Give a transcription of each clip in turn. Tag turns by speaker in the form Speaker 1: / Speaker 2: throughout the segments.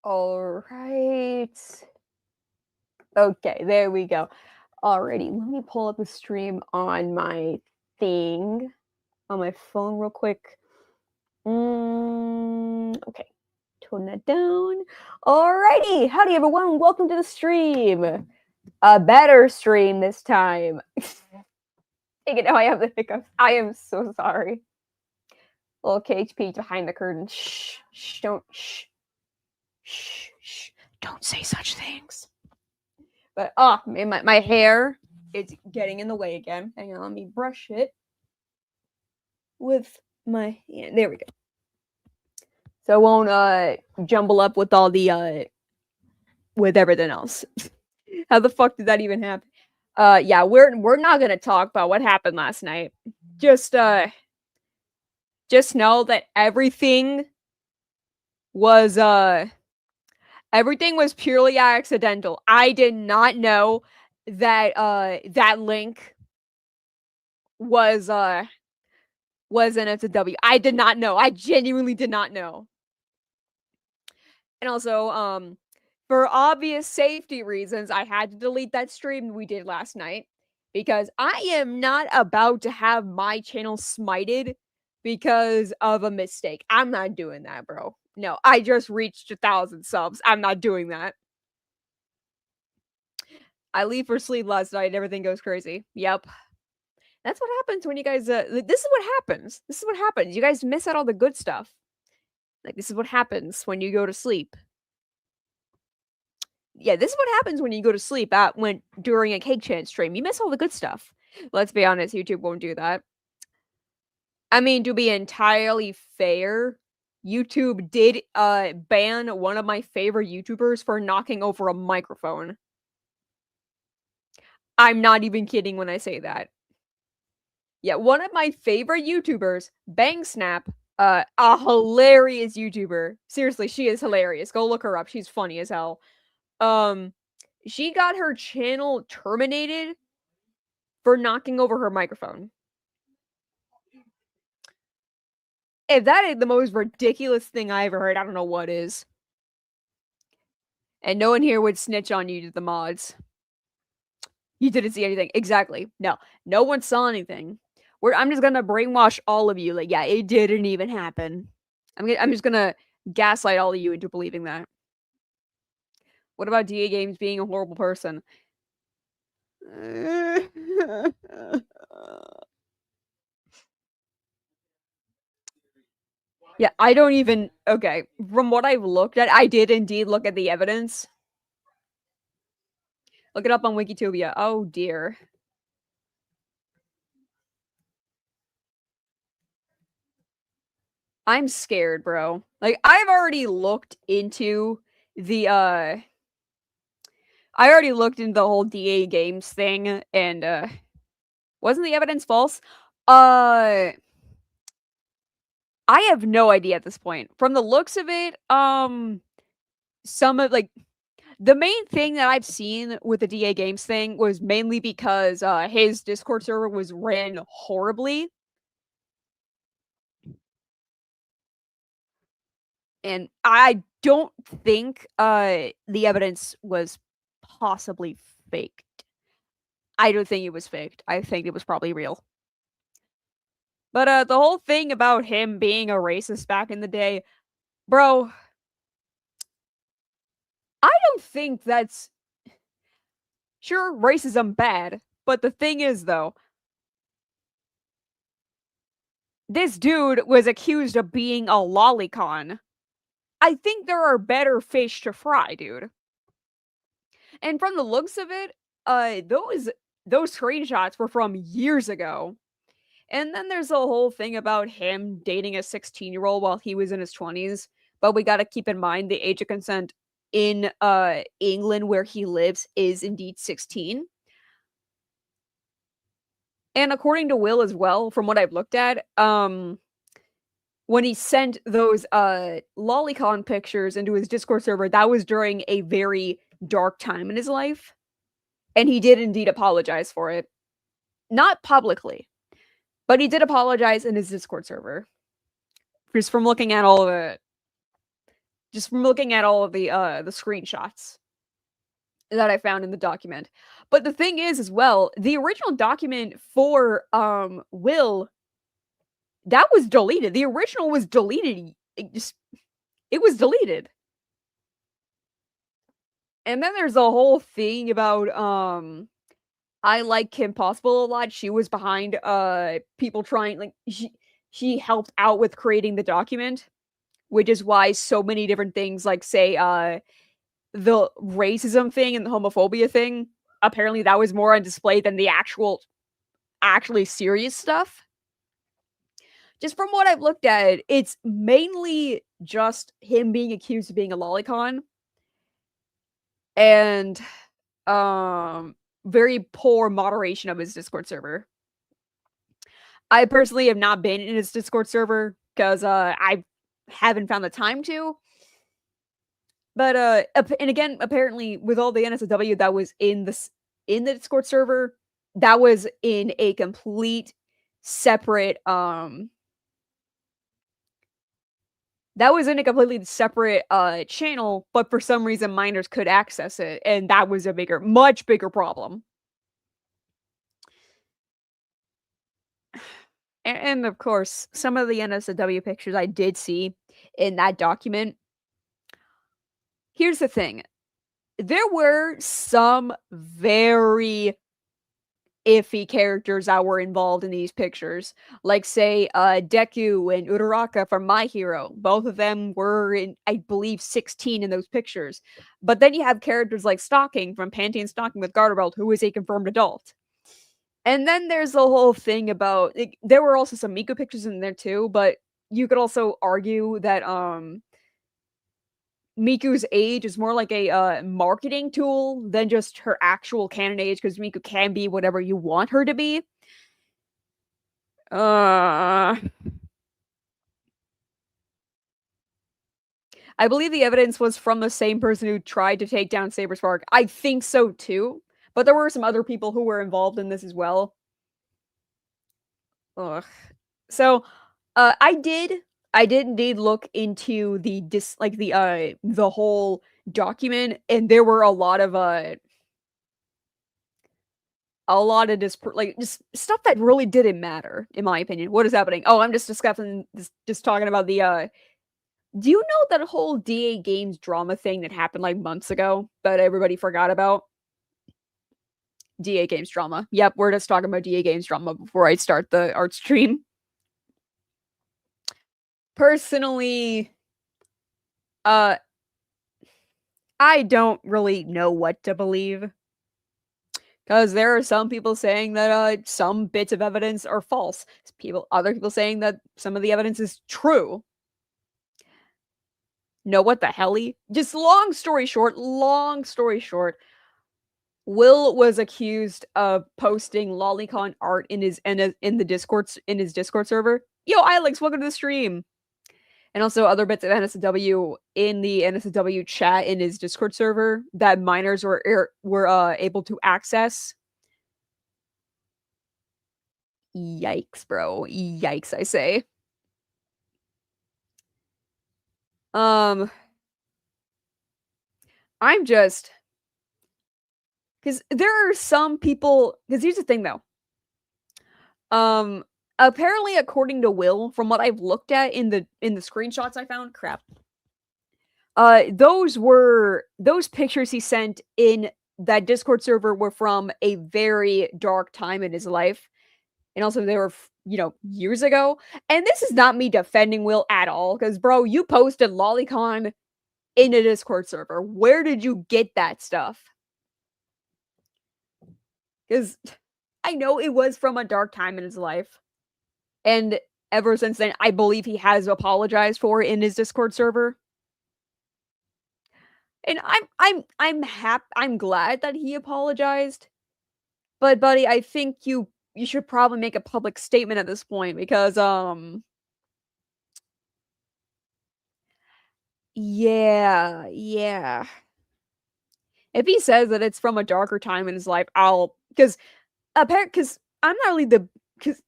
Speaker 1: All right. Okay, there we go. Alrighty, let me pull up the stream on my thing, on my phone real quick. Okay, tone that down. Alrighty, howdy everyone, welcome to the stream. A better stream this time. Take it now, I have the hiccups. I am so sorry. Little KHP behind the curtain. Shh, shh, don't, shh, shh, shh. Don't say such things. But man, my hair is getting in the way again. Hang on, let me brush it with my hand. There we go. So it won't jumble up with all the with everything else. How the fuck did that even happen? Yeah, we're not gonna talk about what happened last night. Just know that everything was purely accidental. I did not know that that link was an FW. I did not know. I genuinely did not know. And also, for obvious safety reasons, I had to delete that stream we did last night because I am not about to have my channel smited because of a mistake. I'm not doing that, bro. No, I just reached 1,000 subs. I'm not doing that. I leave for sleep last night and everything goes crazy. Yep. That's what happens when you guys, this is what happens. This is what happens. You guys miss out all the good stuff. Like, this is what happens when you go to sleep. Yeah, this is what happens when you go to sleep during a Cake Chan stream. You miss all the good stuff. Let's be honest, YouTube won't do that. I mean, to be entirely fair, YouTube did ban one of my favorite YouTubers for knocking over a microphone. I'm not even kidding when I say that. Yeah, one of my favorite YouTubers, Bangsnap, a hilarious YouTuber. Seriously, she is hilarious. Go look her up. She's funny as hell. She got her channel terminated for knocking over her microphone. If that is the most ridiculous thing I ever heard, I don't know what is. And no one here would snitch on you to the mods. You didn't see anything. Exactly. No one saw anything. I'm just gonna brainwash all of you. Like, yeah, it didn't even happen. I'm just gonna gaslight all of you into believing that. What about DA Games being a horrible person? Yeah, I don't even. Okay, from what I've looked at, I did indeed look at the evidence. Look it up on Wikitubia. Oh dear. I'm scared, bro. Like, I've already looked into the I already looked into the whole DA Games thing, and wasn't the evidence false? I have no idea at this point. From the looks of it, some of like the main thing that I've seen with the DA Games thing was mainly because his Discord server was ran horribly. And I don't think the evidence was possibly faked. I don't think it was faked. I think it was probably real. But the whole thing about him being a racist back in the day, bro, I don't think that's sure racism bad, but the thing is though, this dude was accused of being a lolicon. I think there are better fish to fry, dude. And from the looks of it, those screenshots were from years ago. And then there's a whole thing about him dating a 16-year-old while he was in his 20s. But we got to keep in mind the age of consent in England where he lives is indeed 16. And according to Will as well, from what I've looked at, when he sent those lolicon pictures into his Discord server, that was during a very dark time in his life. And he did indeed apologize for it. Not publicly, but he did apologize in his Discord server. Just from looking at all of it. just from looking at all of the screenshots that I found in the document. But the thing is as well, the original document for Will, that was deleted. The original was deleted. It was deleted. And then there's a whole thing about I like Kim Possible a lot. She was behind people trying like she helped out with creating the document, which is why so many different things like say the racism thing and the homophobia thing, apparently that was more on display than the actually serious stuff. Just from what I've looked at, it's mainly just him being accused of being a lolicon and very poor moderation of his Discord server. I personally have not been in his Discord server because I haven't found the time to. But and again, apparently with all the NSFW that was in the Discord server, that was in a complete separate that was in a completely separate channel, but for some reason minors could access it, and that was a much bigger problem. And of course, some of the NSFW pictures I did see in that document. Here's the thing. There were some very iffy characters that were involved in these pictures. Like, say, Deku and Uraraka from My Hero. Both of them were, I believe, 16 in those pictures. But then you have characters like Stocking from Panty and Stocking with Garterbelt, who is a confirmed adult. And then there's the whole thing about, there were also some Miku pictures in there too, but you could also argue that, Miku's age is more like a marketing tool than just her actual canon age, because Miku can be whatever you want her to be. I believe the evidence was from the same person who tried to take down Saber Spark. I think so too, but there were some other people who were involved in this as well. Ugh. So, I did indeed look into the whole document, and there were a lot of just stuff that really didn't matter, in my opinion. What is happening? Oh, I'm just discussing just talking about the do you know that whole DA Games drama thing that happened like months ago that everybody forgot about? DA Games drama. Yep, we're just talking about DA Games drama before I start the art stream. Personally, uh, I don't really know what to believe. Because there are some people saying that some bits of evidence are false. Other people saying that some of the evidence is true. No, what the helly? Just long story short, Will was accused of posting lolicon art in the Discord server. Yo, Alex, welcome to the stream. And also other bits of NSFW in the NSFW chat in his Discord server that minors were able to access. Yikes, bro. Yikes, I say. I'm just, because there are some people, because here's the thing though. Apparently, according to Will, from what I've looked at in the screenshots I found, those pictures he sent in that Discord server were from a very dark time in his life. And also they were, years ago. And this is not me defending Will at all, because bro, you posted lolicon in a Discord server. Where did you get that stuff? Because I know it was from a dark time in his life. And ever since then, I believe he has apologized for it in his Discord server. And I'm glad that he apologized. But buddy, I think you should probably make a public statement at this point, because yeah. If he says that it's from a darker time in his life, because I'm not really because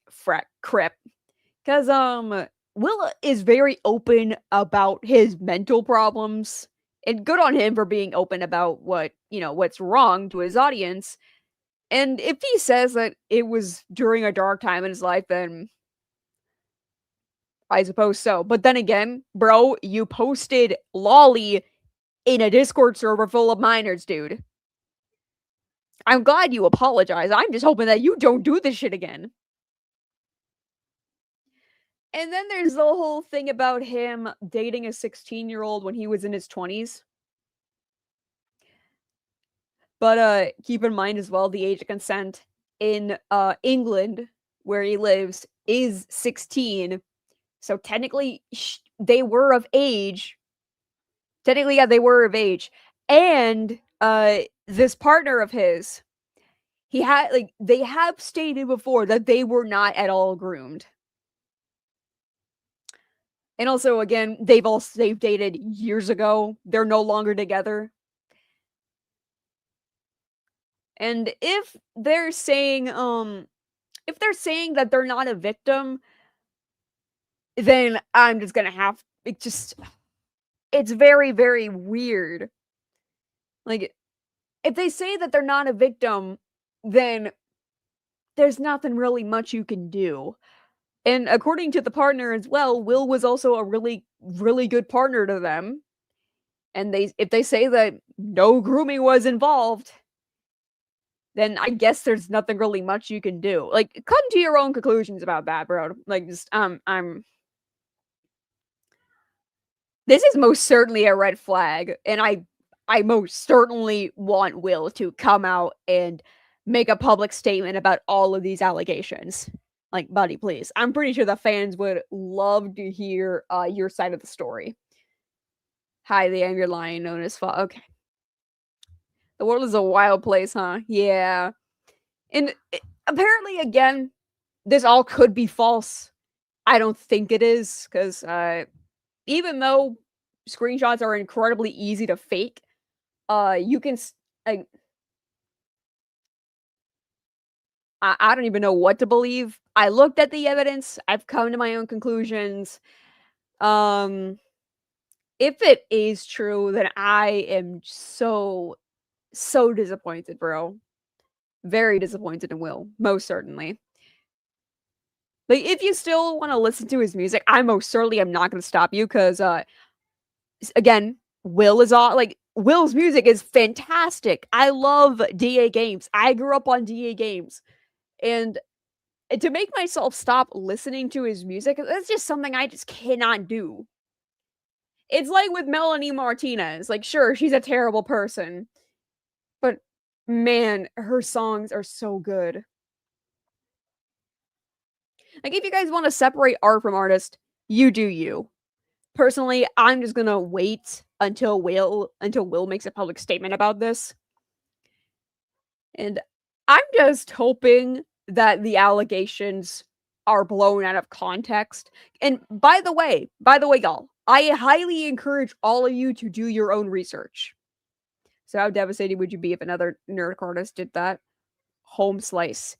Speaker 1: Will is very open about his mental problems, and good on him for being open about what's wrong to his audience. And if he says that it was during a dark time in his life, then I suppose so. But then again, bro, you posted Lolly in a Discord server full of minors, dude. I'm glad you apologize. I'm just hoping that you don't do this shit again. And then there's the whole thing about him dating a 16-year-old when he was in his 20s. But keep in mind as well the age of consent in England where he lives is 16. So technically they were of age. Technically, yeah, they were of age. And this partner of his, they have stated before that they were not at all groomed. And also, again, they've dated years ago. They're no longer together. And if they're saying that they're not a victim, then I'm just gonna have it's very, very weird. Like, if they say that they're not a victim, then there's nothing really much you can do. And according to the partner as well, Will was also a really, really good partner to them. And if they say that no grooming was involved, then I guess there's nothing really much you can do. Like, come to your own conclusions about that, bro. Like, just this is most certainly a red flag, and I most certainly want Will to come out and make a public statement about all of these allegations. Like, buddy, please. I'm pretty sure the fans would love to hear your side of the story. Hi, the angry lion known as Okay. The world is a wild place, huh? Yeah. And apparently, again, this all could be false. I don't think it is, because even though screenshots are incredibly easy to fake, you can I don't even know what to believe. I looked at the evidence. I've come to my own conclusions. Um, if it is true, then I am so disappointed, bro. Very disappointed in Will, most certainly. Like, if you still want to listen to his music, I most certainly am not going to stop you, because again, Will's music is fantastic. I love DA Games. I grew up on DA Games. And to make myself stop listening to his music, that's just something I just cannot do. It's like with Melanie Martinez. Like, sure, she's a terrible person, but man, her songs are so good. Like, if you guys want to separate art from artist, you do you. Personally, I'm just gonna wait until Will makes a public statement about this. And I'm just hoping that the allegations are blown out of context. And by the way, y'all, I highly encourage all of you to do your own research. So how devastated would you be if another nerd artist did that? Home slice.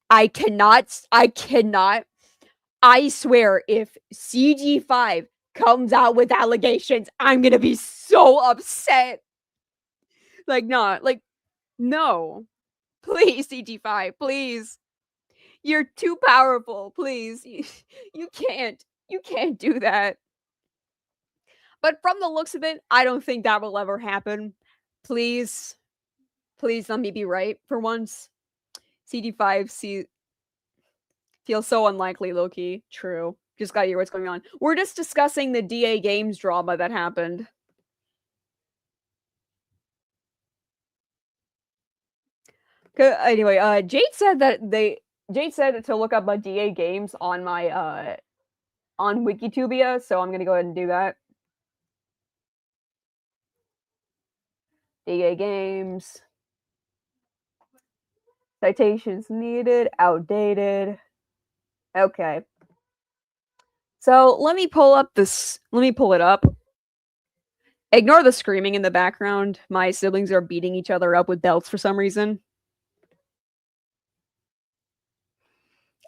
Speaker 1: I cannot, I swear, if CG5 comes out with allegations, I'm gonna be so upset. Like, not, like, no. Please, CG5, please. You're too powerful, please. You can't do that. But from the looks of it, I don't think that will ever happen. Please, please let me be right for once. CG5 feels so unlikely, low-key. True. Just gotta hear what's going on. We're just discussing the DA Games drama that happened. Anyway, Jade said to look up my DA Games on my on Wikitubia, so I'm gonna go ahead and do that. DA Games. Citations needed, outdated. Okay. So let me pull it up. Ignore the screaming in the background. My siblings are beating each other up with belts for some reason.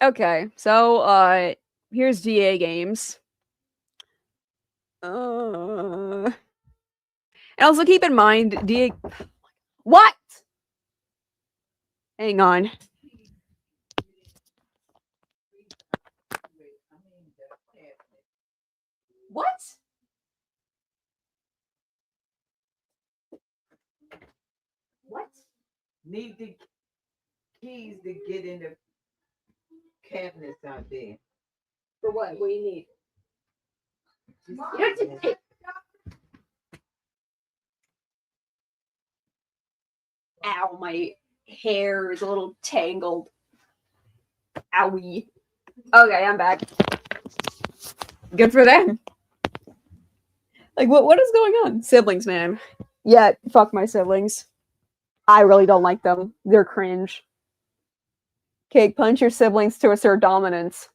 Speaker 1: Okay, so Here's DA games. And also keep in mind, DA. What? Hang on. What? What?
Speaker 2: Need the keys to get in the cabinets out there.
Speaker 1: For what? What do you need? Ow, my hair is a little tangled. Owie. Okay, I'm back. Good for them. Like, what is going on? Siblings, man. Yeah, fuck my siblings. I really don't like them. They're cringe. Cake, punch your siblings to assert dominance.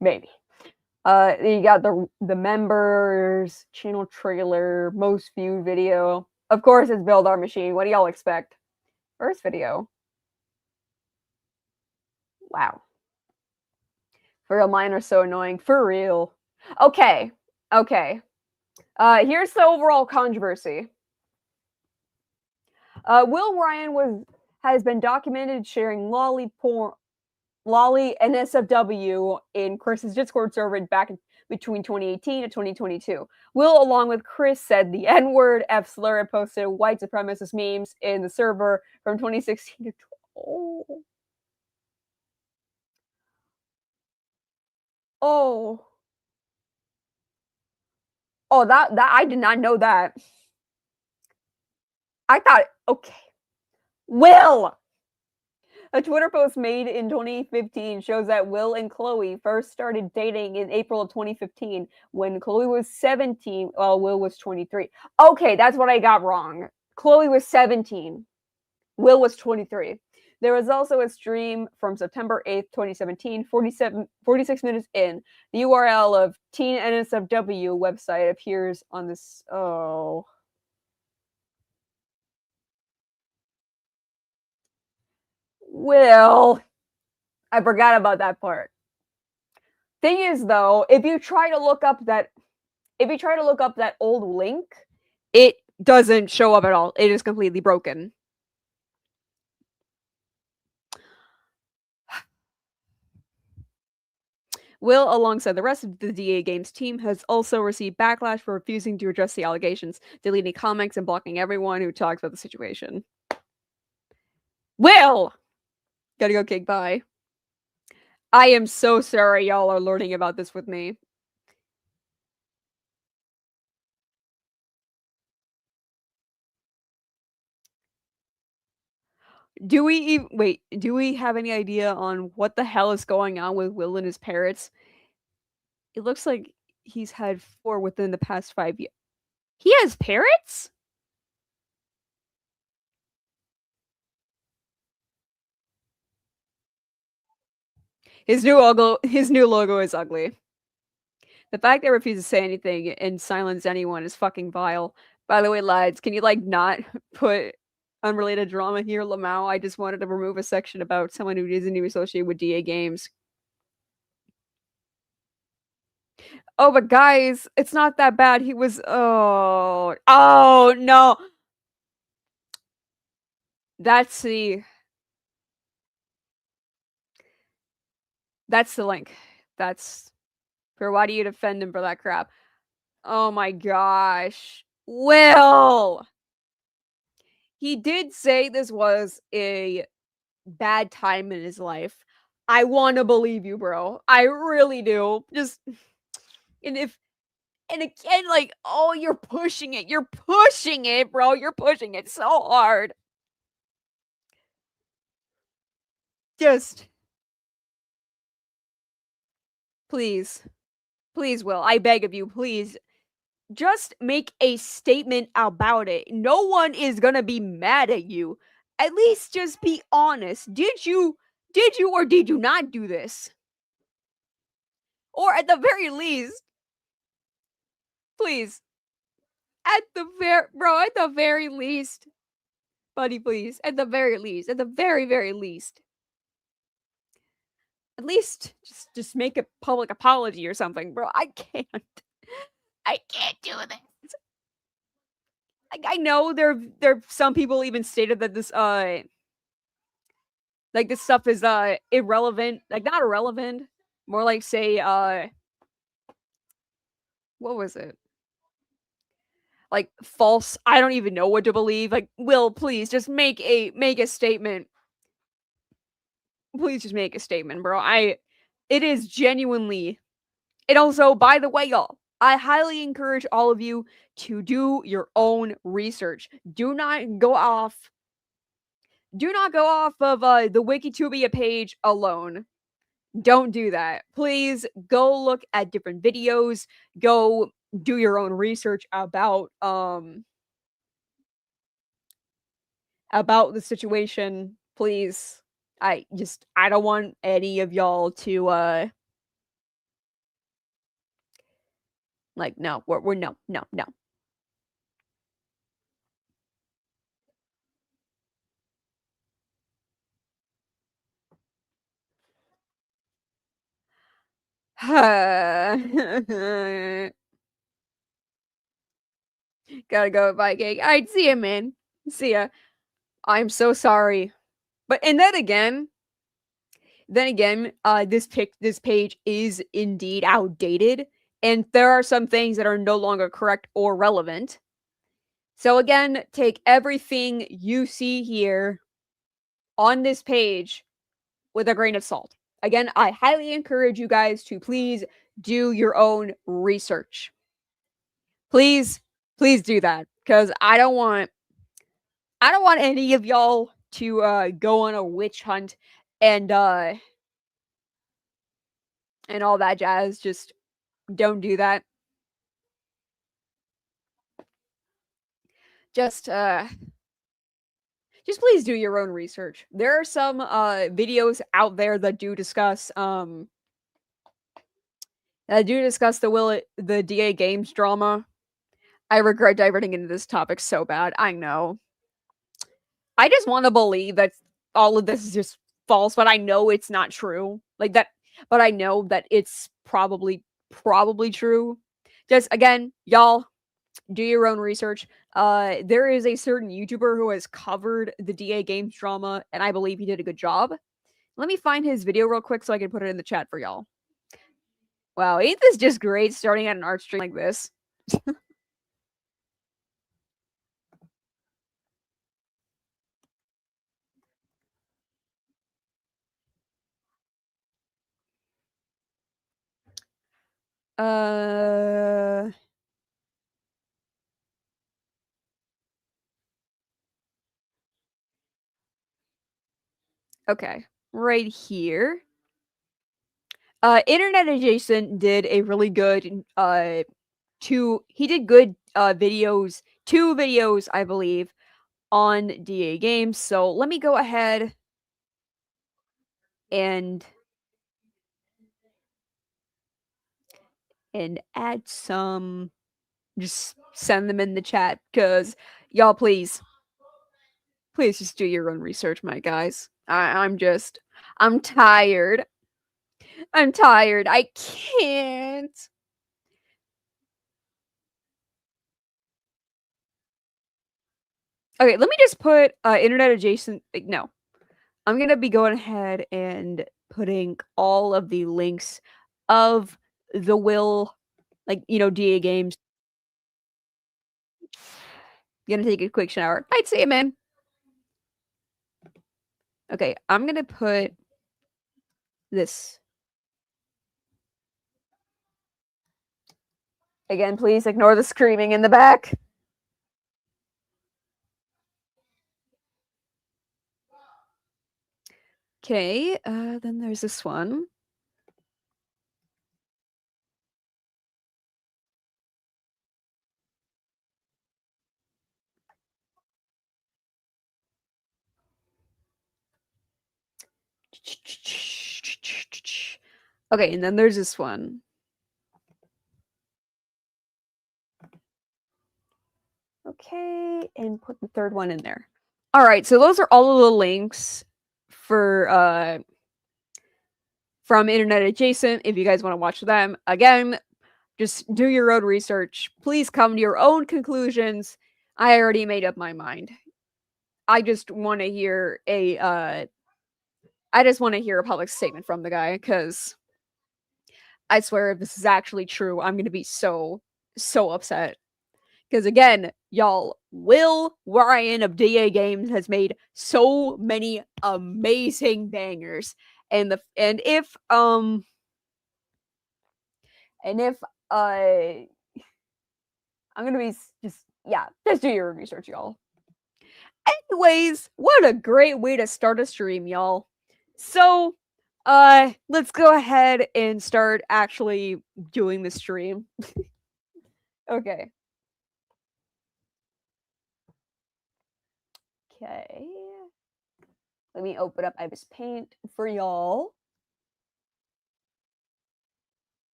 Speaker 1: Maybe. You got the members, channel trailer, most viewed video. Of course, it's Build Our Machine. What do y'all expect? First video. Wow. For real, mine are so annoying. For real. Okay. Here's the overall controversy. Will Ryan has been documented sharing lolly NSFW in Chris's Discord server back between 2018 and 2022. Will, along with Chris, said the N-word, F slur, and posted white supremacist memes in the server from 2016 to that I did not know that. I thought, okay. Will! A Twitter post made in 2015 shows that Will and Chloe first started dating in April of 2015 when Chloe was 17 while Will was 23. Okay, that's what I got wrong. Chloe was 17. Will was 23. There was also a stream from September 8th, 2017, 46 minutes in. The URL of Teen NSFW website appears on this. Oh. Will. I forgot about that part. Thing is, though, if you try to look up that old link, it doesn't show up at all. It is completely broken. Will, alongside the rest of the DA Games team, has also received backlash for refusing to address the allegations, deleting comments and blocking everyone who talks about the situation. Will! Gotta go, Cake, bye. I am so sorry y'all are learning about this with me. Do we have any idea on what the hell is going on with Will and his parrots? It looks like he's had 4 within the past 5 years. He has parrots? His new logo is ugly. The fact that he refuses to say anything and silence anyone is fucking vile. By the way, lads, can you not put unrelated drama here, Lamau? I just wanted to remove a section about someone who isn't even associated with DA Games. Oh, but guys, it's not that bad. He was oh no. That's the link. That's for why do you defend him for that crap? Oh my gosh. Will! He did say this was a bad time in his life. I want to believe you, bro. I really do. And again, oh, you're pushing it. You're pushing it, bro. You're pushing it so hard. Just please, Will, I beg of you, please, just make a statement about it. No one is gonna be mad at you. At least just be honest. Did you or did you not do this? Or at the very least, please, at the very least, buddy, please, at the very least, at the very, very least, At least just make a public apology or something, bro. I can't. I can't do this. Like, I know there some people even stated that this like this stuff is irrelevant, like not irrelevant, more like say what was it? Like false. I don't even know what to believe. Like, Will, please just make a statement. Please just make a statement, bro. It is genuinely. And also, by the way, y'all, I highly encourage all of you to do your own research. Do not go off of the Wikitubia page alone. Don't do that. Please go look at different videos. Go do your own research about the situation. Please. I don't want any of y'all to like no, we're no, no, no. Gotta go, Viking. Alright, see ya, man. See ya. I'm so sorry. But and then again, this page is indeed outdated, and there are some things that are no longer correct or relevant. So again, take everything you see here on this page with a grain of salt. Again, I highly encourage you guys to please do your own research. Please, please do that because I don't want any of y'all to go on a witch hunt and and all that jazz. Just don't do that. Just just please do your own research. There are some videos out there that do discuss the DA Games drama. I regret diverting into this topic so bad. I know. I just want to believe that all of this is just false, but I know it's not true. Like that, but I know that it's probably true. Just again, y'all do your own research. There is a certain YouTuber who has covered the DA Games drama, and I believe he did a good job. Let me find his video real quick so I can put it in the chat for y'all. Wow, ain't this just great starting at an art stream like this? Uh Okay, right here. Internet Adjacent did a really good he did good videos, two videos I believe on DA Games. So let me go ahead and add some, just send them in the chat cuz y'all please just do your own research, my guys. I'm tired. I'm tired. I can't. Okay, let me just put internet adjacent. No, I'm gonna be going ahead and putting all of the links of the Will, like DA Games. Gonna take a quick shower. I'd say, man. Okay, I'm gonna put this. Again, please ignore the screaming in the back. Okay, then there's this one. Okay, and then there's this one. Okay, and put the third one in there. All right, so those are all of the links for from Internet Adjacent if you guys want to watch them. Again, just do your own research. Please come to your own conclusions. I already made up my mind. I just want to hear a public statement from the guy because I swear if this is actually true, I'm gonna be so upset. Because again, y'all, Will Ryan of DA Games has made so many amazing bangers. And if I'm gonna be just yeah, just do your research, y'all. Anyways, what a great way to start a stream, y'all. So, let's go ahead and start actually doing the stream. Okay. Okay. Let me open up Ibis Paint for y'all.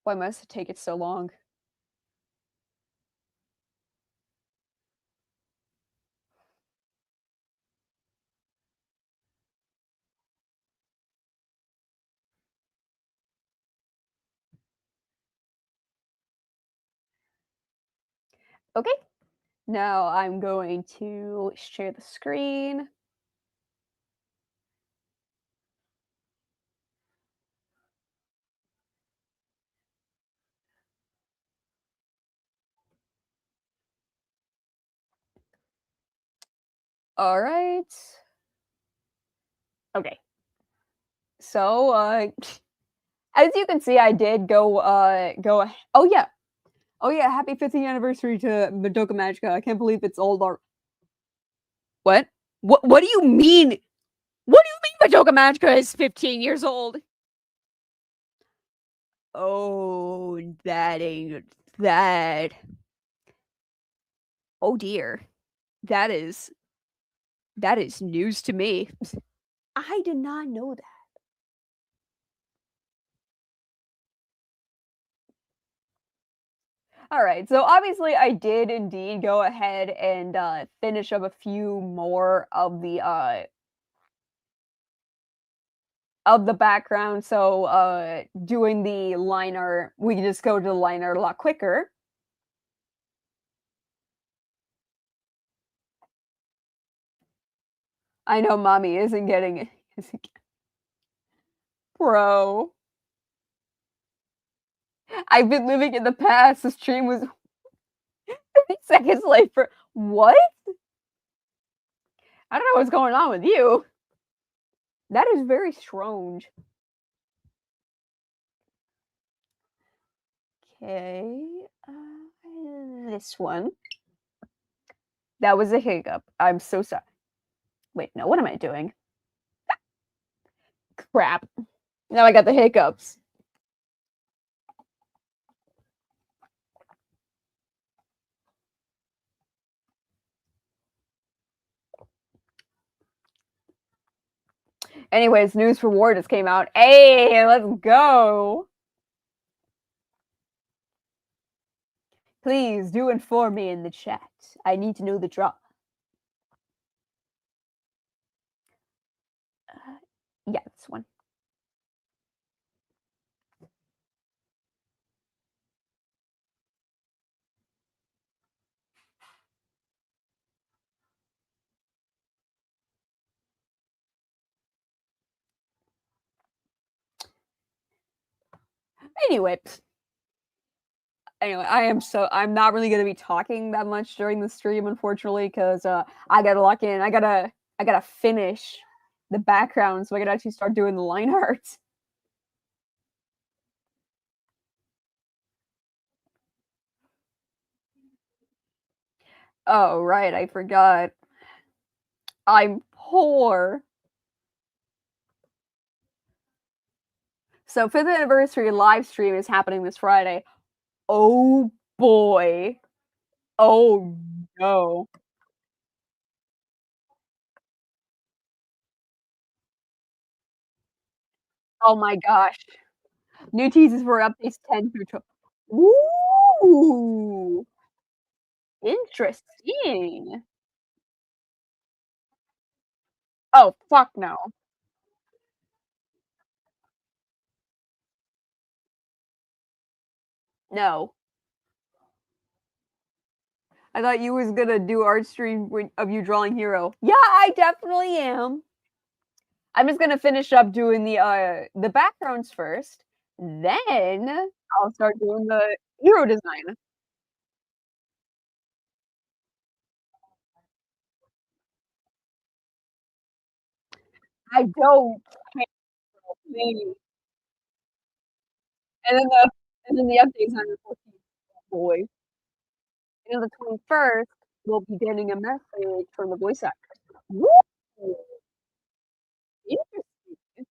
Speaker 1: Why must it take it so long? Okay. Now I'm going to share the screen. All right. Okay. So, as you can see, I did go. Oh yeah. Oh yeah. Happy 15th anniversary to Madoka Magica. I can't believe it's old. What? What do you mean? What do you mean Madoka Magica is 15 years old? Oh, that ain't that. Oh dear. That is news to me. I did not know that. All right. So obviously I did indeed go ahead and finish up a few more of the background. So doing the liner, we can just go to the liner a lot quicker. I know mommy isn't getting it. Bro. I've been living in the past. The stream was 30 seconds late for what? I don't know what's going on with you. That is very strange. Okay. This one. That was a hiccup. I'm so sorry. Wait, no, what am I doing? Crap. Now I got the hiccups. Anyways, news for War just came out. Hey, let's go. Please do inform me in the chat. I need to know the drop. Yeah, this one. Anyway, I'm not really gonna be talking that much during the stream, unfortunately, because I gotta lock in. I gotta finish the background so I can actually start doing the line art. Oh right, I forgot. I'm poor. So 5th anniversary live stream is happening this Friday. Oh boy. Oh no. Oh my gosh. New teasers for updates 10 through 12. Ooh, interesting. Oh, fuck no. No. I thought you was gonna do art stream of you drawing Hero. Yeah, I definitely am. I'm just gonna finish up doing the backgrounds first, then I'll start doing the hero design. I don't maybe. And then the update's on the 14th, boy. And on the 21st, we'll be getting a message from the voice actor. Woo! Interesting.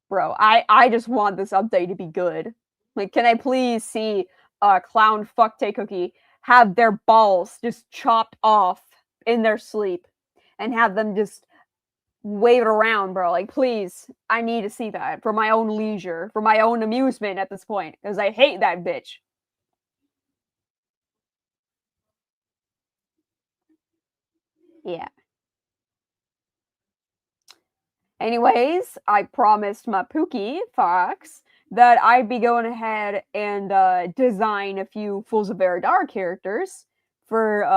Speaker 1: Bro, I just want this update to be good. Like, can I please see Clown Fucktae Cookie have their balls just chopped off in their sleep and have them just wave it around, bro. Like, please, I need to see that for my own leisure, for my own amusement at this point, because I hate that bitch. Yeah. Anyways, I promised my Pookie Fox that I'd be going ahead and design a few Fools of Veradar characters for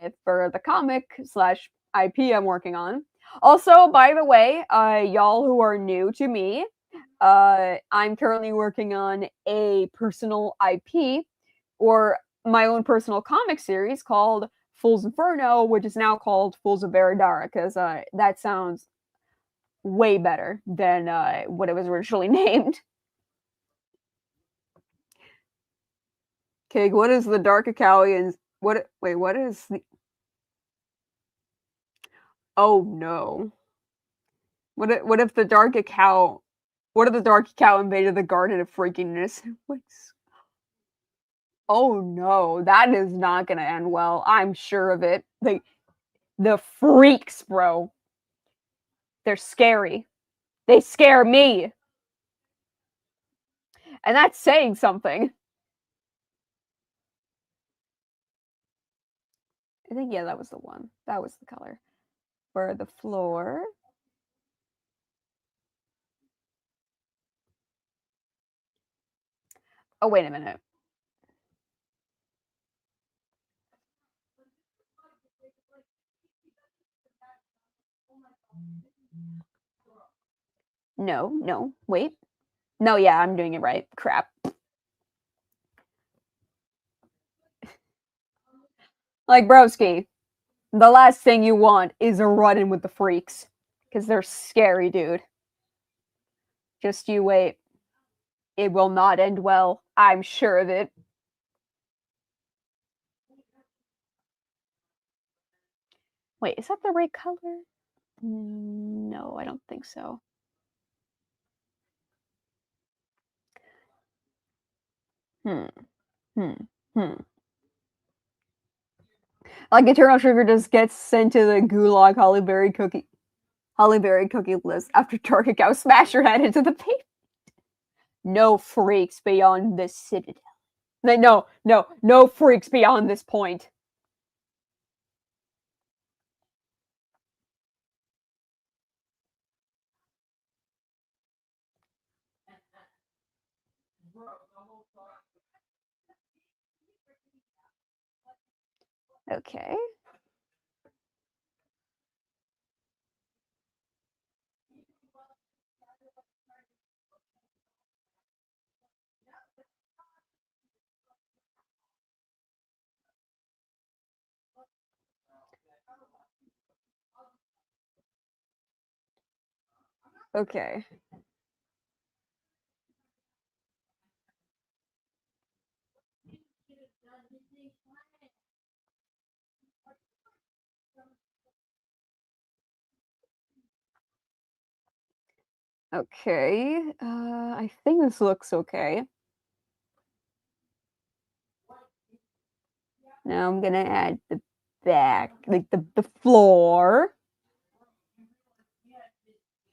Speaker 1: the comic slash IP I'm working on. Also, by the way, y'all who are new to me, I'm currently working on a personal IP or my own personal comic series called Fool's Inferno, which is now called Fools of Veradara, because that sounds way better than what it was originally named. Okay, what is the Dark Acalians? What? Wait, what is the? Oh no! What if the Dark Acal? What if the Dark Acal invaded the Garden of Freakiness? What's? Oh no, that is not gonna end well. I'm sure of it. The freaks, bro. They're scary. They scare me, and that's saying something. I think yeah, that was the one. That was the color for the floor. Oh wait a minute. No, no, wait. No, yeah, I'm doing it right. Crap. Like, broski, the last thing you want is a run in with the freaks. Because they're scary, dude. Just you wait. It will not end well. I'm sure of it. Wait, is that the right color? No, I don't think so. Hmm. Hmm. Hmm. Like Eternal Sugar just gets sent to the gulag Hollyberry cookie list after Target Cow smashed her head into the pavement. No freaks beyond this citadel. No, no, no freaks beyond this point. Okay. Okay. Okay. I think this looks okay. Now I'm gonna add the back, like the floor.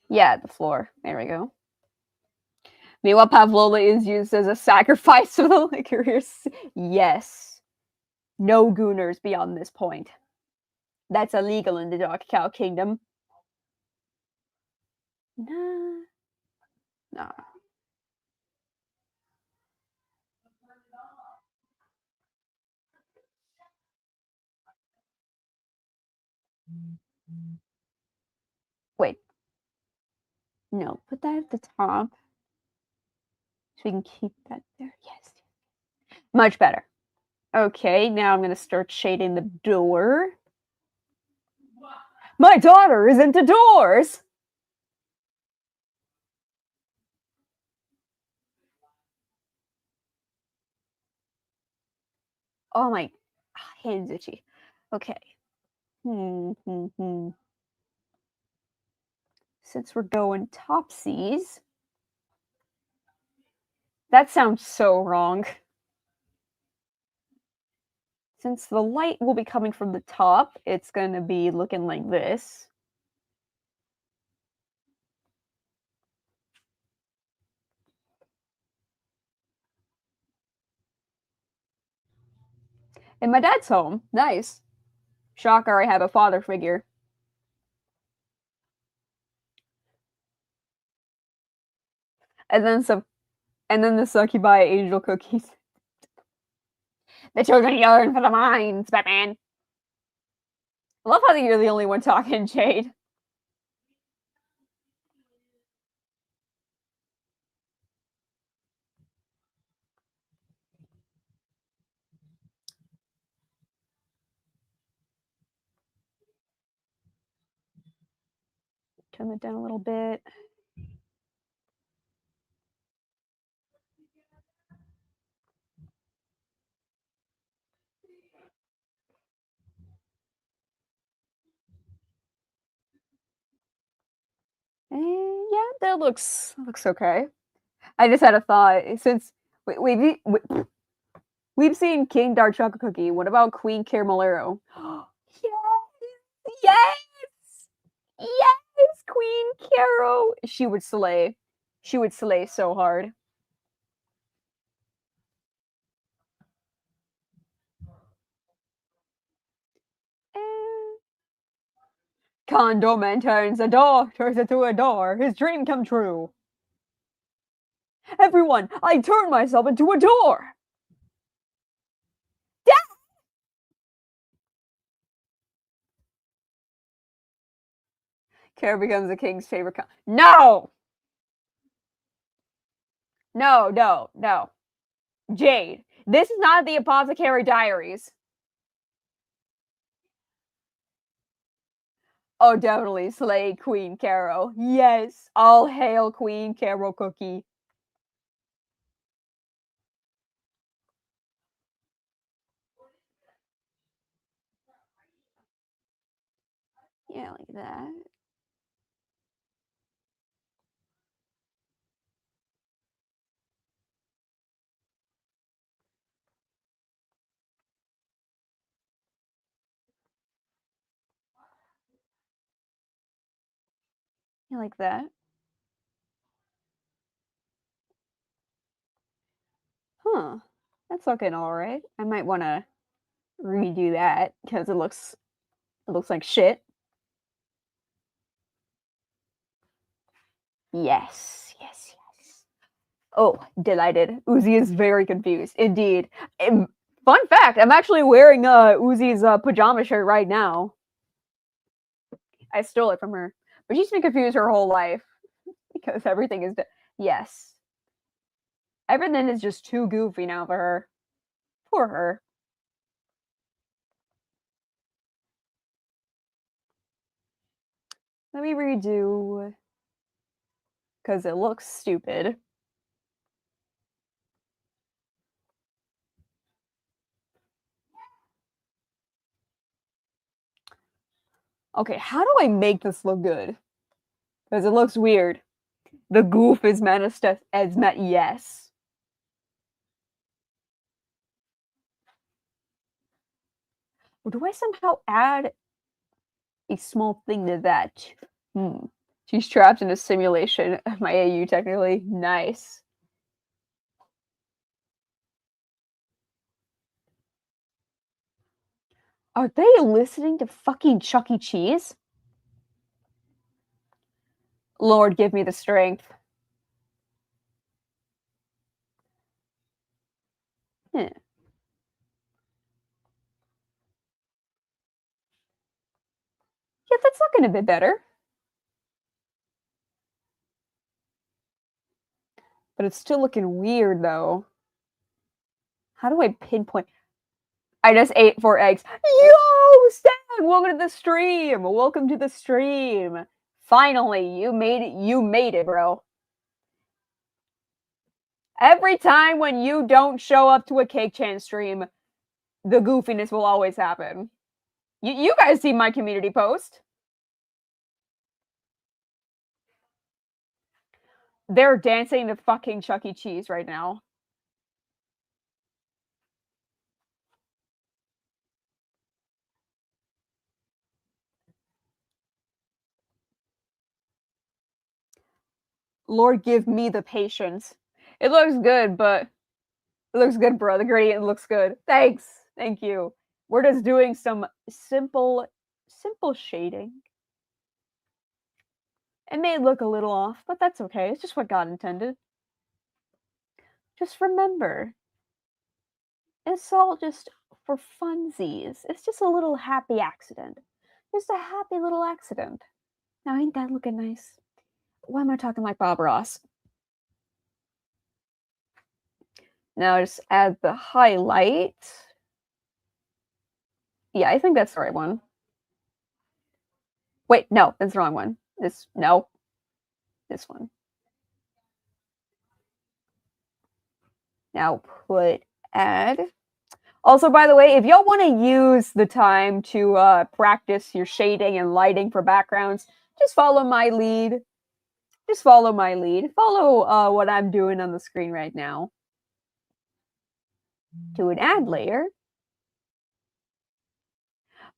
Speaker 1: Yeah, the floor. There we go. Meanwhile, Pavlova is used as a sacrifice for the Licorice. Yes. No gooners beyond this point. That's illegal in the Dark Cow Kingdom. Nah. Nah. Wait. No, put that at the top. So we can keep that there. Yes. Much better. Okay, now I'm gonna start shading the door. My daughter is into doors! Oh my hands itchy. Okay. Since we're going topsies. That sounds so wrong. Since the light will be coming from the top, it's gonna be looking like this. And my dad's home. Nice. Shocker, I have a father figure. And then the succubi angel cookies. The children yearn for the mines, Batman. I love how you're the only one talking, Jade. Turn it down a little bit. And yeah, that looks okay. I just had a thought. Since we've seen King Dark Chocolate Cookie, what about Queen Caramelero? Yes! Yes! Yes! Queen Caro! She would slay. She would slay so hard. Condoman turns into a door. His dream come true. Everyone, I turn myself into a door. Care becomes the king's favorite. No! No, no, no. Jade, this is not the Apothecary Diaries. Oh, definitely slay Queen Caro. Yes, all hail Queen Caro Cookie. Yeah, like that. Yeah, like that. Huh. That's looking alright. I might want to redo that because it looks like shit. Yes, yes, yes. Oh, delighted. Uzi is very confused. Indeed. Fun fact, I'm actually wearing Uzi's pajama shirt right now. I stole it from her. But she's been confused her whole life. Because everything is... Yes. Everything is just too goofy now for her. Poor her. Let me redo... Because it looks stupid. Okay, how do I make this look good? Because it looks weird. The goof is manifest as yes. Or do I somehow add a small thing to that? She's trapped in a simulation. My AU technically. Nice. Are they listening to fucking Chuck E. Cheese? Lord, give me the strength. Yeah, that's looking a bit better. But it's still looking weird, though. How do I pinpoint? I just ate 4 eggs. Yo, Stan, welcome to the stream. Welcome to the stream. Finally, you made it. You made it, bro. Every time when you don't show up to a Cake Chan stream, the goofiness will always happen. You guys see my community post. They're dancing to fucking Chuck E. Cheese right now. Lord, give me the patience. It looks good, but it looks good, bro. The gradient looks good. Thanks. Thank you. We're just doing some simple shading. It may look a little off, but that's okay. It's just what God intended. Just remember, it's all just for funsies. It's just a little happy accident. Just a happy little accident. Now, ain't that looking nice? Why am I talking like Bob Ross? Now, just add the highlight. Yeah, I think that's the right one. Wait, no, that's the wrong one. This one. Now add. Also, by the way, if y'all want to use the time to practice your shading and lighting for backgrounds, just follow my lead. Follow what I'm doing on the screen right now. To an add layer.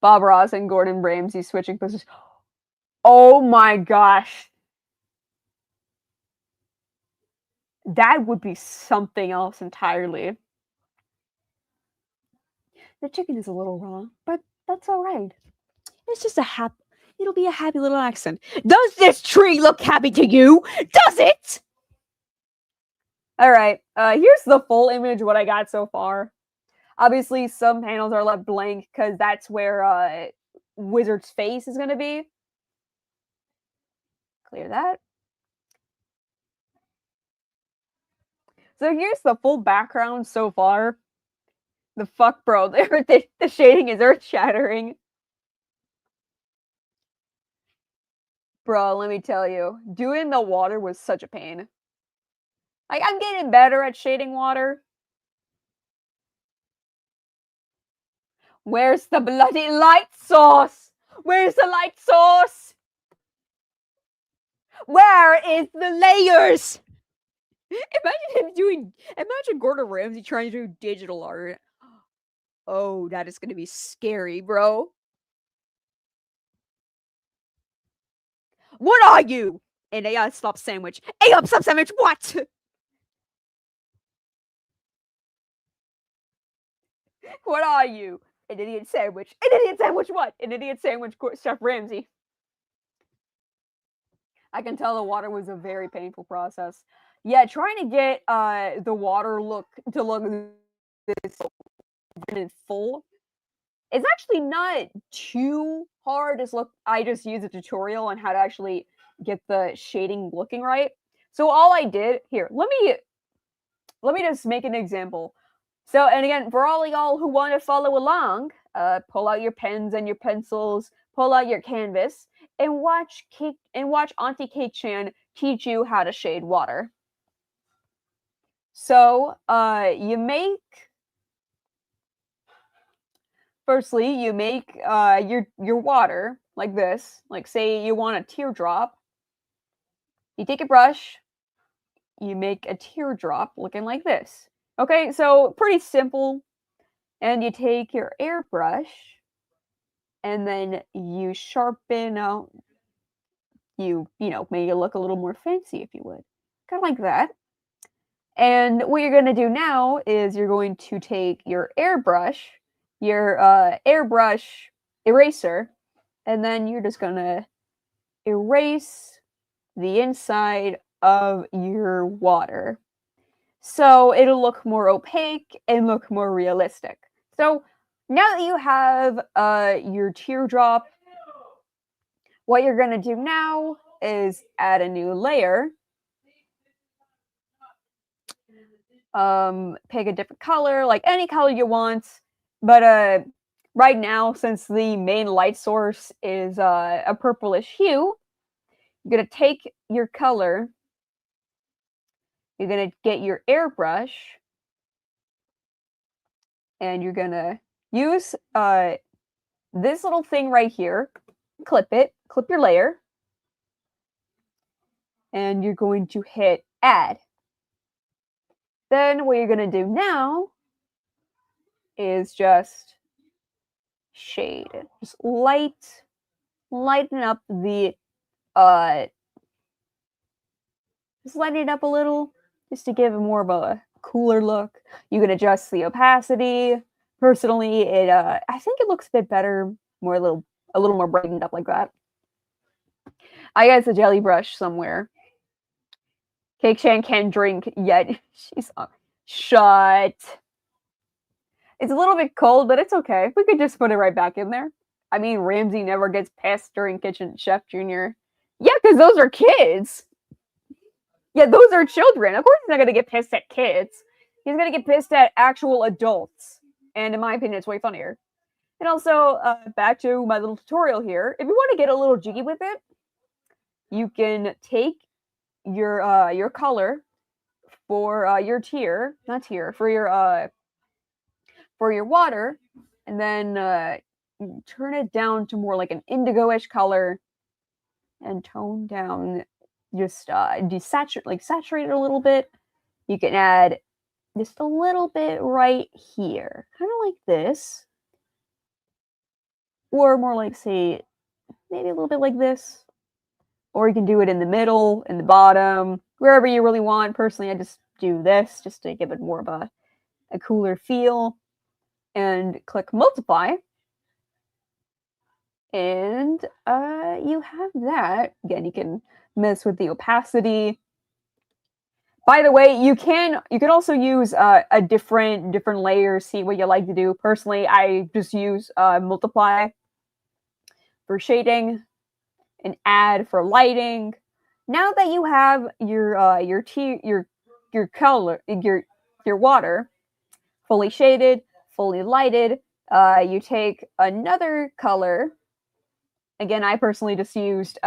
Speaker 1: Bob Ross and Gordon Ramsay switching positions. Oh my gosh. That would be something else entirely. The chicken is a little raw, but that's all right. It's just it'll be a happy little accent. Does this tree look happy to you? Does it? All right, here's the full image of what I got so far. Obviously, some panels are left blank because that's where Wizard's face is going to be. Clear that. So here's the full background so far. The fuck, bro. The shading is earth-shattering. Bro, let me tell you. Doing the water was such a pain. Like, I'm getting better at shading water. Where's the bloody light source? Where's the light source? Where is the layers? Imagine Gordon Ramsay trying to do digital art. Oh, that is going to be scary, bro. What are you? An AI stop sandwich. AI stop sandwich, what? What are you? An idiot sandwich. An idiot sandwich what? An idiot sandwich, Chef Ramsay. I can tell the water was a very painful process. Yeah, trying to get the water to look this full. It's actually not too hard. I just used a tutorial on how to actually get the shading looking right. So all I did here, let me just make an example. So, and again, for all of y'all who want to follow along, pull out your pens and your pencils, pull out your canvas, and watch Auntie Cake Chan teach you how to shade water. So, firstly, you make your water like this. Like, say you want a teardrop. You take a brush, you make a teardrop looking like this. Okay, so pretty simple. And you take your airbrush, and then you sharpen out. You make it look a little more fancy, if you would, kind of like that. And what you're going to do now is you're going to take your airbrush your airbrush eraser, and then you're just gonna erase the inside of your water. So it'll look more opaque and look more realistic. So now that you have your teardrop, what you're gonna do now is add a new layer. Pick a different color, like any color you want. But right now, since the main light source is a purplish hue, you're gonna take your color. You're gonna get your airbrush, and you're gonna use this little thing right here. Clip it. Clip your layer, and you're going to hit add. Then what you're gonna do now is just shade, just lighten up the just lighten it up a little, just to give it more of a cooler look. You can adjust the opacity. Personally, I think it looks a bit better, a little more brightened up like that. I got a jelly brush somewhere. Cake Chan can't drink yet. She's shut. It's a little bit cold, but it's okay. We could just put it right back in there. I mean, Ramsay never gets pissed during Kitchen Chef Junior. Yeah, because those are kids. Yeah, those are children. Of course he's not going to get pissed at kids. He's going to get pissed at actual adults. And in my opinion, it's way funnier. And also, back to my little tutorial here. If you want to get a little jiggy with it, you can take your color for your for your water, and then turn it down to more like an indigo-ish color, and tone down, just saturate it a little bit. You can add just a little bit right here, kind of like this, or more like, say, maybe a little bit like this. Or you can do it in the middle, in the bottom, wherever you really want. Personally, I just do this just to give it more of a cooler feel. And click multiply. And you have that. Again, you can mess with the opacity. By the way, you can also use a different layer, see what you like to do. Personally, I just use multiply for shading and add for lighting. Now that you have your color, your water fully shaded, fully lighted, you take another color. Again, I personally just used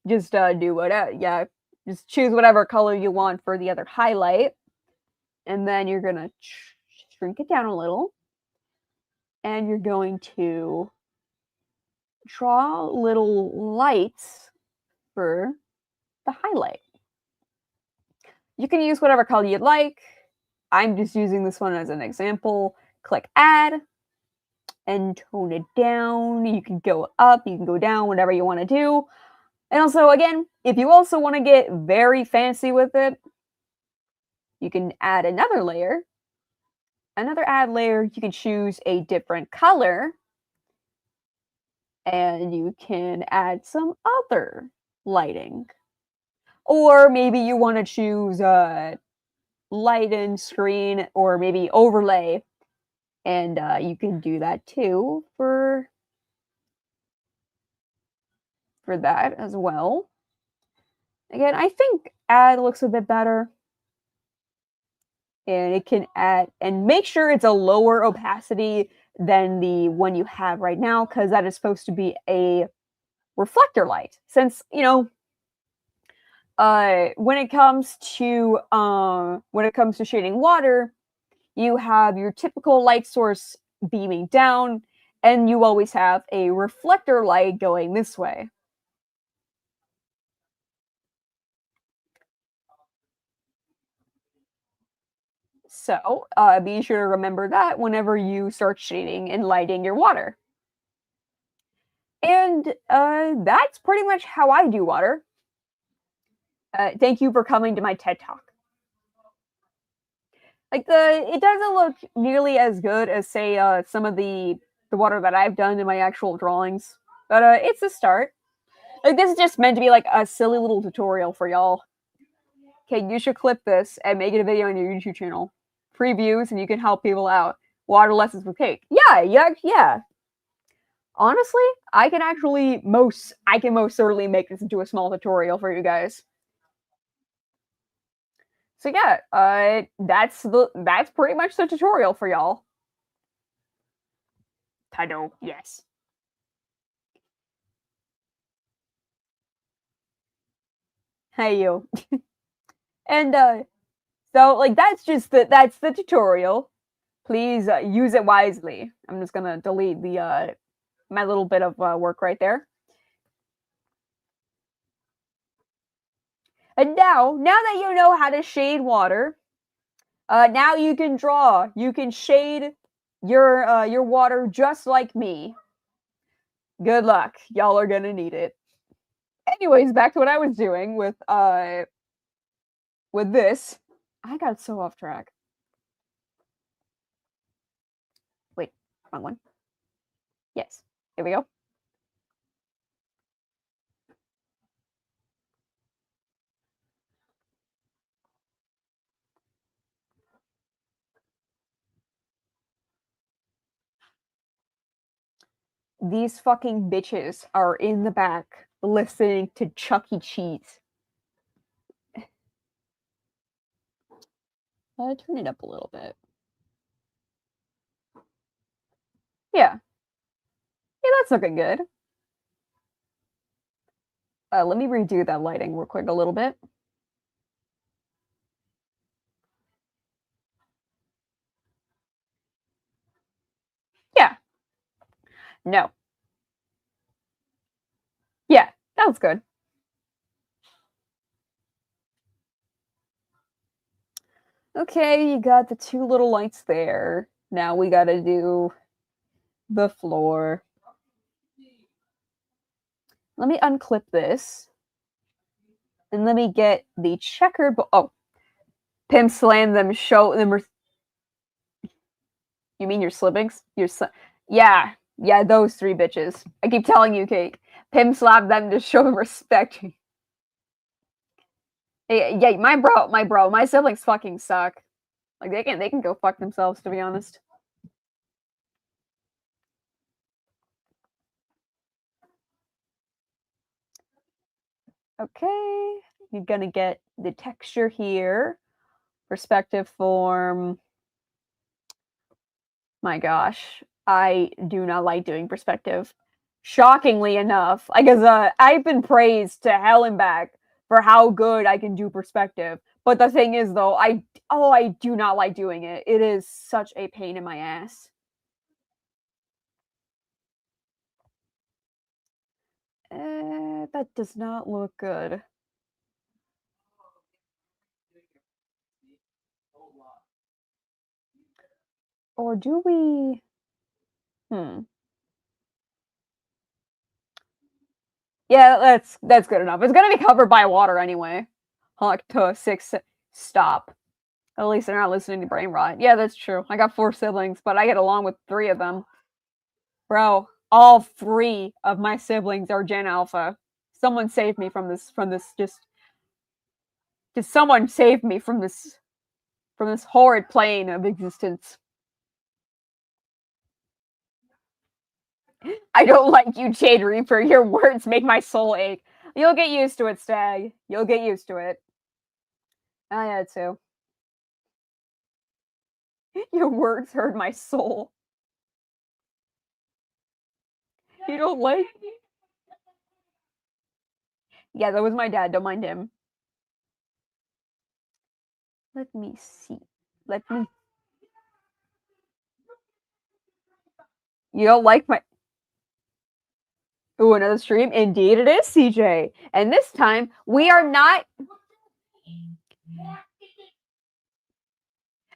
Speaker 1: do whatever. Yeah, just choose whatever color you want for the other highlight, and then you're gonna shrink it down a little, and you're going to draw little lights for the highlight. You can use whatever color you'd like. I'm just using this one as an example. Click add and tone it down. You can go up, you can go down, whatever you want to do. And also, again, if you also want to get very fancy with it, you can add another layer. Another add layer, you can choose a different color, and you can add some other lighting. Or maybe you want to choose light and screen, or maybe overlay, and you can do that too for that as well. Again, I think add looks a bit better, and it can add, and make sure it's a lower opacity than the one you have right now, because that is supposed to be a reflector light. Since, you know, when it comes to shading water, you have your typical light source beaming down, and you always have a reflector light going this way. So be sure to remember that whenever you start shading and lighting your water. And that's pretty much how I do water. Thank you for coming to my TED Talk. Like it doesn't look nearly as good as say some of the water that I've done in my actual drawings, but it's a start. Like this is just meant to be like a silly little tutorial for y'all. Okay, you should clip this and make it a video on your YouTube channel. Free views and you can help people out. Water lessons with cake. Yeah. Honestly, I can most certainly make this into a small tutorial for you guys. So yeah, that's pretty much the tutorial for y'all. Tado, yes. Hey you. And so like that's the tutorial. Please use it wisely. I'm just gonna delete the my little bit of work right there. And now that you know how to shade water, now you can draw. You can shade your water just like me. Good luck. Y'all are gonna need it. Anyways, back to what I was doing with this. I got so off track. Wait, wrong one. Yes. Here we go. These fucking bitches are in the back listening to Chuck E. Cheese. Turn it up a little bit. Yeah. Yeah, that's looking good. Let me redo that lighting real quick a little bit. Yeah. No. Yeah, that was good. Okay, you got the two little lights there. Now we gotta do the floor. Let me unclip this. And let me get the checkered. Oh, pimp slam them. Show them. You mean your siblings? Yeah, those three bitches. I keep telling you, Cake. Pimp slap them to show respect. Yeah, my siblings fucking suck. Like they can go fuck themselves, to be honest. Okay, you're gonna get the texture here. Perspective form. My gosh, I do not like doing perspective. Shockingly enough, I guess I've been praised to hell and back for how good I can do perspective. But the thing is, though, I do not like doing it. It is such a pain in my ass. That does not look good. Or do we? Yeah, that's good enough. It's gonna be covered by water anyway. Hawk to 6 stop. At least they're not listening to brain rot. Yeah, that's true. I got 4 siblings, but I get along with 3 of them. Bro, all 3 of my siblings are Gen Alpha. Someone save me from this just someone save me from this horrid plane of existence. I don't like you, Jade Reaper. Your words make my soul ache. You'll get used to it, Stag. You'll get used to it. I had to. Your words hurt my soul. You don't like? Yeah, that was my dad. Don't mind him. Let me see. You don't like my... Ooh, another stream? Indeed it is, CJ. And this time, we are not...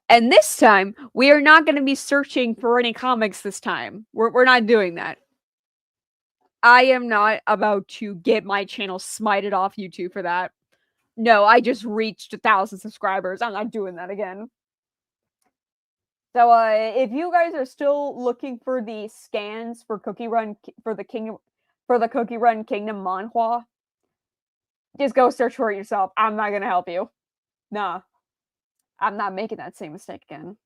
Speaker 1: And this time, we are not going to be searching for any comics this time. We're not doing that. I am not about to get my channel smited off YouTube for that. No, I just reached 1,000 subscribers. I'm not doing that again. So, if you guys are still looking for the scans for Cookie Run for the Cookie Run Kingdom manhwa, just go search for it yourself. I'm not gonna help you. Nah, I'm not making that same mistake again.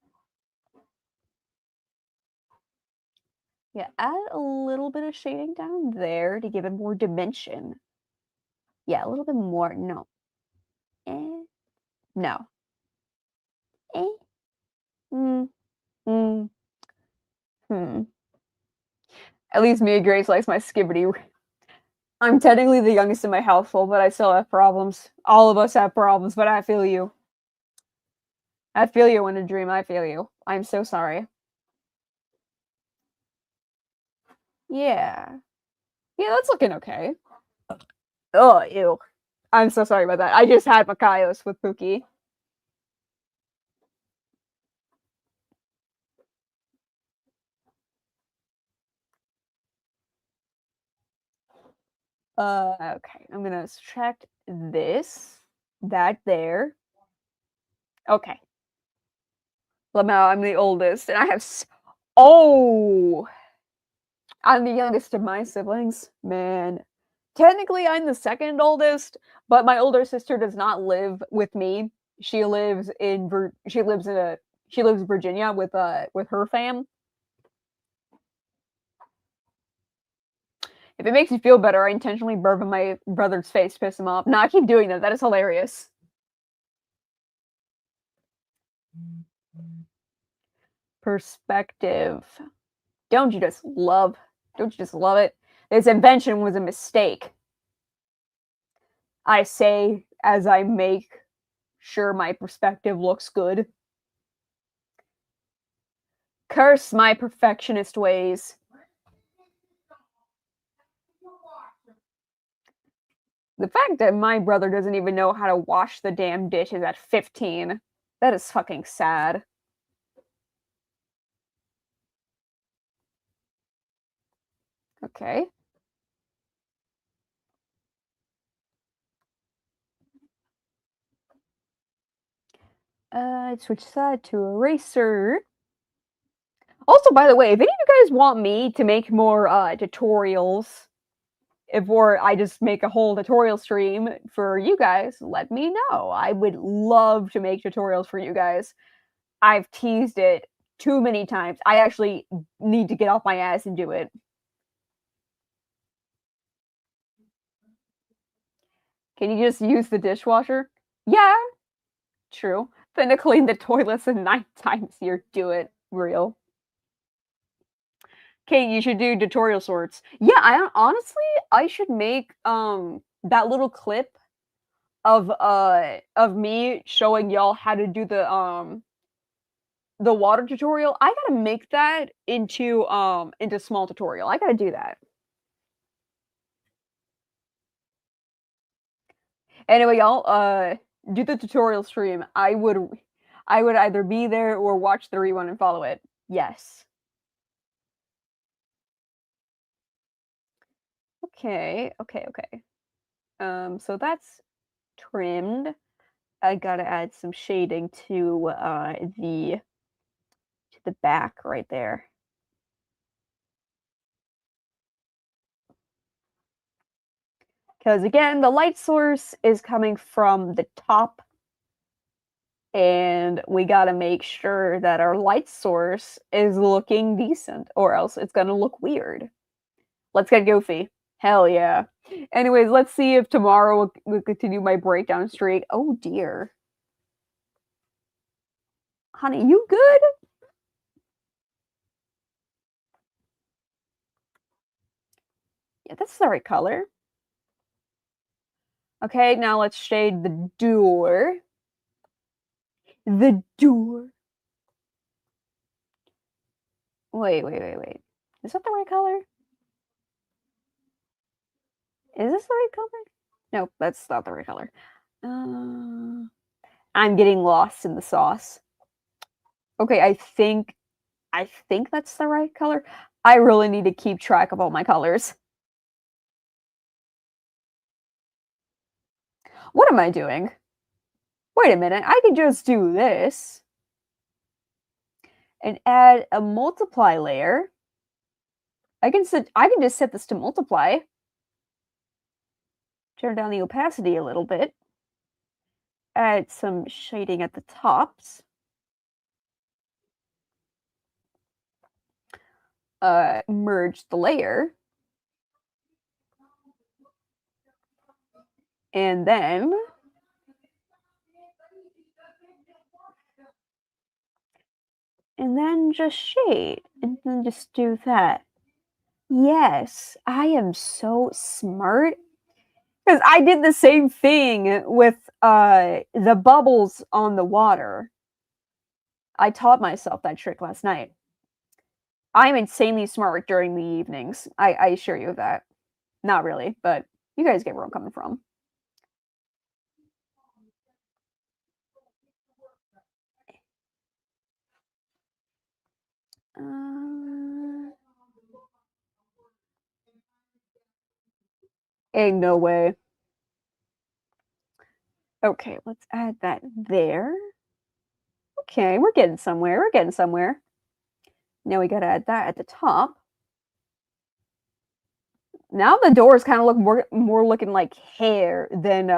Speaker 1: Yeah, add a little bit of shading down there to give it more dimension. Yeah, a little bit more. No. No. Eh. Mm. Mm. Hmm. At least me and Grace likes my skibbity. I'm technically the youngest in my household, but I still have problems. All of us have problems, but I feel you. I feel you in a dream. I feel you. I'm so sorry. Yeah. Yeah, that's looking okay. Oh, ew. I'm so sorry about that. I just had Makaios with Pookie. Okay. I'm gonna subtract this, that there. Okay. Lamau, I'm the oldest, and I have. Oh! I'm the youngest of my siblings. Man. Technically, I'm the second oldest, but my older sister does not live with me. She lives in Virginia with her fam. If it makes you feel better, I intentionally burp in my brother's face to piss him off. Nah, I keep doing that. That is hilarious. Perspective. Don't you just love? Don't you just love it? This invention was a mistake. I say as I make sure my perspective looks good. Curse my perfectionist ways. The fact that my brother doesn't even know how to wash the damn dishes at 15, that is fucking sad. Okay. Switch side to eraser. Also, by the way, if any of you guys want me to make more tutorials, or I just make a whole tutorial stream for you guys, let me know. I would love to make tutorials for you guys. I've teased it too many times. I actually need to get off my ass and do it. Can you just use the dishwasher? Yeah, true. Then to clean the toilets in 9 times a year, do it. Real. Okay, you should do tutorial sorts. Yeah, I honestly I should make that little clip of me showing y'all how to do the water tutorial. I gotta make that into small tutorial. I gotta do that. Anyway, y'all do the tutorial stream. I would either be there or watch the rerun and follow it. Yes. Okay, okay, okay. So that's trimmed. I gotta add some shading to the back right there. Because again, the light source is coming from the top, and we gotta make sure that our light source is looking decent, or else it's gonna look weird. Let's get goofy. Hell yeah. Anyways, let's see if tomorrow we'll continue my breakdown streak. Oh dear. Honey, you good? Yeah, that's the right color. Okay, now let's shade the door. The door. Wait, wait, wait, wait. Is that the right color? Is this the right color? Nope, that's not the right color. I'm getting lost in the sauce. Okay, I think that's the right color. I really need to keep track of all my colors. What am I doing? Wait a minute, I could just do this. and add a multiply layer. I can just set this to multiply. Turn down the opacity a little bit. Add some shading at the tops. Merge the layer. And then just shade, and then just do that. Yes, I am so smart. Because I did the same thing with the bubbles on the water. I taught myself that trick last night. I'm insanely smart during the evenings. I assure you of that. Not really, but you guys get where I'm coming from. Ain't no way. Okay, let's add that there. Okay, we're getting somewhere. We're getting somewhere. Now we gotta add that at the top. Now the doors kind of look more looking like hair than,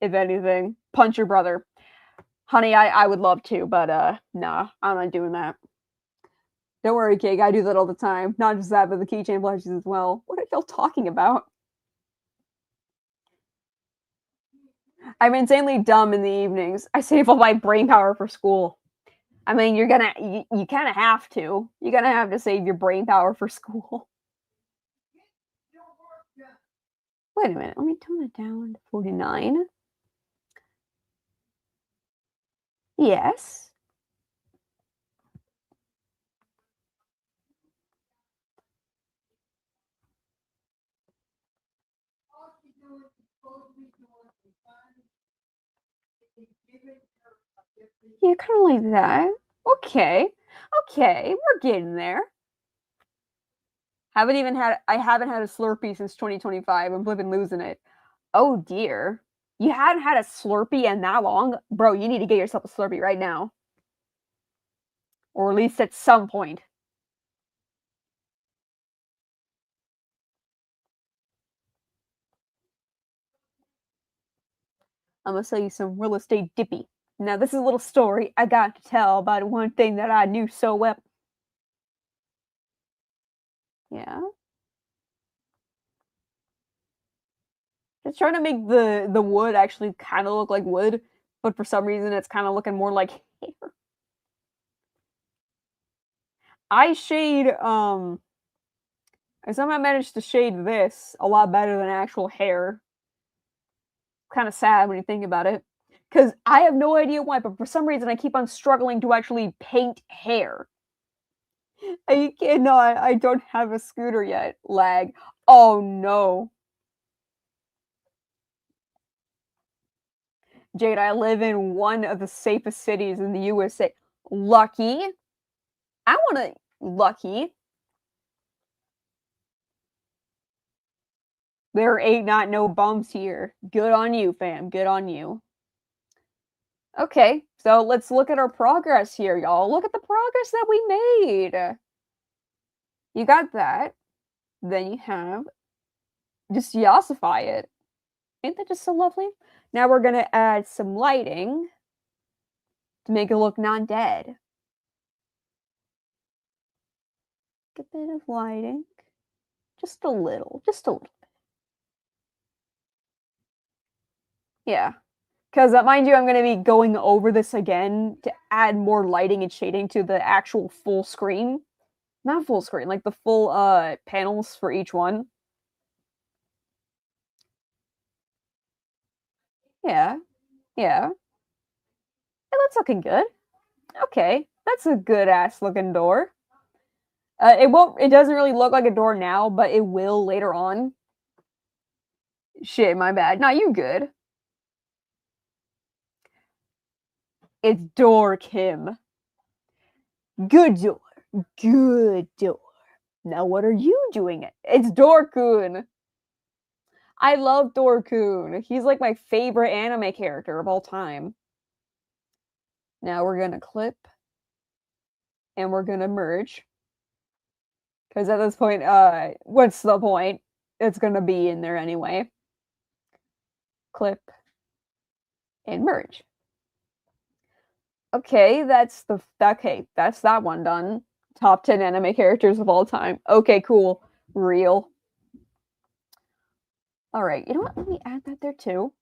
Speaker 1: if anything. Punch your brother. Honey, I would love to, but nah, I'm not doing that. Don't worry, Cake, I do that all the time. Not just that, but the keychain plushies as well. What are y'all talking about? I'm insanely dumb in the evenings. I save all my brain power for school. I mean, you kind of have to. You're gonna have to save your brain power for school. Wait a minute, let me tone it down to 49. Yes. Yeah, kind of like that. Okay. Okay, we're getting there. I haven't had a Slurpee since 2025. I'm flipping losing it. Oh dear. You hadn't had a Slurpee in that long? Bro, you need to get yourself a Slurpee right now. Or at least at some point. I'm gonna sell you some real estate dippy. Now, this is a little story I got to tell about one thing that I knew so well. Yeah. Just trying to make the wood actually kind of look like wood, but for some reason it's kind of looking more like hair. I somehow managed to shade this a lot better than actual hair. Kind of sad when you think about it. Because I have no idea why, but for some reason I keep on struggling to actually paint hair. I don't have a scooter yet. Lag. Oh no. Jade, I live in one of the safest cities in the USA. Lucky. I want to. Lucky. There ain't not no bumps here. Good on you, fam. Good on you. Okay, so let's look at our progress here, y'all. Look at the progress that we made. You got that. Then you have just yassify it. Ain't that just so lovely? Now we're gonna add some lighting to make it look non-dead. A bit of lighting. Just a little. Just a little bit. Yeah. Because, mind you, I'm going to be going over this again to add more lighting and shading to the actual full screen. Not full screen, like the full panels for each one. Yeah. Yeah. Yeah, that's looking good. Okay. That's a good-ass looking door. It doesn't really look like a door now, but it will later on. Shit, my bad. Nah, you good. It's door Kim. Good door. Good door. Now what are you doing? It's Dorkun. I love Dorkun. He's like my favorite anime character of all time. Now we're gonna clip and we're gonna merge. Because at this point, what's the point? It's gonna be in there anyway. Clip and merge. Okay, that's that one done. Top 10 anime characters of all time. Okay, cool. Real. All right, you know what? Let me add that there too.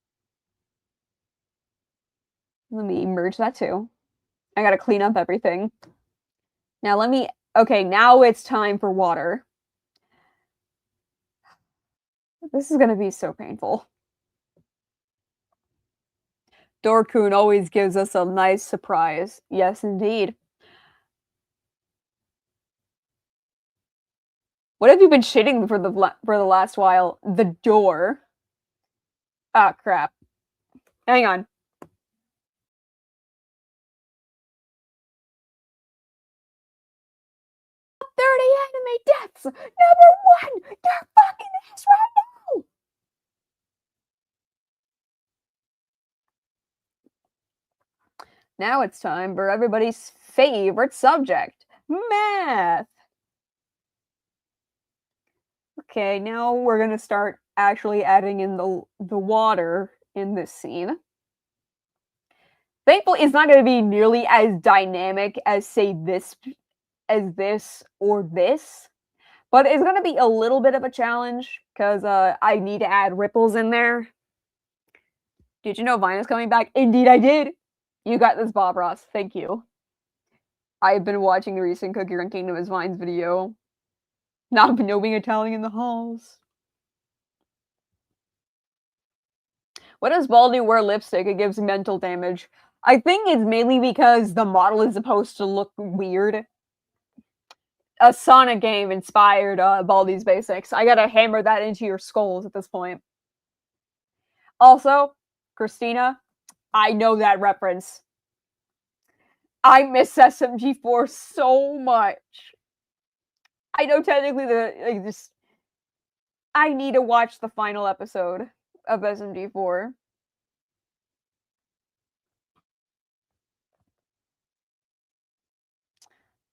Speaker 1: Let me merge that too. I gotta clean up everything. Now okay, now it's time for water. This is gonna be so painful. Dorkun always gives us a nice surprise. Yes, indeed. What have you been shitting for the last while? The door. Ah, crap. Hang on. 30 anime deaths! Number 1! You're fucking ass right now! Now it's time for everybody's favorite subject, math. Okay, now we're gonna start actually adding in the water in this scene. Thankfully, it's not gonna be nearly as dynamic as, say, this or this, but it's gonna be a little bit of a challenge because I need to add ripples in there. Did you know Vine is coming back? Indeed, I did. You got this, Bob Ross. Thank you. I've been watching the recent Cookie Run Kingdom as Vine's video. Not knowing Italian in the halls. What does Baldi wear lipstick? It gives mental damage. I think it's mainly because the model is supposed to look weird. A Sonic game inspired Baldi's basics. I gotta hammer that into your skulls at this point. Also, Christina, I know that reference. I miss SMG4 so much. I know technically I need to watch the final episode of SMG4.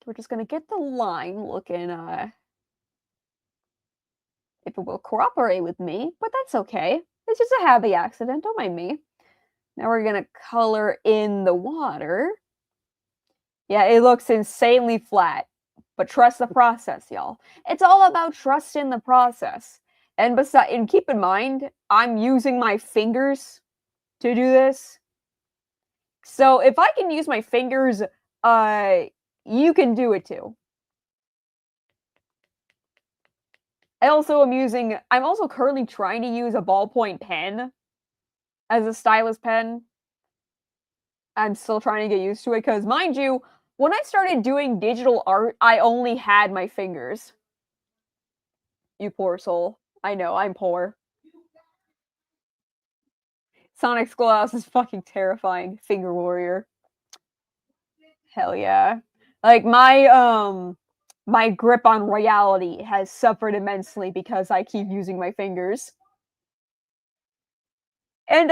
Speaker 1: We're just gonna get the line looking, if it will cooperate with me, but that's okay. It's just a happy accident, don't mind me. Now we're gonna color in the water. Yeah, it looks insanely flat, but trust the process, y'all. It's all about trusting the process. And keep in mind, I'm using my fingers to do this. So if I can use my fingers, you can do it too. I'm also currently trying to use a ballpoint pen as a stylus pen. I'm still trying to get used to it because, mind you, when I started doing digital art, I only had my fingers. You poor soul. I know, I'm poor. Sonic Schoolhouse is fucking terrifying. Finger Warrior. Hell yeah. Like, my grip on reality has suffered immensely because I keep using my fingers. And,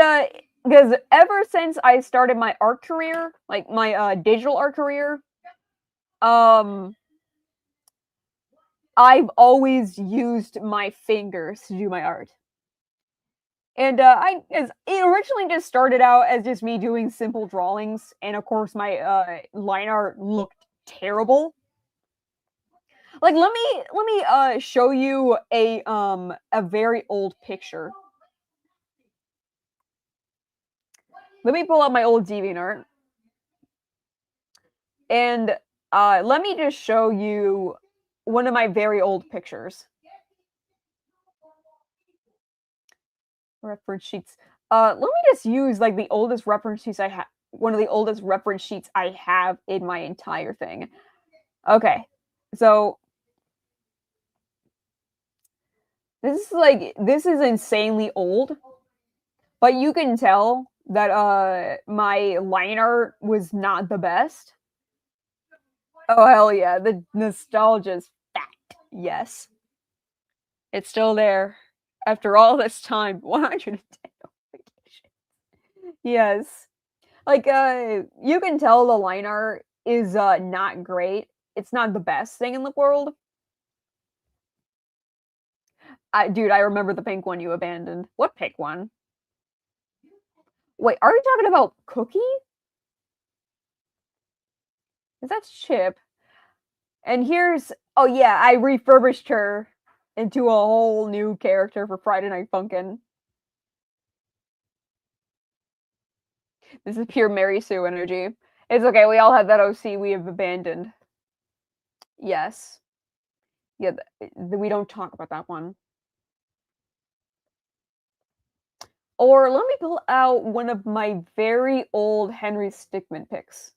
Speaker 1: because ever since I started my art career, like my digital art career, I've always used my fingers to do my art. And it originally just started out as just me doing simple drawings, and of course my line art looked terrible. Like let me show you a very old picture. Let me pull up my old DeviantArt. And let me just show you one of my very old pictures. Reference sheets. Let me just use like the oldest reference sheets I have. One of the oldest reference sheets I have in my entire thing. Okay, so this is insanely old, but you can tell that my line art was not the best. Oh hell yeah, the nostalgia's fat. Yes. It's still there. After all this time, 110 notifications. Yes. Like you can tell the line art is not great, it's not the best thing in the world. Dude, I remember the pink one you abandoned. What pink one? Wait, are you talking about Cookie? Because that's Chip. And here's, oh yeah, I refurbished her into a whole new character for Friday Night Funkin'. This is pure Mary Sue energy. It's okay, we all have that OC we have abandoned. Yes. Yeah, we don't talk about that one. Or let me pull out one of my very old Henry Stickmin pics.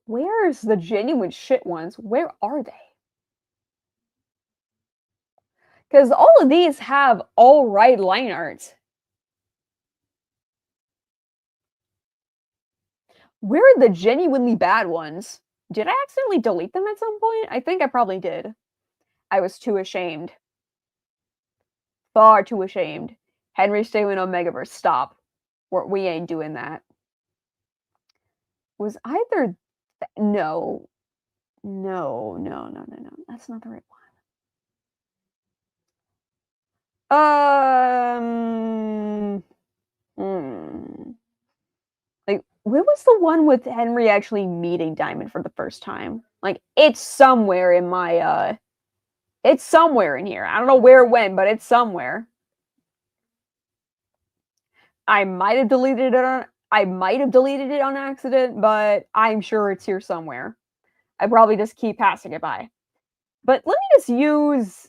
Speaker 1: Where's the genuine shit ones? Where are they? Because all of these have all right line art. Where are the genuinely bad ones? Did I accidentally delete them at some point? I think I probably did. I was too ashamed. Far too ashamed. Henry Stickmin Omegaverse, stop. We ain't doing that. Was either... No. No. That's not the right one. Like, where was the one with Henry actually meeting Diamond for the first time? Like, it's somewhere in my, it's somewhere in here. I don't know where it went, but it's somewhere. I might have deleted it on accident, but I'm sure it's here somewhere. I probably just keep passing it by. But let me just use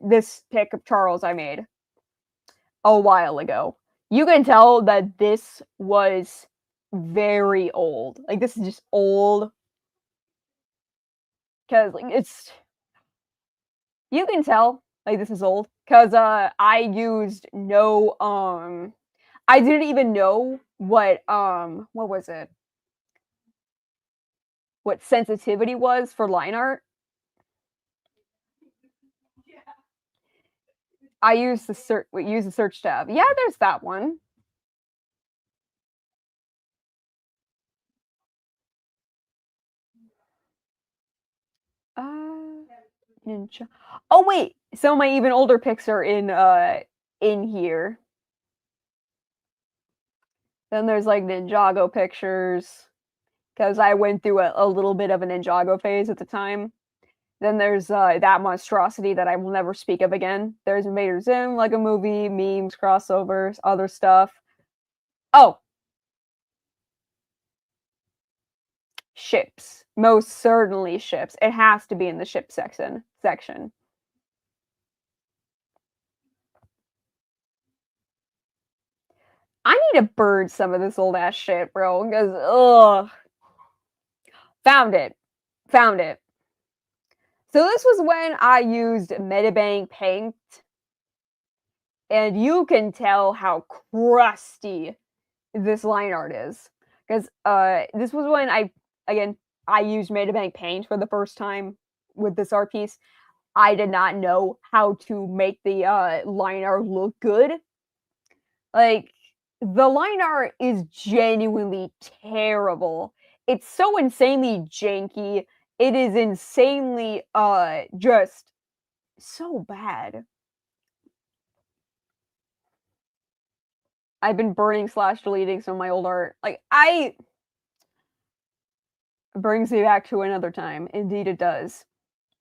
Speaker 1: this pic of Charles I made a while ago. You can tell that this was very old. Like, this is just old. Because, like, it's... You can tell, like, this is old. Because, I used no, I didn't even know what was it? What sensitivity was for line art. I used the search tab. Yeah, there's that one. Ninja. Oh wait, some of my even older pics are in here. Then there's like Ninjago pictures, because I went through a little bit of a Ninjago phase at the time. Then there's that monstrosity that I will never speak of again. There's Invader Zim, Lego Movie, memes, crossovers, other stuff. Oh! Ships. Most certainly ships. It has to be in the ship section. I need to burn some of this old ass shit, bro, because, ugh. Found it. So this was when I used Metabang Paint, and you can tell how crusty this line art is. Because this was when I used Metabang Paint for the first time with this art piece. I did not know how to make the line art look good. Like, the line art is genuinely terrible. It's so insanely janky. It is insanely just so bad. I've been burning / deleting some of my old art. Like, brings me back to another time. Indeed it does.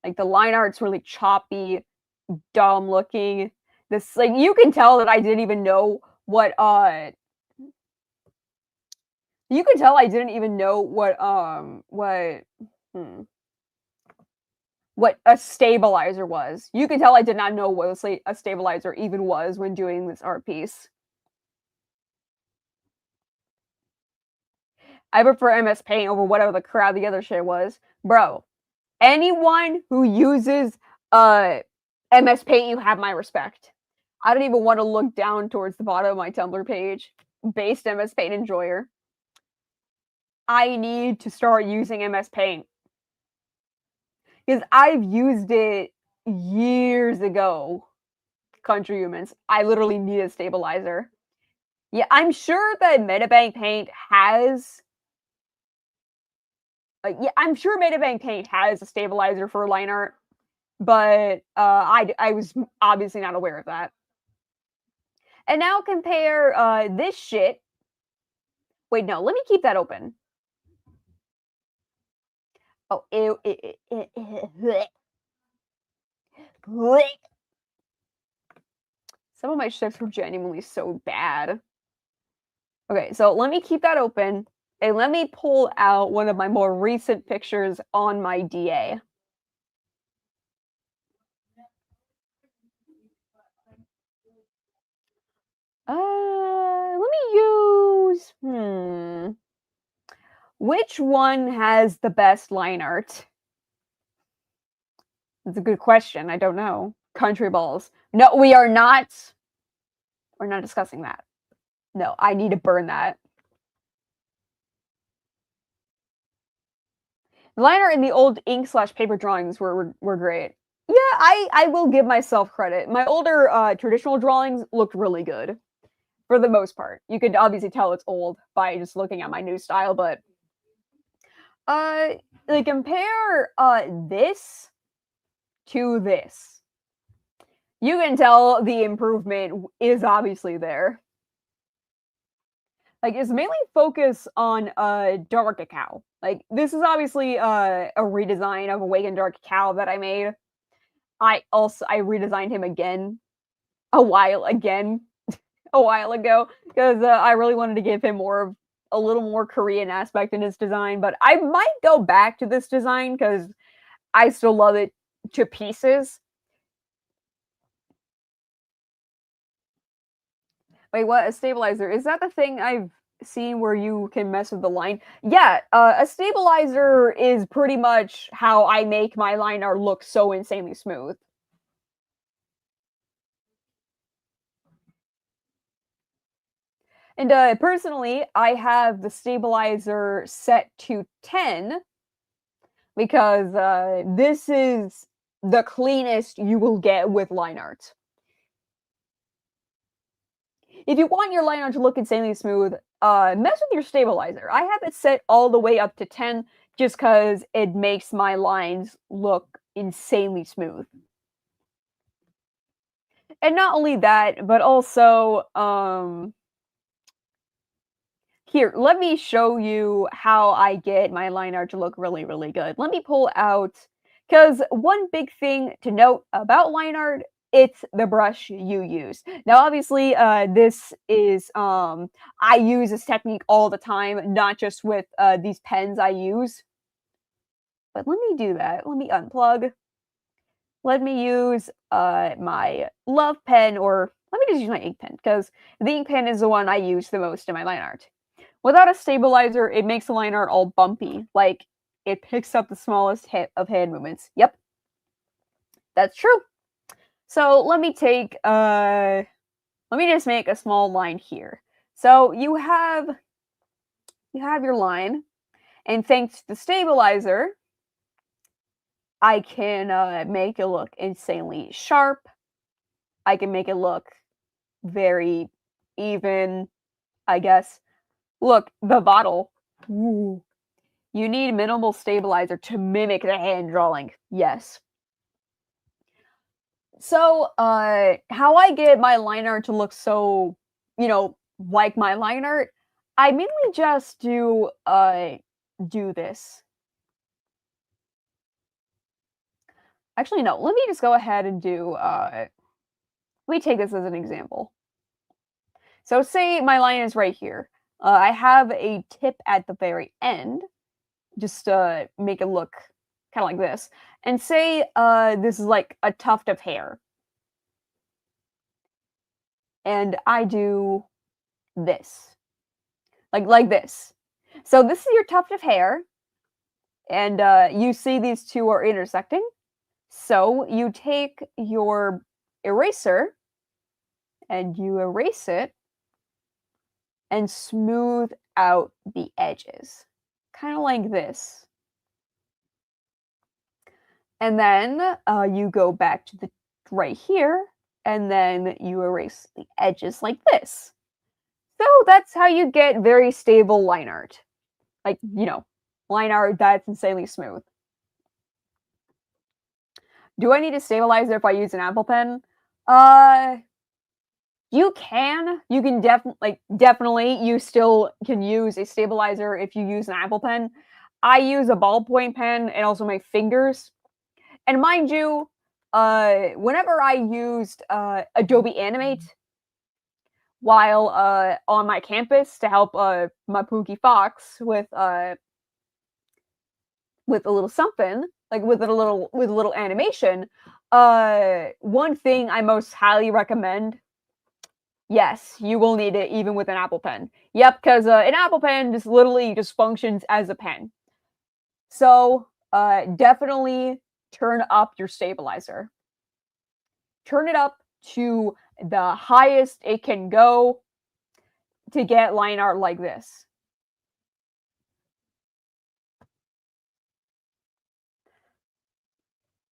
Speaker 1: Like, the line art's really choppy, dumb looking. This, like, you can tell that I didn't even know what you can tell I didn't even know what a stabilizer was. You can tell I did not know what a stabilizer even was when doing this art piece. I prefer MS Paint over whatever the crap the other shit was. Bro, anyone who uses MS Paint, you have my respect. I don't even want to look down towards the bottom of my Tumblr page. Based MS Paint enjoyer. I need to start using MS Paint. Because I've used it years ago, Country Humans. I literally need a stabilizer. Yeah, I'm sure that Metabank Paint has yeah, I'm sure Metabank Paint has a stabilizer for line art, but, I was obviously not aware of that. And now compare, this shit wait, no, let me keep that open. Oh, ew, bleh, bleh. Some of my shifts were genuinely so bad. Okay, so let me keep that open, and let me pull out one of my more recent pictures on my DA. Let me use which one has the best line art? That's a good question, I don't know. Country balls. No, we are not we're not discussing that. No, I need to burn that. The line art in the old ink/paper drawings were great. Yeah, I will give myself credit. My older, traditional drawings looked really good, for the most part. You could obviously tell it's old by just looking at my new style, but, uh, like, compare, this to this. You can tell the improvement is obviously there. Like, it's mainly focused on, Dark Cacao. Like, this is obviously, a redesign of Awakened Dark Cacao that I made. I redesigned him again a while ago because I really wanted to give him more of a little more Korean aspect in his design. But I might go back to this design because I still love it to pieces. Wait, what? A stabilizer? Is that the thing I've seen where you can mess with the line? Yeah, a stabilizer is pretty much how I make my line art look so insanely smooth. And personally, I have the stabilizer set to 10 because this is the cleanest you will get with line art. If you want your line art to look insanely smooth, mess with your stabilizer. I have it set all the way up to 10 just because it makes my lines look insanely smooth. And not only that, but also, here, let me show you how I get my line art to look really, really good. Let me pull out, because one big thing to note about line art, it's the brush you use. Now, obviously, this is, I use this technique all the time, not just with these pens I use. But let me do that. Let me unplug. Let me use my Love pen, or let me just use my ink pen, because the ink pen is the one I use the most in my line art. Without a stabilizer, it makes the line art all bumpy, like it picks up the smallest hit of hand movements. Yep, that's true. So let me just make a small line here. So you have your line, and thanks to the stabilizer, I can make it look insanely sharp. I can make it look very even, I guess. Look, the bottle. Ooh. You need minimal stabilizer to mimic the hand drawing. Yes. So, how I get my line art to look so, like my line art, I mainly just do this. Actually, no, let me just go ahead and let me take this as an example. So say my line is right here. I have a tip at the very end, just to make it look kind of like this. And say this is like a tuft of hair. And I do this. Like this. So this is your tuft of hair, and you see these two are intersecting. So you take your eraser and you erase it and smooth out the edges.
Speaker 3: kind of like this. And then you go back to the right here, and then you erase the edges like this. So that's how you get very stable line art. Like, line art that's insanely smooth. Do I need a stabilizer if I use an Apple Pen? You can. You can definitely. You still can use a stabilizer if you use an Apple Pen. I use a ballpoint pen and also my fingers. And mind you, whenever I used Adobe Animate while on my campus to help my Pookie Fox with a little something, like with a little animation, one thing I most highly recommend. Yes, you will need it even with an Apple Pen. Yep, because an Apple Pen just literally just functions as a pen. So definitely turn up your stabilizer. Turn it up to the highest it can go to get line art like this.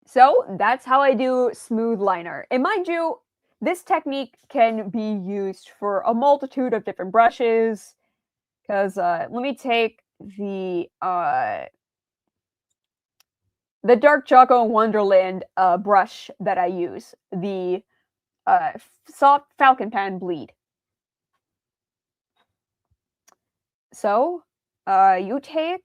Speaker 3: So that's how I do smooth line art. And mind you, this technique can be used for a multitude of different brushes. Because let me take the Dark Choco Wonderland brush that I use, the Soft Falcon Pan Bleed. So you take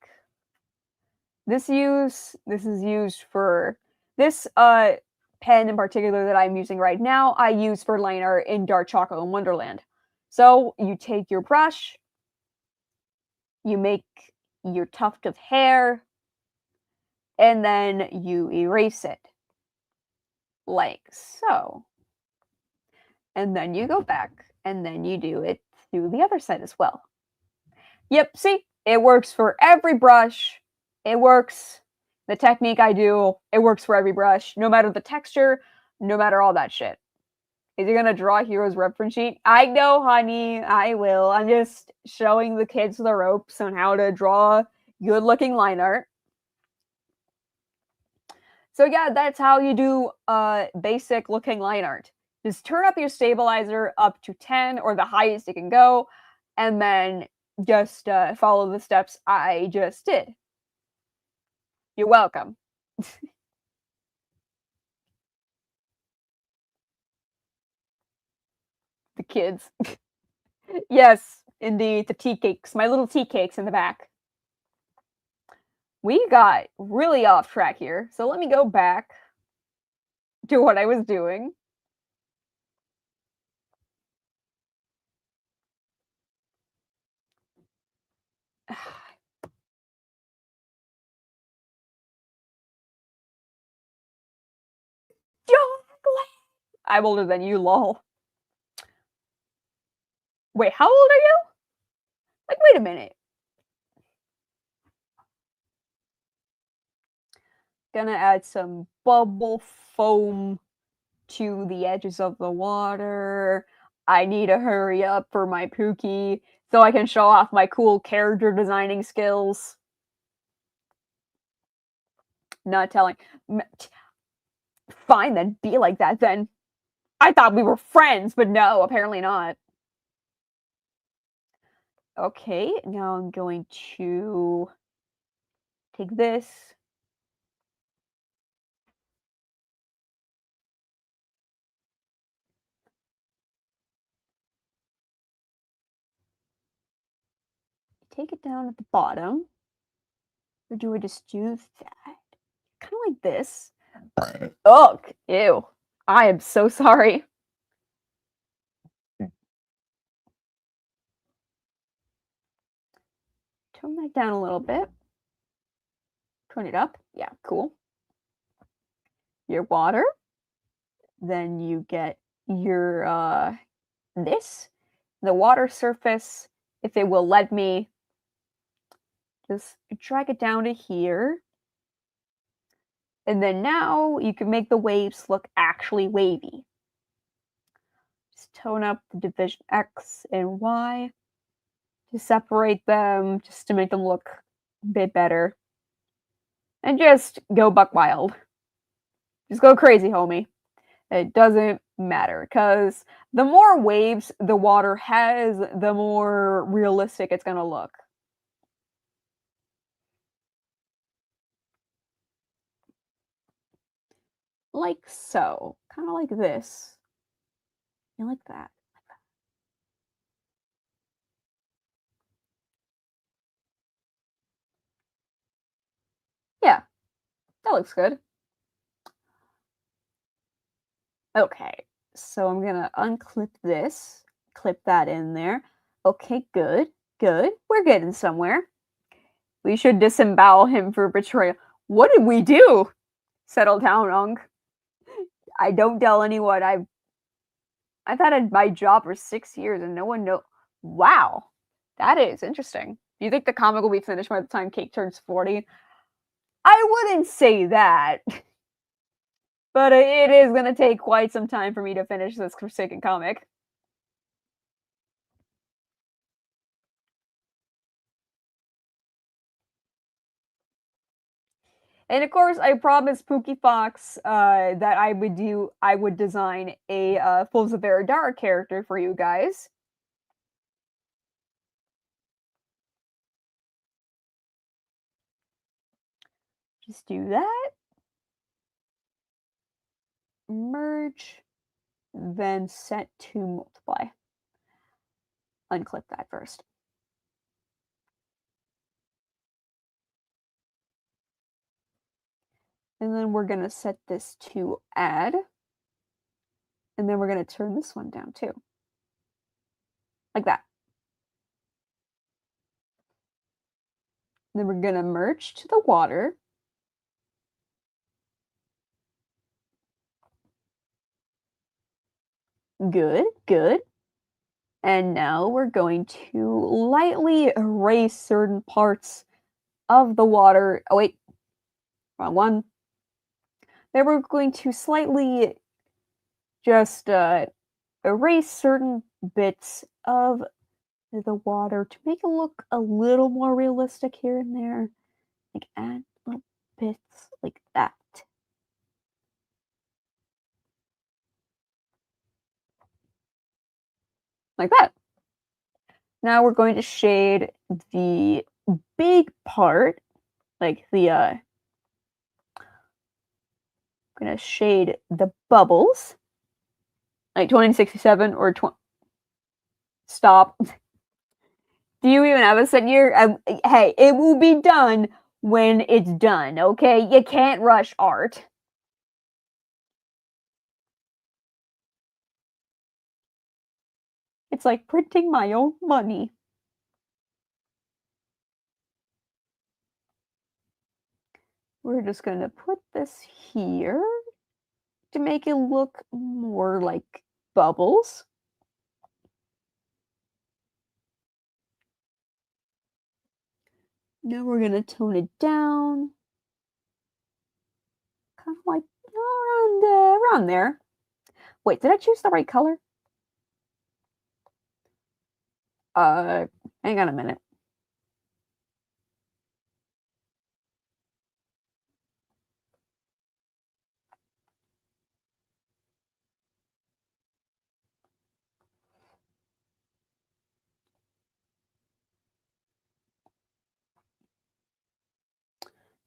Speaker 3: this is used for this pen in particular that I'm using right now. I use for line art in Dark Choco Wonderland. So you take your brush, you make your tuft of hair, and then you erase it like so. And then you go back and then you do it to the other side as well. Yep, see, it works for every brush. It works. The technique I do, it works for every brush, no matter the texture, no matter all that shit. Is he gonna draw Hero's reference sheet? I know, honey, I will. I'm just showing the kids the ropes on how to draw good-looking line art. So yeah, that's how you do basic looking line art. Just turn up your stabilizer up to 10 or the highest it can go, and then just follow the steps I just did. You're welcome. The kids. Yes, indeed, the tea cakes, my little tea cakes in the back. We got really off track here, so let me go back to what I was doing. I'm older than you, lol. Wait, how old are you? Like, wait a minute. Gonna add some bubble foam to the edges of the water. I need to hurry up for my Pookie so I can show off my cool character designing skills. Not telling. Fine then, be like that then. I thought we were friends, but no, apparently not. Okay, now I'm going to take this. Take it down at the bottom. Or do I just do that? Kind of like this. Oh, ew. I am so sorry. Tone that down a little bit. Turn it up. Yeah, cool. Your water. Then you get your this. The water surface, if it will let me, just drag it down to here. And then now you can make the waves look actually wavy. Just tone up the division X and Y to separate them, just to make them look bit better. And just go buck wild. Just go crazy, homie. It doesn't matter, because the more waves the water has, the more realistic it's gonna look. Like so. Kind of like this. You like that. Yeah, that looks good. Okay, so I'm gonna unclip this, clip that in there. Okay, good, good. We're getting somewhere. We should disembowel him for betrayal. What did we do? Settle down, Unk. I don't tell anyone. I've had my job for 6 years and no one know. Wow, that is interesting. Do you think the comic will be finished by the time Cake turns 40? I wouldn't say that. But it is going to take quite some time for me to finish this Forsaken comic. And of course, I promised Pookie Fox that I would design a Fools of Veradara character for you guys. Just do that. Merge, then set to multiply. Unclip that first. And then we're going to set this to add. And then we're going to turn this one down too. Like that. Then we're going to merge to the water. Good, good. And now we're going to lightly erase certain parts of the water. Oh, wait. Wrong one. Then we're going to slightly just erase certain bits of the water to make it look a little more realistic here and there. Like add little bits like that. Like that. Now we're going to shade the big part, like the going to shade the bubbles, like 2067 or 20. Stop. Do you even have a set year? Hey, it will be done when it's done, okay? You can't rush art. It's like printing my own money. We're just going to put this here to make it look more like bubbles. Now we're going to tone it down. Kind of like around there. Wait, did I choose the right color? Hang on a minute.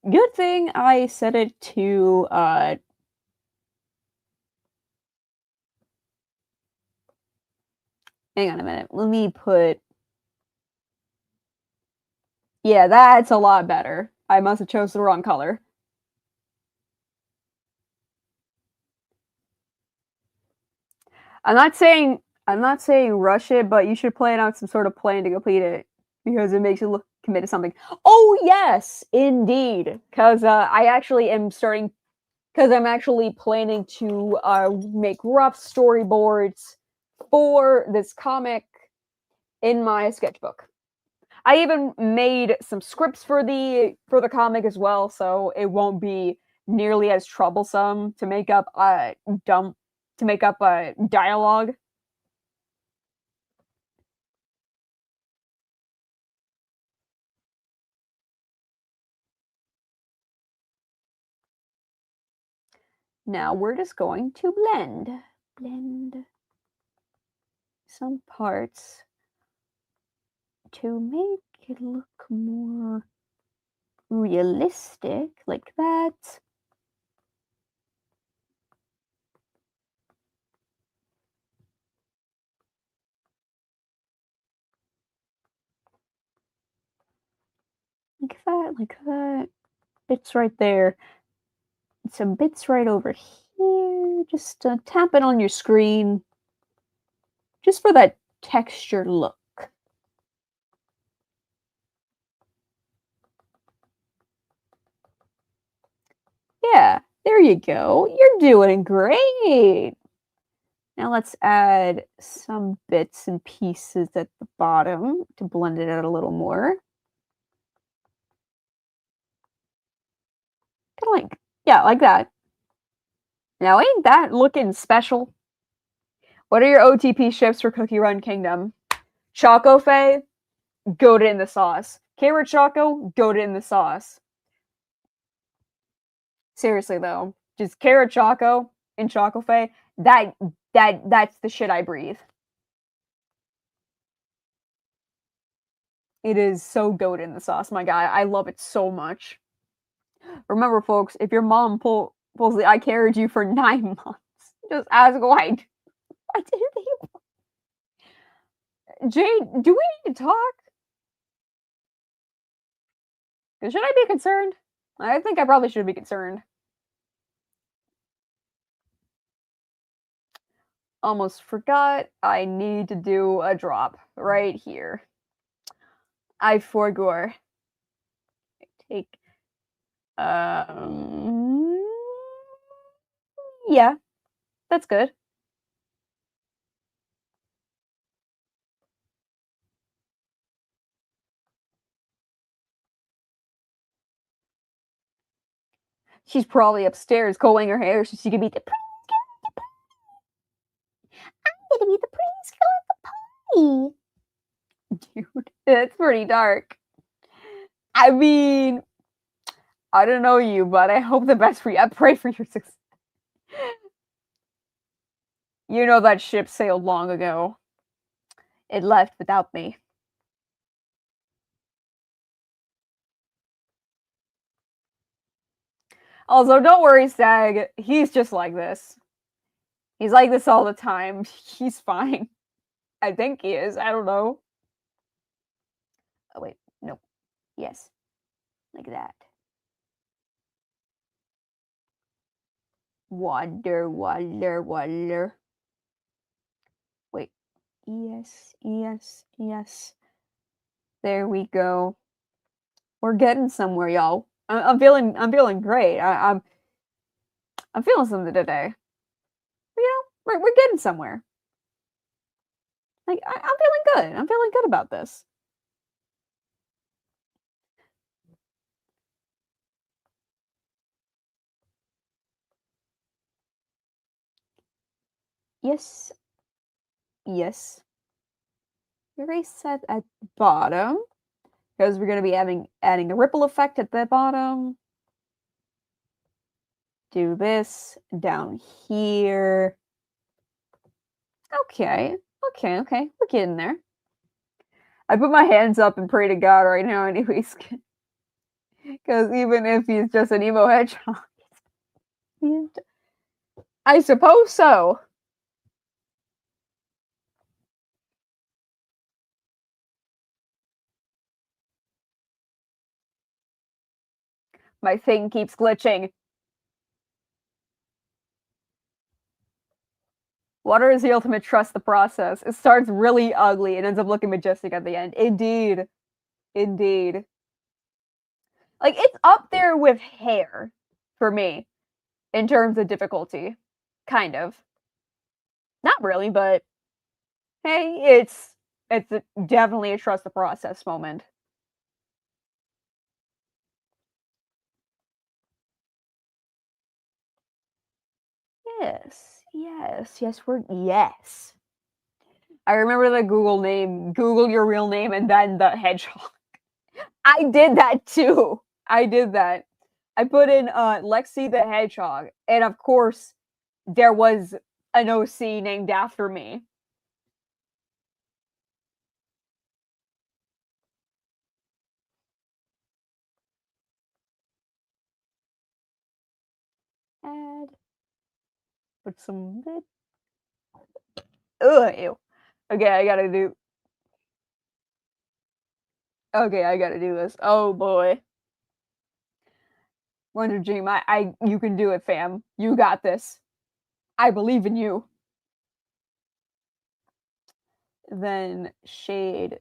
Speaker 3: Good thing I set it to hang on a minute. Let me put. Yeah, that's a lot better. I must have chose the wrong color. I'm not saying rush it, but you should plan out some sort of plan to complete it because it makes you look committed to something. Oh yes, indeed. Because I actually am starting. Because I'm actually planning to make rough storyboards for this comic in my sketchbook. I even made some scripts for the comic as well, so it won't be nearly as troublesome to make up dialogue. Now we're just going to blend some parts to make it look more realistic, like that. Like that, like that. Bits right there. Some bits right over here. Just tap it on your screen. Just for that texture look. Yeah, there you go. You're doing great. Now let's add some bits and pieces at the bottom to blend it out a little more. Kind of like, yeah, like that. Now ain't that looking special? What are your OTP ships for Cookie Run Kingdom? Choco Fae, goat it in the sauce. Carrot Choco, goat it in the sauce. Seriously though, just Carrot Choco and Choco Fae, that's the shit I breathe. It is so goat in the sauce, my guy. I love it so much. Remember, folks, if your mom pulls the I carried you for 9 months, just ask why. Why didn't they? Jade, do we need to talk? Should I be concerned? I think I probably should be concerned. Almost forgot. I need to do a drop right here. I forgot. Take. Yeah, that's good. She's probably upstairs combing her hair so she can be the I'm gonna be the prettiest girl at the party. Dude, it's pretty dark. I mean, I don't know you, but I hope the best for you. I pray for your success. You know that ship sailed long ago. It left without me. Also, don't worry, Stag. He's just like this. He's like this all the time. He's fine. I think he is. I don't know. Oh, wait. No. Yes. Like that. Water, water, water. Wait. Yes, yes, yes. There we go. We're getting somewhere, y'all. I'm feeling great. I'm feeling something today. You know, we're getting somewhere. Like I'm feeling good. I'm feeling good about this. Yes. Yes. Erase set at the bottom. Because we're gonna be adding a ripple effect at the bottom. Do this down here. Okay. Okay, okay. We're getting there. I put my hands up and pray to God right now anyways. Because even if he's just an emo hedgehog. I suppose so. My thing keeps glitching. Water is the ultimate trust the process. It starts really ugly and ends up looking majestic at the end. Indeed. Indeed. Like, it's up there with hair for me in terms of difficulty. Kind of. Not really, but hey, it's definitely a trust the process moment. Yes, yes, yes, yes. I remember the Google name, Google your real name, and then the hedgehog. I did that too. I did that. I put in Lexi the Hedgehog, and of course, there was an OC named after me. Add. Put some. Ugh, ew. Okay, I gotta do. Okay, I gotta do this. Oh boy. Wonder Dream, you can do it, fam. You got this. I believe in you. Then shade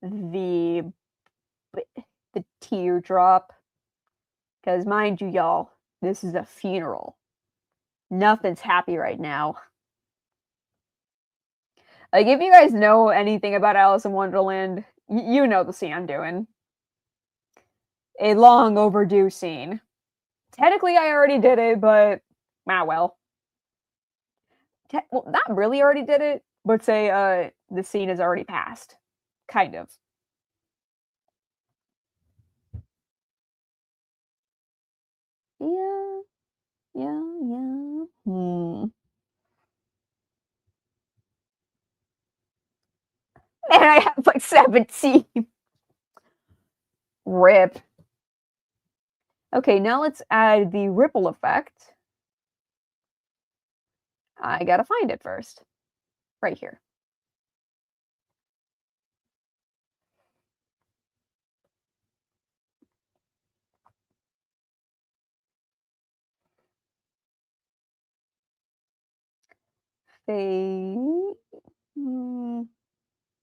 Speaker 3: the teardrop. Because mind you, y'all, this is a funeral. Nothing's happy right now. Like, if you guys know anything about Alice in Wonderland, you know the scene I'm doing. A long overdue scene. Technically, I already did it, but well. Well, not really already did it, but say the scene has already passed. Kind of. Yeah. Man, I have like 17. Rip. Okay, now let's add the ripple effect. I gotta find it first. Right here.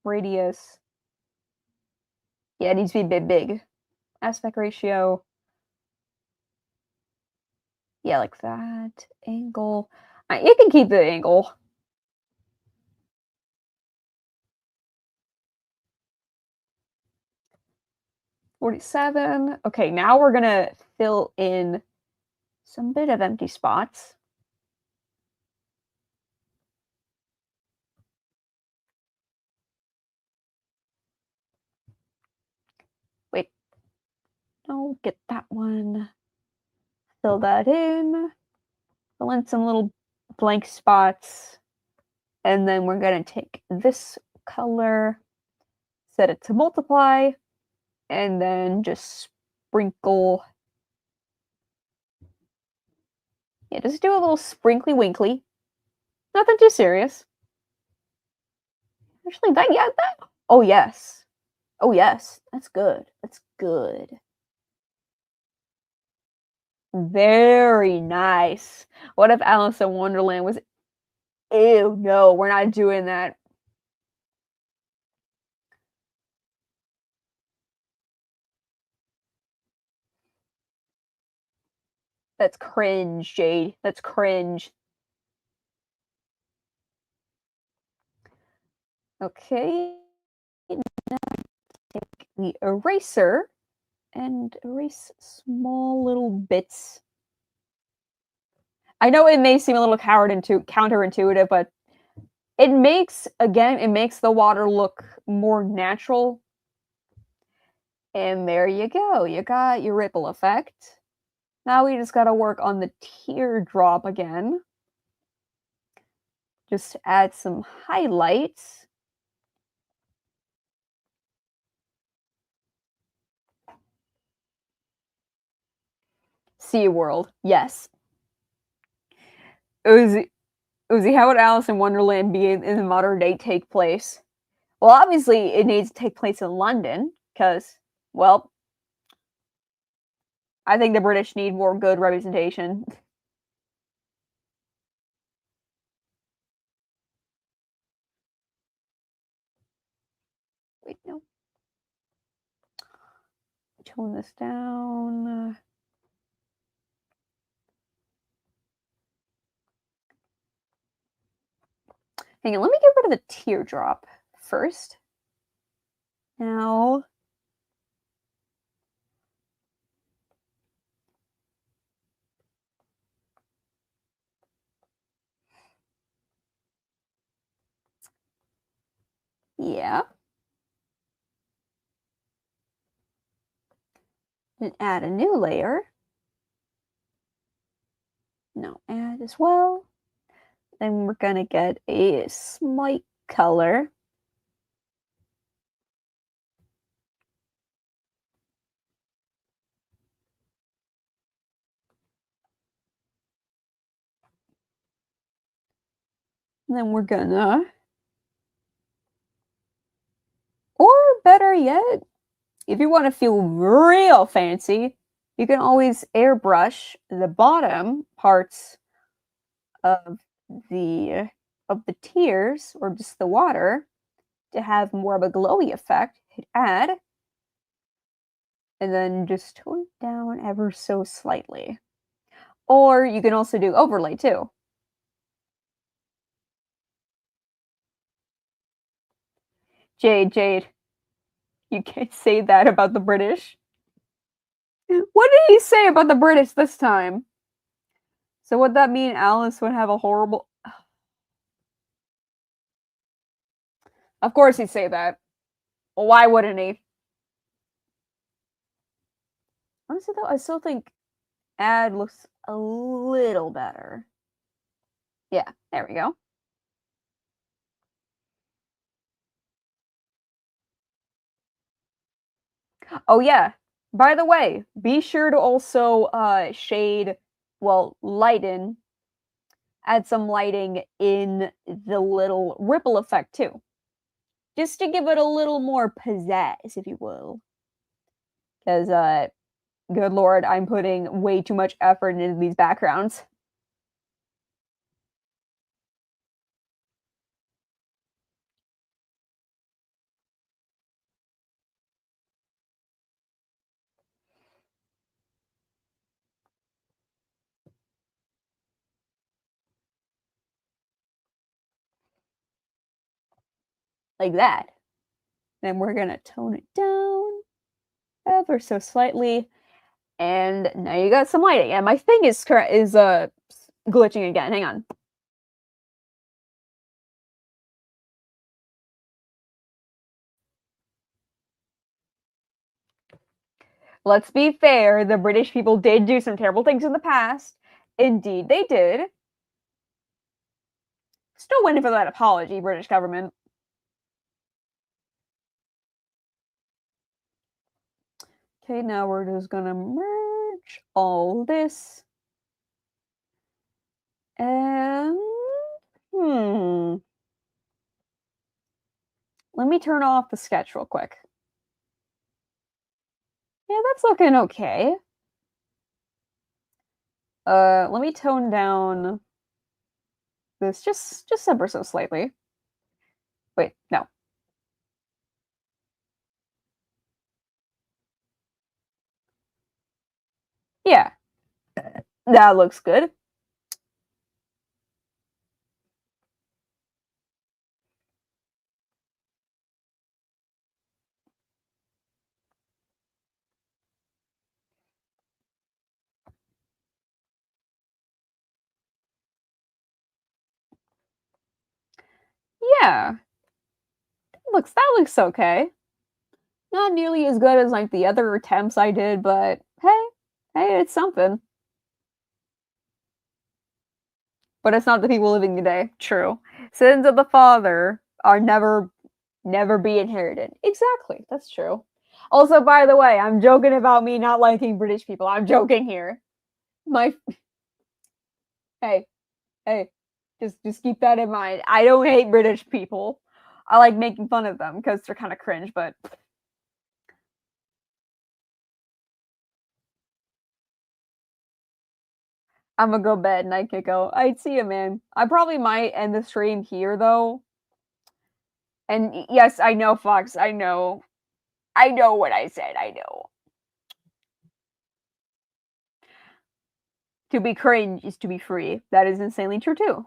Speaker 3: Radius. Yeah, it needs to be big. Aspect ratio. Yeah, like that. Angle. You can keep the angle. $47. Okay, now we're gonna fill in some bit of empty spots. Wait. No, get that one. Fill that in. Fill in some little blank spots. And then we're gonna take this color, set it to multiply, and then just sprinkle. Yeah, just do a little sprinkly winkly. Nothing too serious. Actually, that. Oh, yes. Oh, yes. That's good. That's good. Very nice. What if Alice in Wonderland was. Ew, no, we're not doing that. That's cringe, Jade. That's cringe. Okay. Now take the eraser and erase small little bits. I know it may seem a little counterintuitive, but it makes the water look more natural. And there you go. You got your ripple effect. Now we just gotta work on the teardrop again. Just add some highlights. SeaWorld, yes. Uzi, how would Alice in Wonderland be in the modern day take place? Well, obviously it needs to take place in London, because, well, I think the British need more good representation. Wait, no. Tone this down. Hang on, let me get rid of the teardrop first. Now, yeah. And add a new layer. now add as well. Then we're gonna get a Smite color. And then we're gonna, or better yet, if you want to feel real fancy, you can always airbrush the bottom parts of the tears or just the water to have more of a glowy effect. Hit add, and then just tone it down ever so slightly. Or you can also do overlay too. Jade, you can't say that about the British. What did he say about the British this time? So would that mean Alice would have a horrible... Of course he'd say that. Well, why wouldn't he? Honestly though, I still think add looks a little better. Yeah, there we go. Oh yeah, by the way, be sure to also shade, well, lighten, add some lighting in the little ripple effect too. Just to give it a little more pizzazz, if you will. Because, good lord, I'm putting way too much effort into these backgrounds. Like that. Then we're gonna tone it down ever so slightly. And now you got some lighting. And my thing is glitching again. Hang on. Let's be fair, the British people did do some terrible things in the past. Indeed, they did. Still waiting for that apology, British government. Okay, now we're just gonna merge all this. And, let me turn off the sketch real quick. Yeah, that's looking okay. Let me tone down this just ever so slightly. Wait, no. Yeah. That looks good. Yeah. That looks okay. Not nearly as good as like the other attempts I did, but hey, it's something. But it's not the people living today. True. Sins of the father are never be inherited. Exactly. That's true. Also, by the way, I'm joking about me not liking British people. I'm joking here. My hey, just keep that in mind. I don't hate British people. I like making fun of them because they're kind of cringe, but I'm gonna go bed and I could go. I'd see you, man. I probably might end the stream here though. And yes, I know, Fox. I know what I said. I know. To be cringe is to be free. That is insanely true too.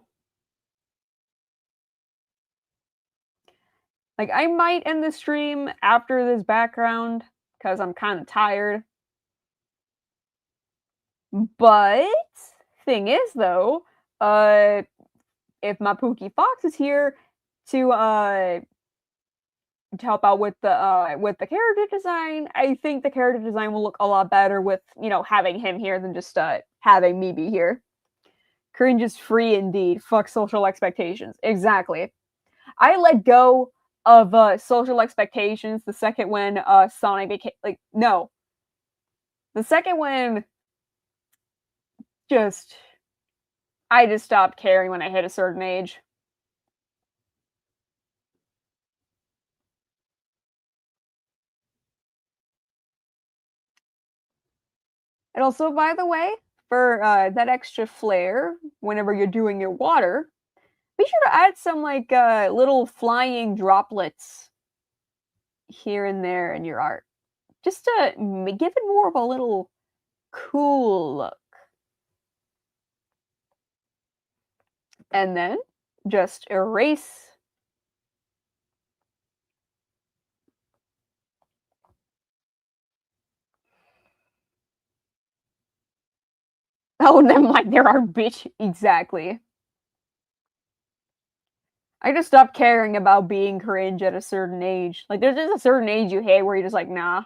Speaker 3: Like, I might end the stream after this background because I'm kind of tired. But thing is, though, if my Pookie Fox is here to help out with the character design, I think the character design will look a lot better with having him here than just having me be here. Cringe is free indeed. Fuck social expectations. Exactly. I let go of social expectations the second when Sonic became no. The second when just I just stopped caring when I hit a certain age. And also, by the way, for that extra flair, whenever you're doing your water, be sure to add some little flying droplets here and there in your art, just to give it more of a little cool look. And then just erase. Oh, never mind. There are bitch. Exactly. I just stopped caring about being cringe at a certain age. Like, there's just a certain age you hit where you're just like, nah,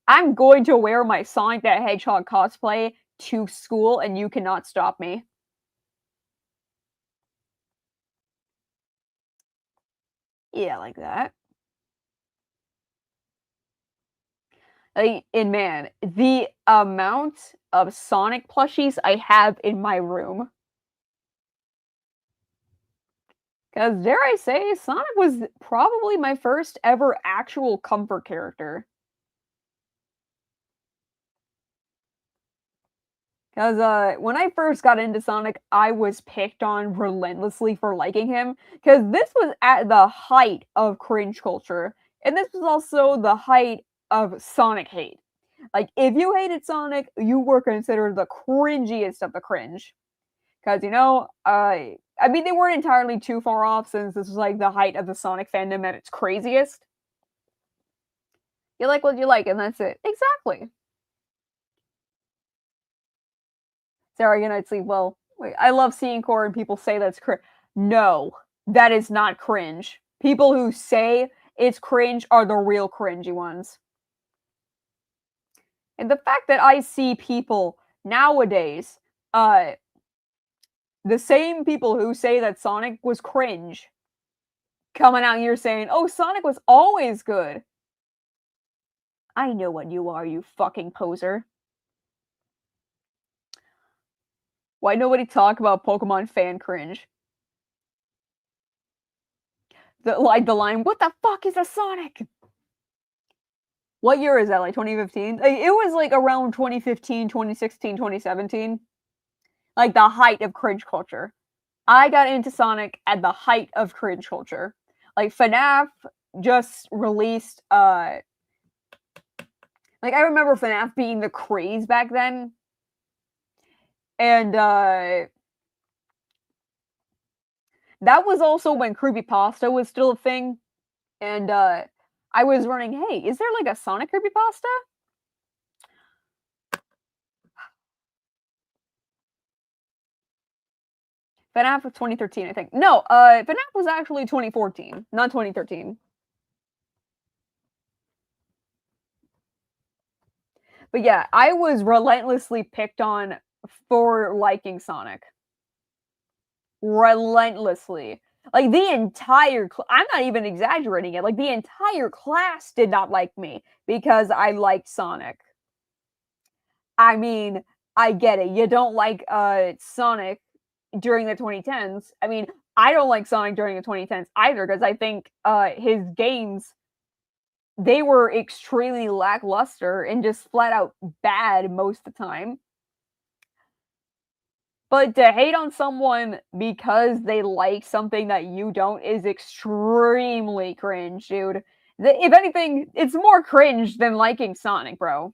Speaker 3: I'm going to wear my Sonic the Hedgehog cosplay to school and you cannot stop me. Yeah, like that. And man, the amount of Sonic plushies I have in my room. Because, dare I say, Sonic was probably my first ever actual comfort character. Because when I first got into Sonic, I was picked on relentlessly for liking him. Because this was at the height of cringe culture. And this was also the height of Sonic hate. Like, if you hated Sonic, you were considered the cringiest of the cringe. Because, I mean, they weren't entirely too far off since this was like the height of the Sonic fandom at its craziest. You like what you like, and that's it. Exactly. Sarah, good night, sleep well. Wait, I love seeing core and people say that's cringe. No, that is not cringe. People who say it's cringe are the real cringy ones. And the fact that I see people nowadays, the same people who say that Sonic was cringe, coming out here saying, oh, Sonic was always good. I know what you are, you fucking poser. Why nobody talk about Pokemon fan cringe? The line, what the fuck is a Sonic? What year is that? Like 2015? It was like around 2015, 2016, 2017. Like the height of cringe culture. I got into Sonic at the height of cringe culture. Like FNAF just released I remember FNAF being the craze back then. And that was also when creepypasta was still a thing. And I was running, hey, is there like a Sonic creepypasta? FNAF was 2013, I think. No, FNAF was actually 2014, not 2013. But yeah, I was relentlessly picked on for liking Sonic. Relentlessly. Like, the entire I'm not even exaggerating it. Like, the entire class did not like me because I liked Sonic. I mean, I get it. You don't like Sonic during the 2010s. I mean, I don't like Sonic during the 2010s either because I think his games, they were extremely lackluster and just flat out bad most of the time. But to hate on someone because they like something that you don't is extremely cringe, dude. If anything, it's more cringe than liking Sonic, bro.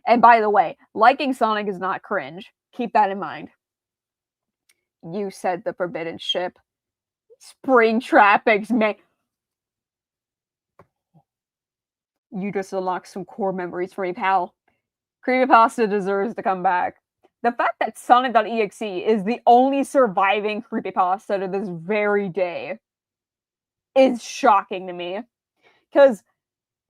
Speaker 3: And by the way, liking Sonic is not cringe. Keep that in mind. You said the forbidden ship. Springtrap, man. You just unlocked some core memories for me, pal. Creepypasta deserves to come back. The fact that Sonic.exe is the only surviving creepypasta to this very day is shocking to me. Because,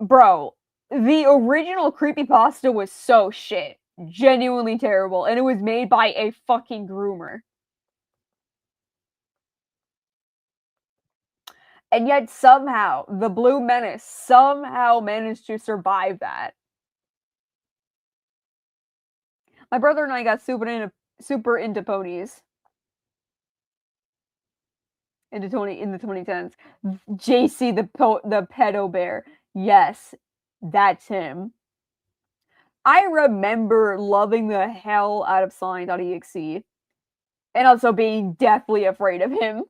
Speaker 3: bro, the original creepypasta was so shit. Genuinely terrible. And it was made by a fucking groomer. And yet somehow the Blue Menace somehow managed to survive that. My brother and I got super into ponies in the 2010s. JC the pedo bear. Yes, that's him. I remember loving the hell out of Sonic.exe and also being deathly afraid of him.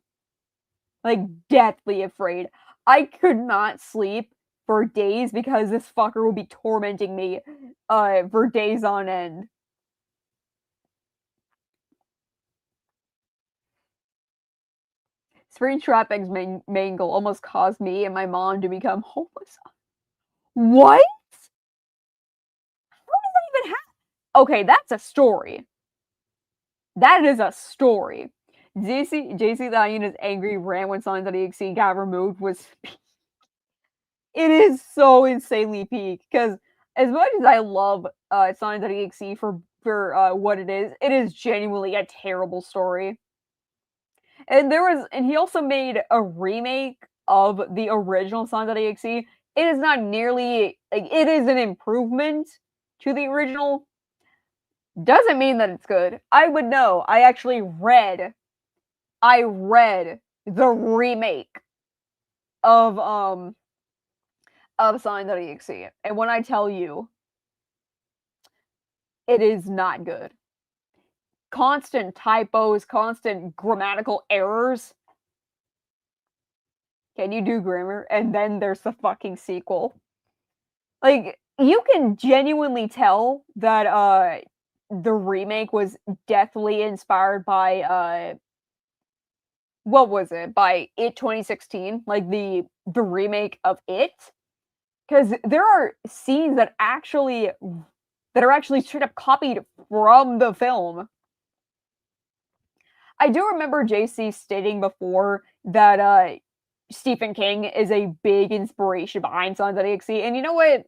Speaker 3: Like, deathly afraid. I could not sleep for days because this fucker would be tormenting me for days on end. Springtrap Eggs Mangle almost caused me and my mom to become homeless. What? How does that even happen? Okay, that's a story. That is a story. JC the Hyena's angry rant when Sonic.exe got removed was it is so insanely peak because as much as I love Sonic.exe for what it is genuinely a terrible story. And he also made a remake of the original Sonic.exe. It is not nearly like it is an improvement to the original. Doesn't mean that it's good. I would know. I read the remake of Sonic.exe. And when I tell you it is not good. Constant typos, constant grammatical errors. Can you do grammar? And then there's the fucking sequel. Like, you can genuinely tell that the remake was deathly inspired by what was it? By It 2016, like the remake of It. Because there are scenes that are actually straight up copied from the film. I do remember JC stating before that Stephen King is a big inspiration behind Sonic.exe, and you know what?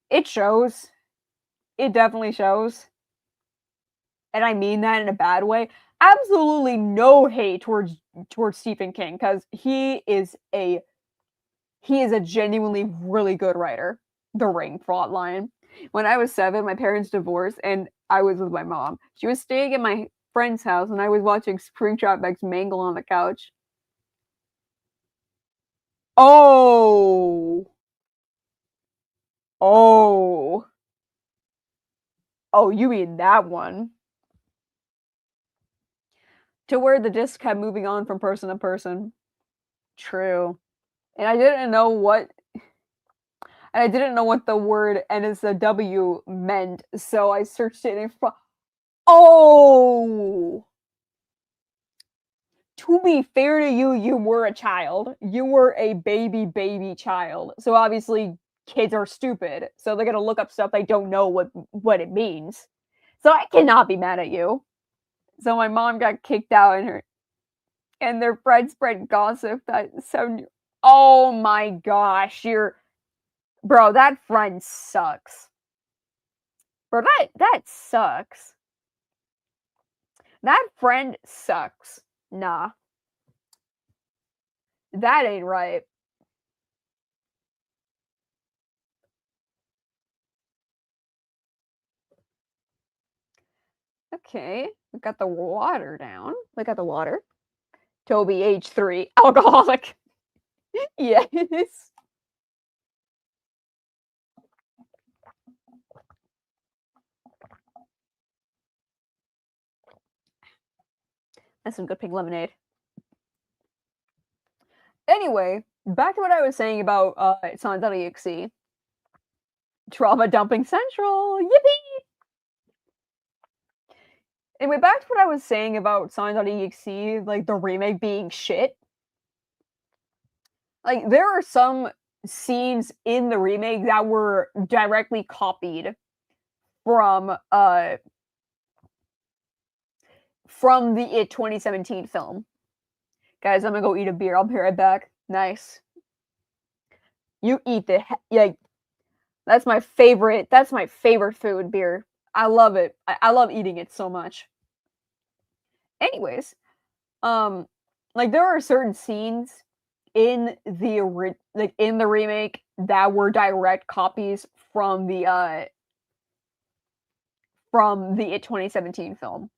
Speaker 3: It shows. It definitely shows. And I mean that in a bad way. Absolutely no hate towards Stephen King, because he is a genuinely really good writer. The Ring plotline. When I was 7, my parents divorced, and I was with my mom. She was staying at my friend's house, and I was watching Springtrap Eggs Mangle on the couch. Oh. Oh. Oh, you mean that one. To where the disc kept moving on from person to person. True. And I didn't know what the word NSW meant, so I searched it in front. Oh! To be fair to you, you were a child. You were a baby child. So obviously kids are stupid. So they're gonna look up stuff they don't know what it means. So I cannot be mad at you. So my mom got kicked out and their friends spread gossip that oh my gosh, bro, that friend sucks. Bro, that sucks. That friend sucks. Nah. That ain't right. Okay, we got the water down. We got the water. Toby, H3, alcoholic. Yes. That's some good pink lemonade. Anyway, back to what I was saying about Sonic.exe. Trauma dumping central. Yippee! Anyway, back to what I was saying about Sonic.exe, like the remake being shit. Like, there are some scenes in the remake that were directly copied from the It 2017 film. Guys, I'm gonna go eat a beer. I'll be right back. Nice. You eat that's my favorite food, beer. I love it. I love eating it so much. Anyways, like there are certain scenes in the in the remake that were direct copies from the It 2017 film.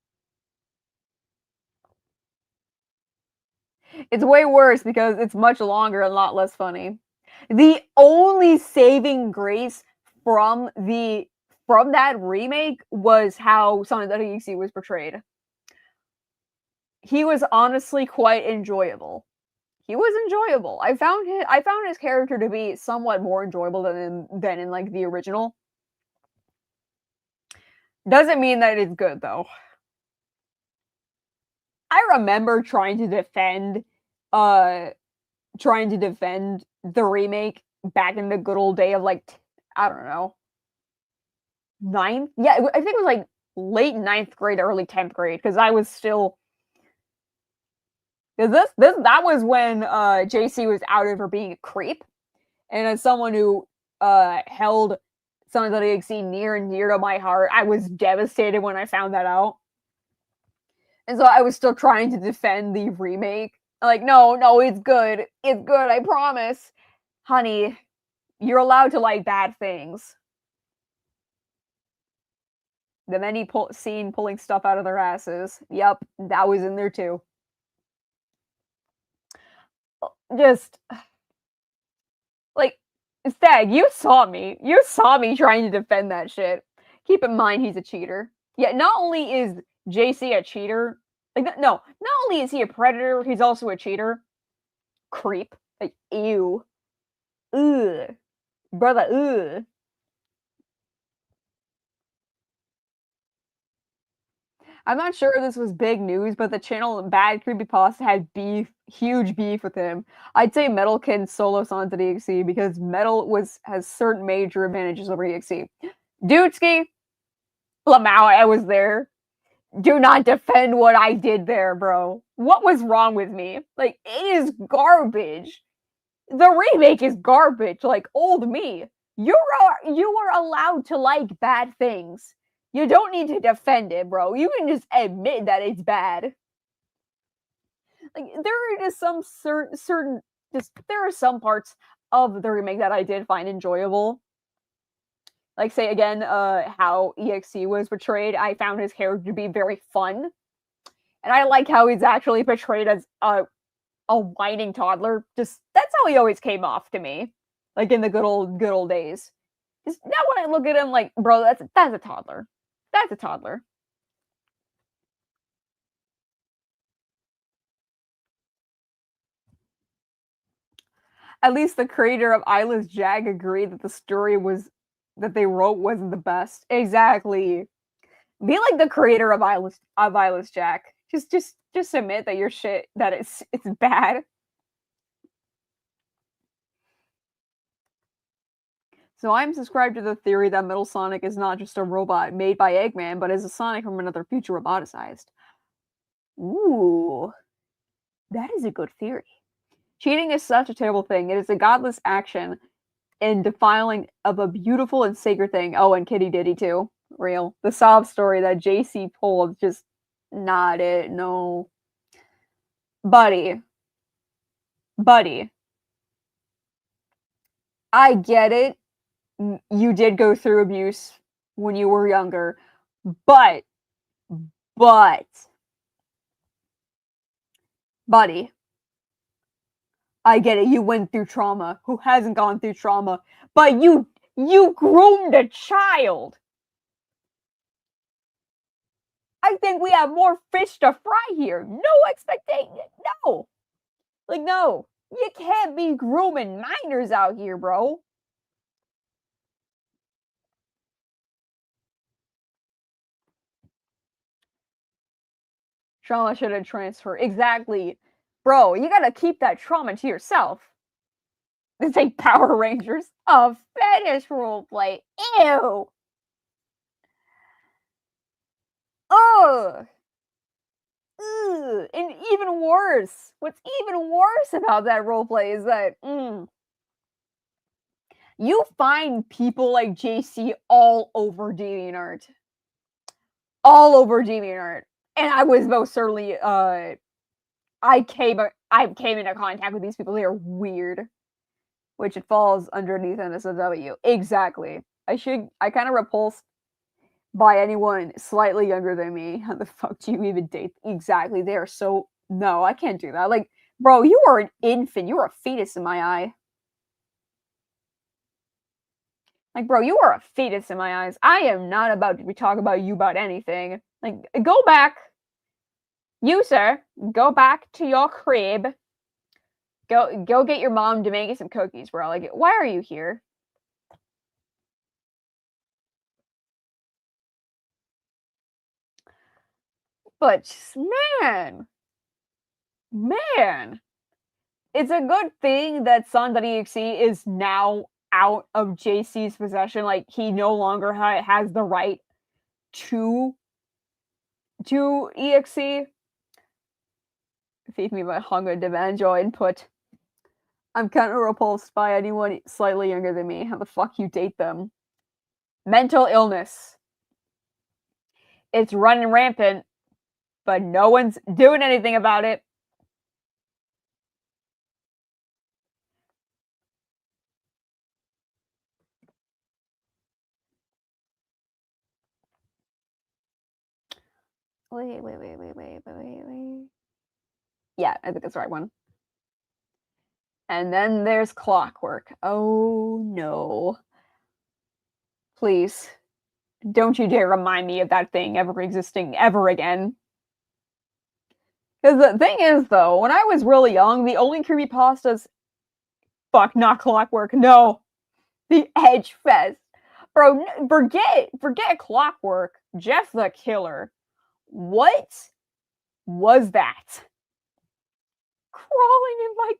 Speaker 3: It's way worse because it's much longer and a lot less funny. The only saving grace from that remake was how Sonic the Hedgehog was portrayed. He was honestly quite enjoyable. He was enjoyable. I found his character to be somewhat more enjoyable than in like the original. Doesn't mean that it's good though. I remember trying to defend the remake back in the good old day of like I don't know, ninth. Yeah, I think it was like late 9th grade, early 10th grade, because I was still. Because that was when JC was outed for being a creep, and as someone who held Sonic the Hedgehog near and dear to my heart, I was devastated when I found that out. And so I was still trying to defend the remake. Like, no, it's good. It's good, I promise. Honey, you're allowed to like bad things. The many seen pulling stuff out of their asses. Yep, that was in there too. Just like Stag, you saw me. You saw me trying to defend that shit. Keep in mind he's a cheater. Yeah, not only is JC a cheater, like no, not only is he a predator, he's also a cheater. Creep. Like ew. Ugh. Brother, ugh. I'm not sure if this was big news, but the channel Bad Creepypasta had huge beef with him. I'd say Metal can solo Sonic the Hedgehog because Metal has certain major advantages over EXE. Dudeski, Lamau, I was there. Do not defend what I did there, bro. What was wrong with me? Like, it is garbage. The remake is garbage, like old me. You are allowed to like bad things. You don't need to defend it, bro. You can just admit that it's bad. Like there is some certain there are some parts of the remake that I did find enjoyable. Like say again, how EXE was portrayed. I found his character to be very fun, and I like how he's actually portrayed as a whining toddler. Just that's how he always came off to me, like in the good old days. Just now when I look at him, like bro, that's a toddler. That's a toddler. At least the creator of Eyeless Jack agreed that the story that they wrote wasn't the best. Exactly. Be like the creator of Eyeless Jack. Just admit that your shit that it's bad. So I'm subscribed to the theory that Metal Sonic is not just a robot made by Eggman, but is a Sonic from another future roboticized. Ooh. That is a good theory. Cheating is such a terrible thing. It is a godless action and defiling of a beautiful and sacred thing. Oh, and Kitty Diddy too. Real. The sob story that JC pulled, just not it. No. Buddy. I get it. You did go through abuse when you were younger. But. Buddy. I get it. You went through trauma. Who hasn't gone through trauma? But you groomed a child. I think we have more fish to fry here. No expectation. No. Like, no. You can't be grooming minors out here, bro. Trauma shouldn't transfer. Exactly. Bro, you gotta keep that trauma to yourself. This ain't Power Rangers. A fetish roleplay. Ew. Ugh. Ugh. And even worse. What's even worse about that roleplay is that you find people like JC all over DeviantArt. All over DeviantArt. And I was most certainly I came into contact with these people. They are weird. Which it falls underneath NSFW. Exactly. I kind of repulsed by anyone slightly younger than me. How the fuck do you even date? Exactly. They are so... No, I can't do that. Like, bro, you are an infant. You are a fetus in my eye. Like, bro, you are a fetus in my eyes. I am not about to be talking about you about anything. Like, go back. You, sir, go back to your crib. Go get your mom to make you some cookies, bro. Like, why are you here? But, man, it's a good thing that San.exe is now out of JC's possession. Like, he no longer has the right to EXE. Feed me my hunger, demand your input. I'm kind of repulsed by anyone slightly younger than me. How the fuck you date them? Mental illness. It's running rampant, but no one's doing anything about it. Wait. Yeah, I think that's the right one. And then there's Clockwork. Oh no. Please. Don't you dare remind me of that thing ever existing ever again. Because the thing is, though, when I was really young, the only creepypastas... Fuck, not Clockwork, no. The Edge Fest. Bro, forget Clockwork. Jeff the Killer. What was that? Crawling in my...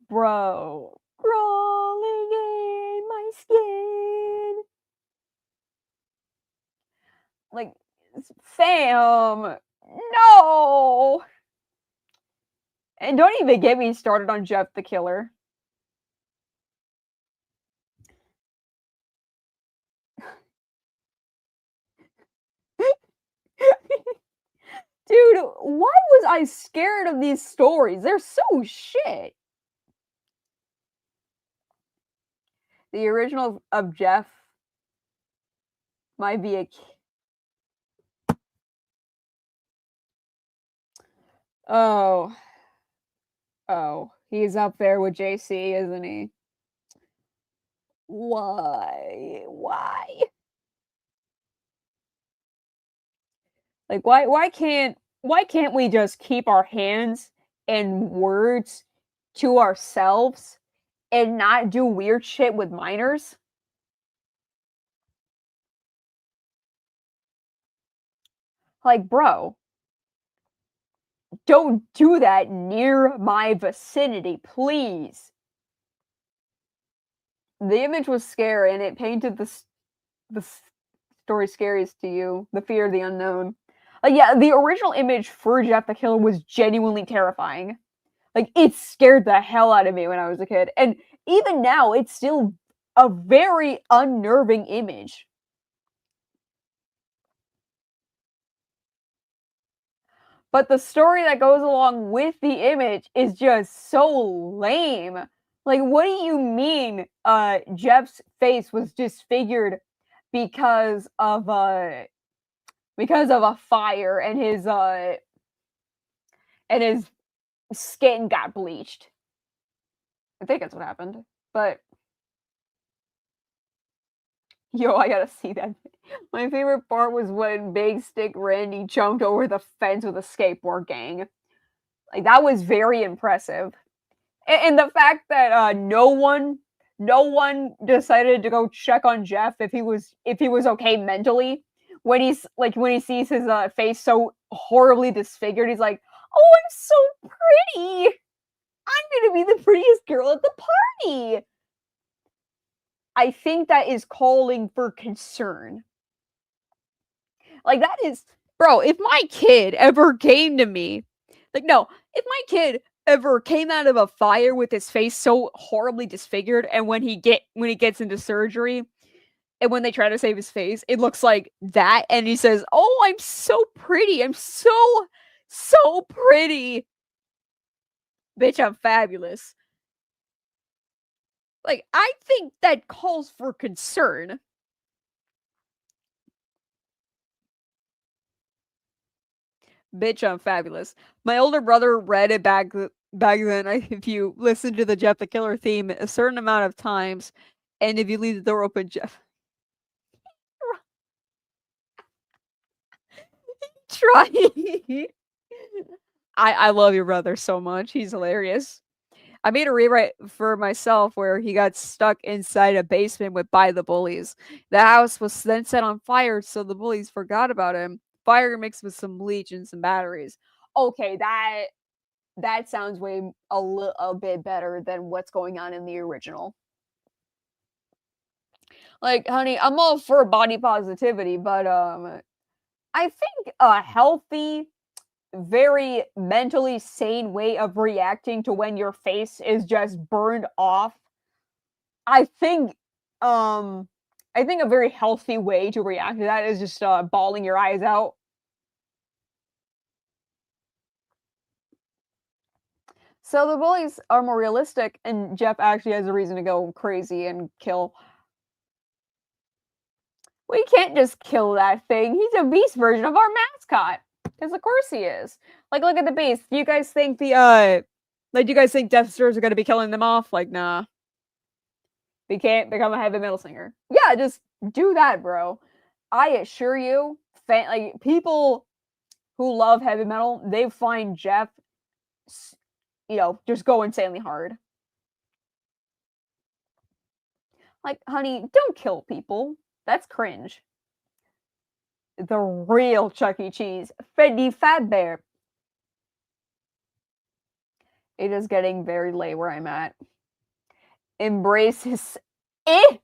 Speaker 3: Bro. Crawling in my skin. Like, fam. No. And don't even get me started on Jeff the Killer. Dude, why was I scared of these stories? They're so shit. The original of Jeff might be a... Oh, he's up there with JC, isn't he? Why? Like, why can't we just keep our hands and words to ourselves and not do weird shit with minors? Like, bro, don't do that near my vicinity, please. The image was scary, and it painted the story scariest to you, the fear of the unknown. Yeah, the original image for Jeff the Killer was genuinely terrifying. Like, it scared the hell out of me when I was a kid. And even now, it's still a very unnerving image. But the story that goes along with the image is just so lame. Like, what do you mean Jeff's face was disfigured because of a fire and his skin got bleached? I think that's what happened. But yo, I gotta see that. My favorite part was when Big Stick Randy jumped over the fence with a skateboard gang. Like, that was very impressive. And the fact that no one decided to go check on Jeff if he was okay mentally when he sees his face so horribly disfigured. He's like, "Oh, I'm so pretty. I'm gonna be the prettiest girl at the party." I think that is calling for concern. Like, that is, bro, if my kid ever came to me, like, no, if my kid ever came out of a fire with his face so horribly disfigured, and when he gets into surgery,
Speaker 1: And when they try to save his face, it looks like that. And he says, "Oh, I'm so pretty. I'm so pretty. Bitch, I'm fabulous." Like, I think that calls for concern. Bitch, I'm fabulous. My older brother read it back then. If you listen to the Jeff the Killer theme a certain amount of times, and if you leave the door open, Jeff trying. I love your brother so much. He's hilarious. I made a rewrite for myself where he got stuck inside a basement with by the bullies. The house was then set on fire, so the bullies forgot about him. Fire mixed with some bleach and some batteries. Okay, that sounds way a bit better than what's going on in the original. Like, honey, I'm all for body positivity, but I think a healthy, very mentally sane way of reacting to when your face is just burned off. I think a very healthy way to react to that is just bawling your eyes out. So the bullies are more realistic, and Jeff actually has a reason to go crazy and kill. We can't just kill that thing. He's a beast version of our mascot. Because of course he is. Like, look at the beast. Do you guys think do you guys think Death Stars are gonna be killing them off? Like, nah. We can't become a heavy metal singer. Yeah, just do that, bro. I assure you, like, people who love heavy metal, they find Jeff, just go insanely hard. Like, honey, don't kill people. That's cringe. The real Chuck E. Cheese, Freddy Fazbear. It is getting very late where I'm at. Embrace his I'm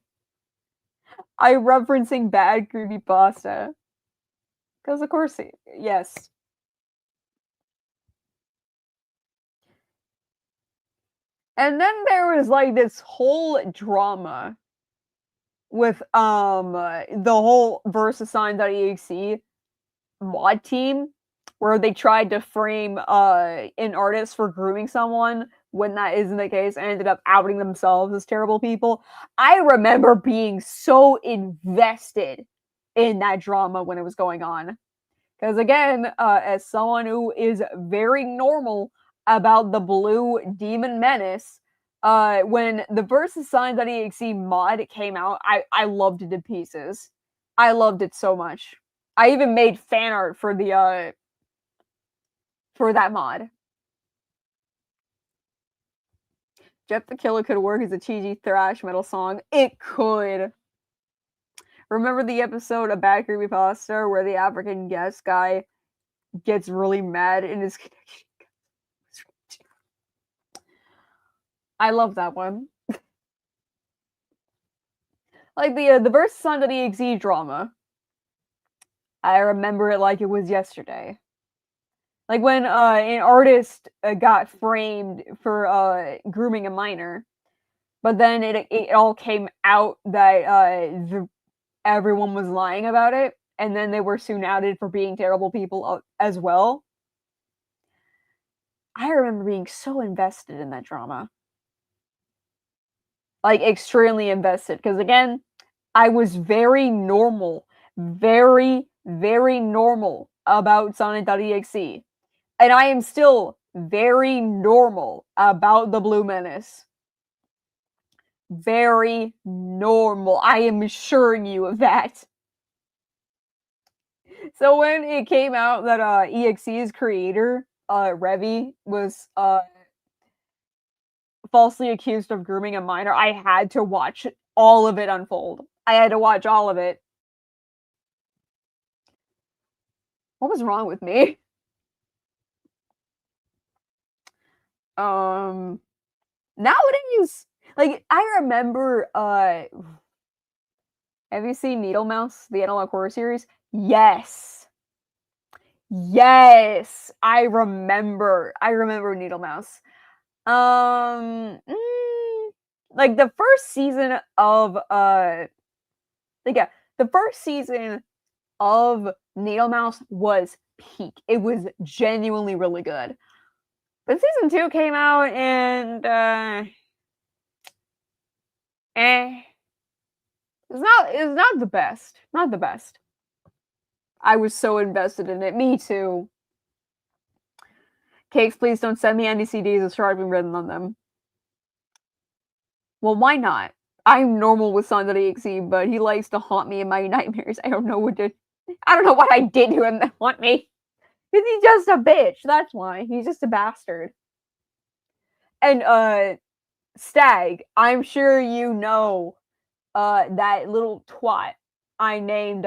Speaker 1: referencing bad creepypasta. Because of course yes. And then there was like this whole drama with the whole VersusSign.exe mod team where they tried to frame an artist for grooming someone when that isn't the case and ended up outing themselves as terrible people. I remember being so invested in that drama when it was going on. Because again, as someone who is very normal about the Blue Demon Menace, when the VersusSign.exe mod came out, I loved it to pieces. I loved it so much. I even made fan art for the for that mod. Jeff the Killer could work as a cheesy thrash metal song. It could. Remember the episode of Bad Creepypasta where the African guest guy gets really mad in his connection? I love that one. Like the VersusSign.exe drama. I remember it like it was yesterday. Like when an artist got framed for grooming a minor, but then it all came out that everyone was lying about it, and then they were soon outed for being terrible people as well. I remember being so invested in that drama. Like, extremely invested. Because, again, I was very normal. Very, very normal about Sonic.exe. And I am still very normal about the Blue Menace. Very normal. I am assuring you of that. So when it came out that EXE's creator, Revy, was falsely accused of grooming a minor, I had to watch all of it unfold. I had to watch all of it. What was wrong with me? Nowadays, like, I remember, have you seen Needle Mouse, the analog horror series? Yes. Yes, I remember Needle Mouse. Like the first season of
Speaker 3: Like, yeah, the first season of Needle Mouse was peak. It was genuinely really good. But season 2 came out and it's not the best. Not the best. I was so invested in it. Me too. Cakes, please don't send me any CDs with Sharpie written on them. Well, why not? I'm normal with Sonic.exe, but he likes to haunt me in my nightmares. I don't know what I did to him that haunt me. Because he's just a bitch. That's why. He's just a bastard. And Stag, I'm sure you know that little twat I named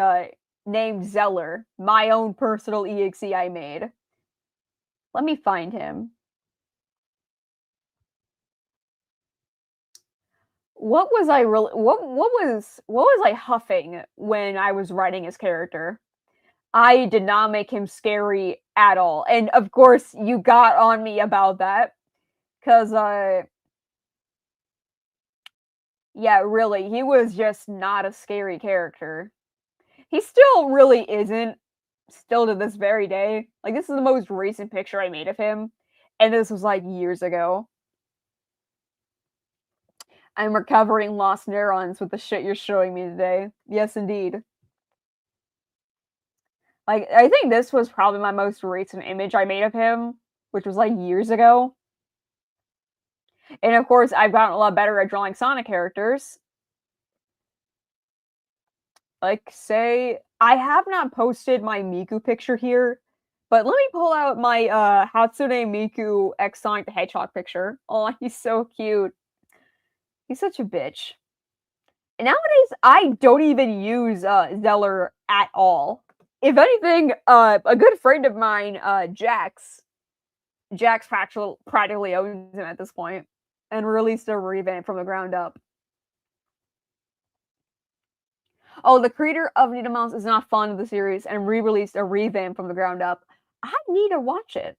Speaker 3: Zeller, my own personal EXE I made. Let me find him. What was I huffing when I was writing his character? I did not make him scary at all. And of course you got on me about that. Cause yeah, really, he was just not a scary character. He still really isn't, still to this very day. Like, this is the most recent picture I made of him, and this was, like, years ago. I'm recovering lost neurons with the shit you're showing me today. Yes, indeed. Like, I think this was probably my most recent image I made of him, which was, like, years ago. And, of course, I've gotten a lot better at drawing Sonic characters. Like, say, I have not posted my Miku picture here, but let me pull out my Hatsune Miku X Sonic the Hedgehog picture. Oh, he's so cute. He's such a bitch. And nowadays, I don't even use Zeller at all. If anything, a good friend of mine, Jax practically owns him at this point, and released a revamp from the ground up. Oh, the creator of Needle Mouse is not fond of the series and re-released a revamp from the ground up. I need to watch it.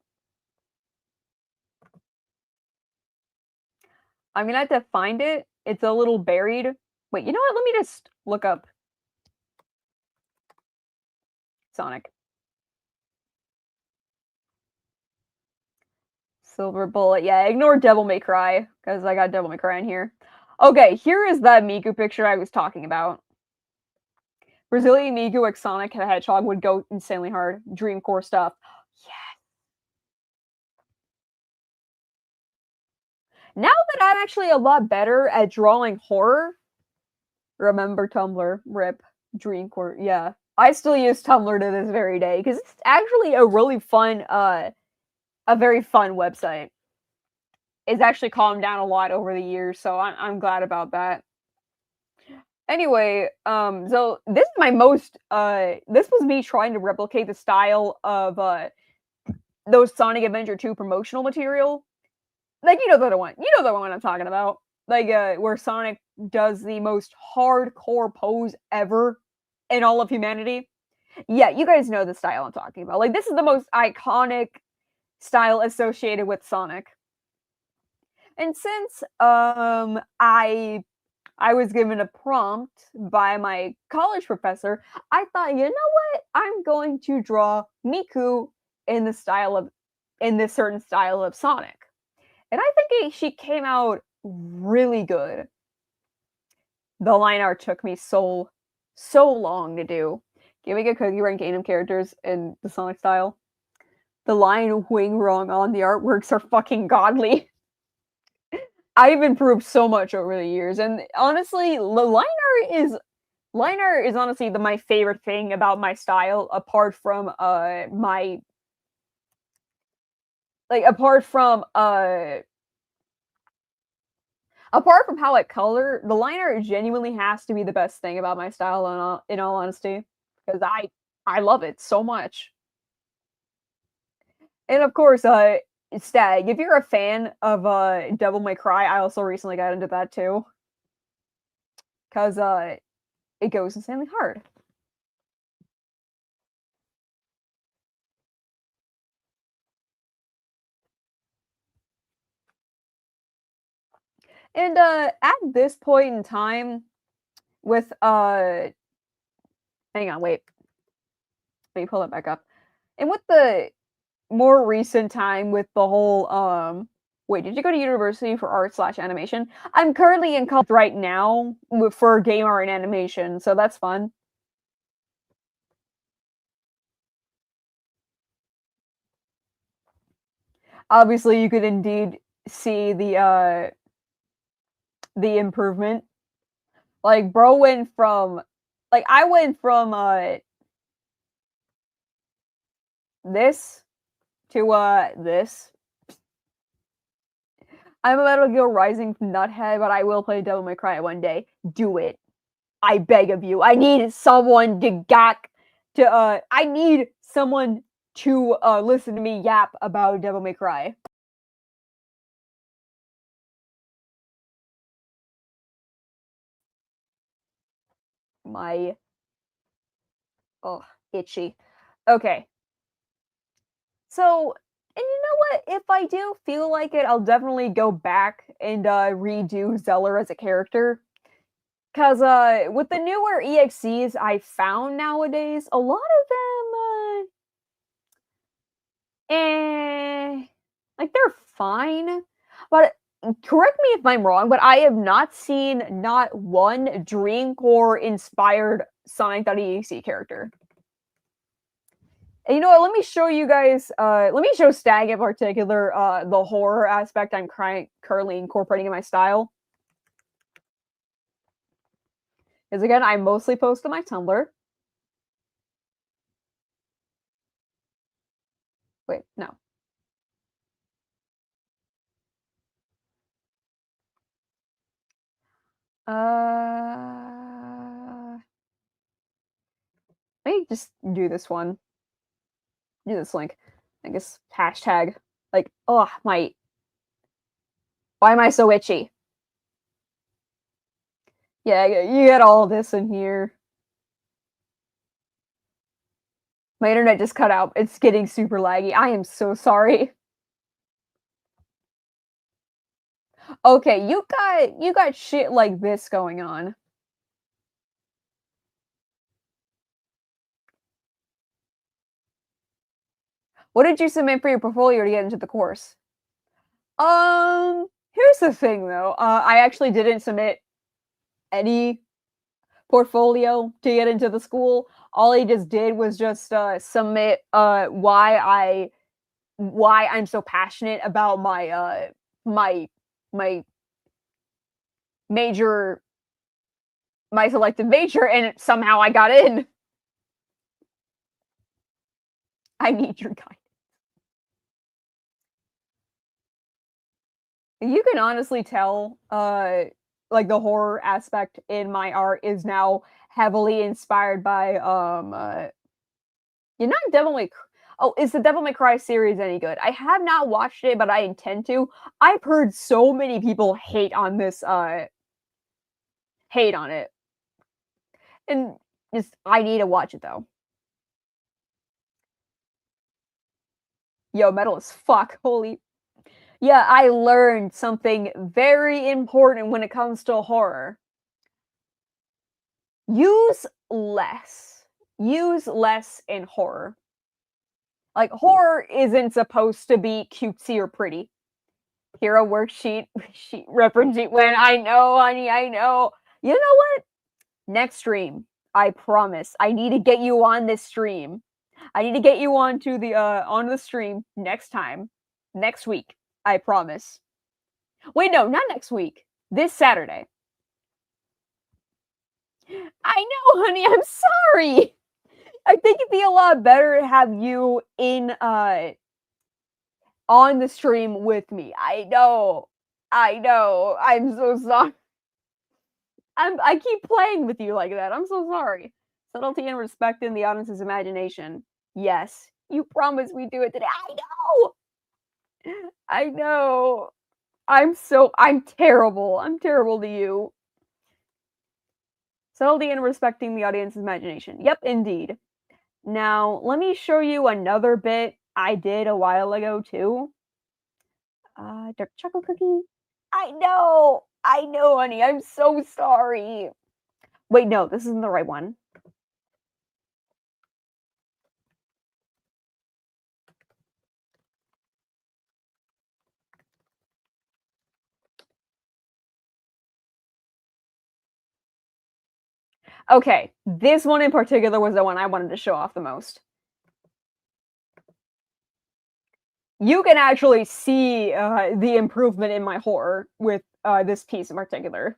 Speaker 3: I'm gonna have to find it. It's a little buried. Wait, you know what? Let me just look up Sonic. Silver Bullet. Yeah, ignore Devil May Cry, because I got Devil May Cry in here. Okay, here is that Miku picture I was talking about. Brazilian Miku X Sonic the Hedgehog would go insanely hard. Dream core stuff. Yeah. Now that I'm actually a lot better at drawing horror, remember Tumblr, rip, Dreamcore, yeah. I still use Tumblr to this very day, because it's actually a really fun, a very fun website. It's actually calmed down a lot over the years, so I'm glad about that. Anyway, so this is my most, this was me trying to replicate the style of, those Sonic Adventure 2 promotional material. Like, you know the one I'm talking about. Like, where Sonic does the most hardcore pose ever in all of humanity. Yeah, you guys know the style I'm talking about. Like, this is the most iconic style associated with Sonic. And since I was given a prompt by my college professor, I thought, you know what? I'm going to draw Miku in this certain style of Sonic. And I think she came out really good. The line art took me so long to do. Giving a cookie rank Kingdom characters in the Sonic style. The line wing wrong on the artworks are fucking godly. I've improved so much over the years, and honestly, the line art is honestly my favorite thing about my style, apart from apart from how I color, the line art genuinely has to be the best thing about my style, in all honesty, because I love it so much. And of course, Stag, if you're a fan of Devil May Cry, I also recently got into that too, because it goes insanely hard. And at this point in time, with Hang on, wait. Let me pull it back up. And with the more recent time with the whole wait, did you go to university for art/animation? I'm currently in college right now for game art and animation, so that's fun. Obviously, you could indeed see the improvement. Like, bro went from like I went from this to this. I'm a Metal Gear Rising nuthead, but I will play Devil May Cry one day. Do it. I beg of you. I need someone to I need someone to listen to me yap about Devil May Cry. My oh, itchy. Okay. So, and you know what? If I do feel like it, I'll definitely go back and redo Zeller as a character. Cause with the newer EXCs I found nowadays, a lot of them like they're fine. But correct me if I'm wrong, but I have not seen not one Dream Core inspired Sonic.exe character. And you know what? Let me show you guys. Let me show Stag in particular the horror aspect I'm currently incorporating in my style. Because again, I mostly post on my Tumblr. Wait, no. Let me just do this one. Do this link. I guess hashtag. Like, oh my. Why am I so itchy? Yeah, you get all this in here. My internet just cut out. It's getting super laggy. I am so sorry. Okay, you got shit like this going on. What did you submit for your portfolio to get into the course? Here's the thing though. I actually didn't submit any portfolio to get into the school. All I just did was just submit why I'm so passionate about my major, my selected major, and somehow I got in. I need your guidance. You can honestly tell, like the horror aspect in my art is now heavily inspired by, you're not Devil May. Oh, is the Devil May Cry series any good? I have not watched it, but I intend to. I've heard so many people hate on this, hate on it, and just I need to watch it though. Yo, metal as fuck. Holy. Yeah, I learned something very important when it comes to horror. Use less. Use less in horror. Like, horror isn't supposed to be cutesy or pretty. Hero worksheet, sheet reference sheet when I know, honey, I know. You know what? Next stream, I promise. I need to get you on this stream. I need to get you onto the stream next time. Next week. I promise. Wait, no, not next week. This Saturday. I know, honey, I'm sorry. I think it'd be a lot better to have you in on the stream with me. I know. I'm so sorry. I keep playing with you like that. I'm so sorry. Subtlety and respect in the audience's imagination. Yes. You promised we do it today. I know. I know. I'm terrible. I'm terrible to you. Subtlety and respecting the audience's imagination. Yep, indeed. Now, let me show you another bit I did a while ago, too. Dark chocolate cookie. I know, honey. I'm so sorry. Wait, no, this isn't the right one. Okay, this one in particular was the one I wanted to show off the most. You can actually see the improvement in my horror with this piece in particular.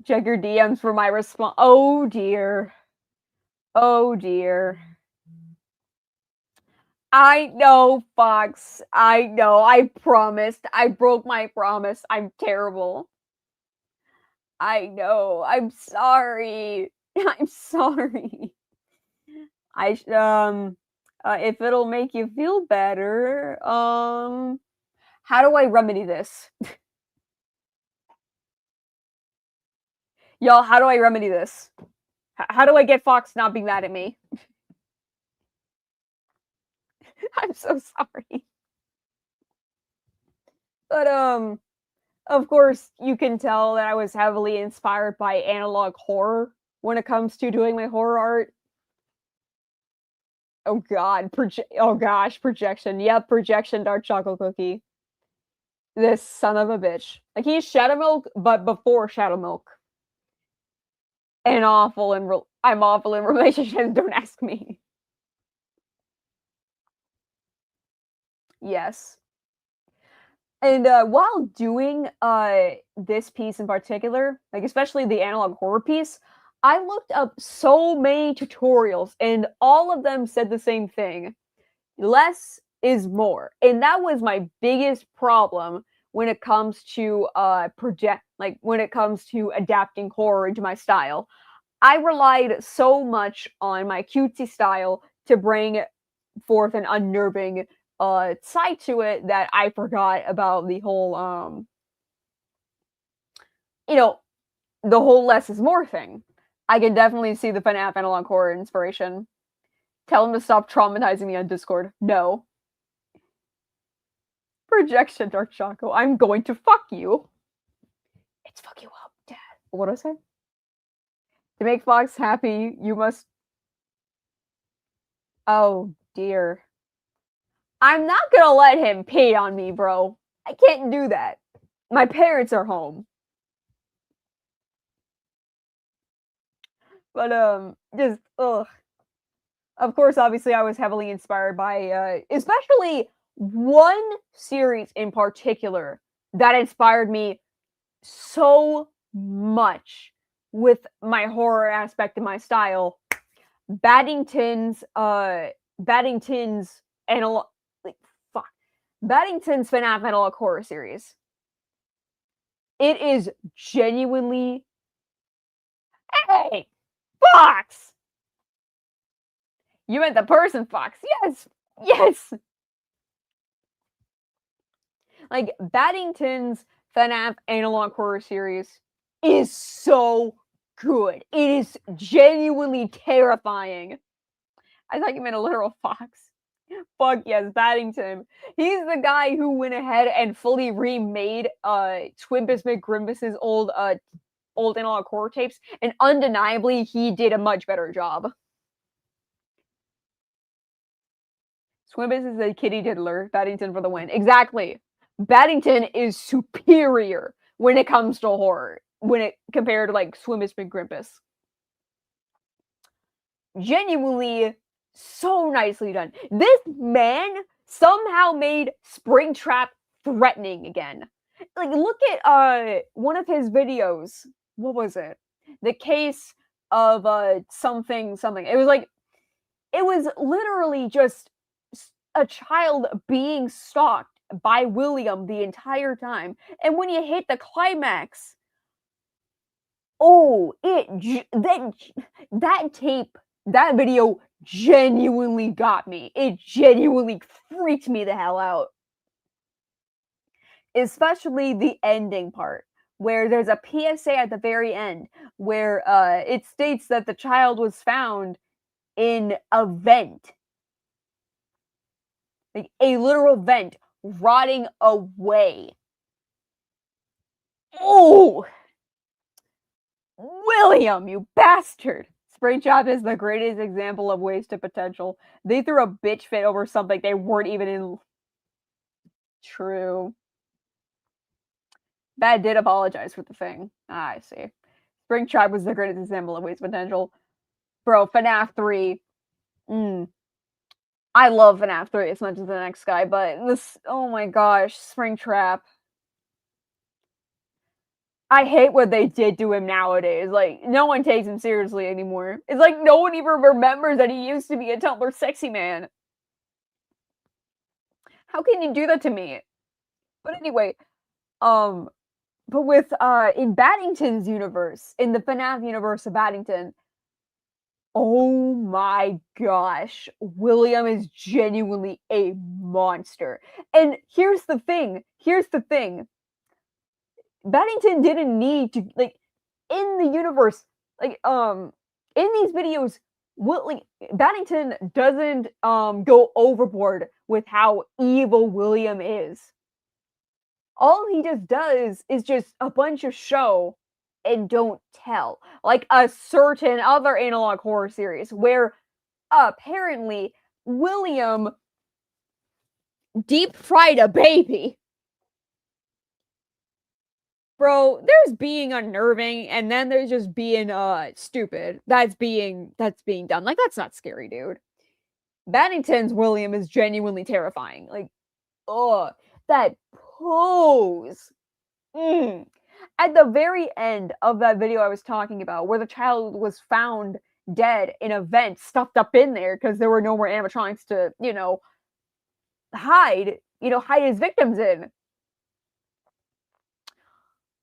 Speaker 3: Check your DMs for my response. Oh dear. Oh dear. I know, Fox. I know. I promised. I broke my promise. I'm terrible. I know. I'm sorry. I'm sorry. If it'll make you feel better, how do I remedy this? Y'all, how do I remedy this? How do I get Fox not be mad at me? I'm so sorry. But, of course, you can tell that I was heavily inspired by analog horror when it comes to doing my horror art. Oh god, oh gosh, projection. Yep, projection dark chocolate cookie. This son of a bitch. Like, he's Shadow Milk, but before Shadow Milk. And I'm awful in relationships, don't ask me. Yes. And while doing this piece in particular, like especially the analog horror piece, I looked up so many tutorials and all of them said the same thing. Less is more. And that was my biggest problem when it comes to when it comes to adapting horror into my style. I relied so much on my cutesy style to bring forth an unnerving side to it that I forgot about the whole the whole less is more thing. I can definitely see the FNAF analog horror inspiration. Tell him to stop traumatizing me on Discord. No. Projection, Dark Choco. I'm going to fuck you. It's fuck you up, Dad. What do I say? To make Fox happy, you must... Oh, dear. I'm not gonna let him pee on me, bro. I can't do that. My parents are home. But, just, ugh. Of course, obviously, I was heavily inspired by, especially one series in particular that inspired me so much with my horror aspect of my style. Baddington's analog, like, fuck. Baddington's FNAF analog horror series. It is genuinely... Hey! Fox! You meant the person, Fox. Yes! Yes! Like, Baddington's FNAF analog horror series is so good. It is genuinely terrifying. I thought you meant a literal fox. Fuck yes, Baddington. He's the guy who went ahead and fully remade Twimbus McGrimbus's old analog horror tapes, and undeniably he did a much better job. Twimbus is a kitty diddler. Baddington for the win. Exactly. Baddington is superior when it comes to horror, when it compared to like Twimbus McGrimbus. Genuinely so nicely done. This man somehow made Springtrap threatening again. Like, look at one of his videos. What was it? The case of something. It was literally just a child being stalked by William the entire time. And when you hit the climax, oh, that tape, that video genuinely got me. It genuinely freaked me the hell out. Especially the ending part, where there's a PSA at the very end, where it states that the child was found in a vent. Like, a literal vent, rotting away. Oh! William, you bastard! Springtrap is the greatest example of wasted potential. They threw a bitch fit over something they weren't even in. True. Bad did apologize for the thing. Ah, I see. Springtrap was the greatest example of waste potential. Bro, FNAF 3. I love FNAF 3 as much as the next guy, but this, oh my gosh, Springtrap. I hate what they did to him nowadays. Like, no one takes him seriously anymore. It's like no one even remembers that he used to be a Tumblr sexy man. How can you do that to me? But anyway, but with in Baddington's universe, in the FNAF universe of Baddington, oh my gosh, William is genuinely a monster. And here's the thing. Baddington didn't need to, like, in the universe, like, in these videos, Baddington doesn't go overboard with how evil William is. All he just does is just a bunch of show and don't tell, like a certain other analog horror series where apparently William deep fried a baby. Bro, there's being unnerving and then there's just being stupid. That's being done. Like, that's not scary, dude. Baddington's William is genuinely terrifying. Like, oh, that pose. At the very end of that video I was talking about, where the child was found dead in a vent stuffed up in there because there were no more animatronics to, hide his victims in.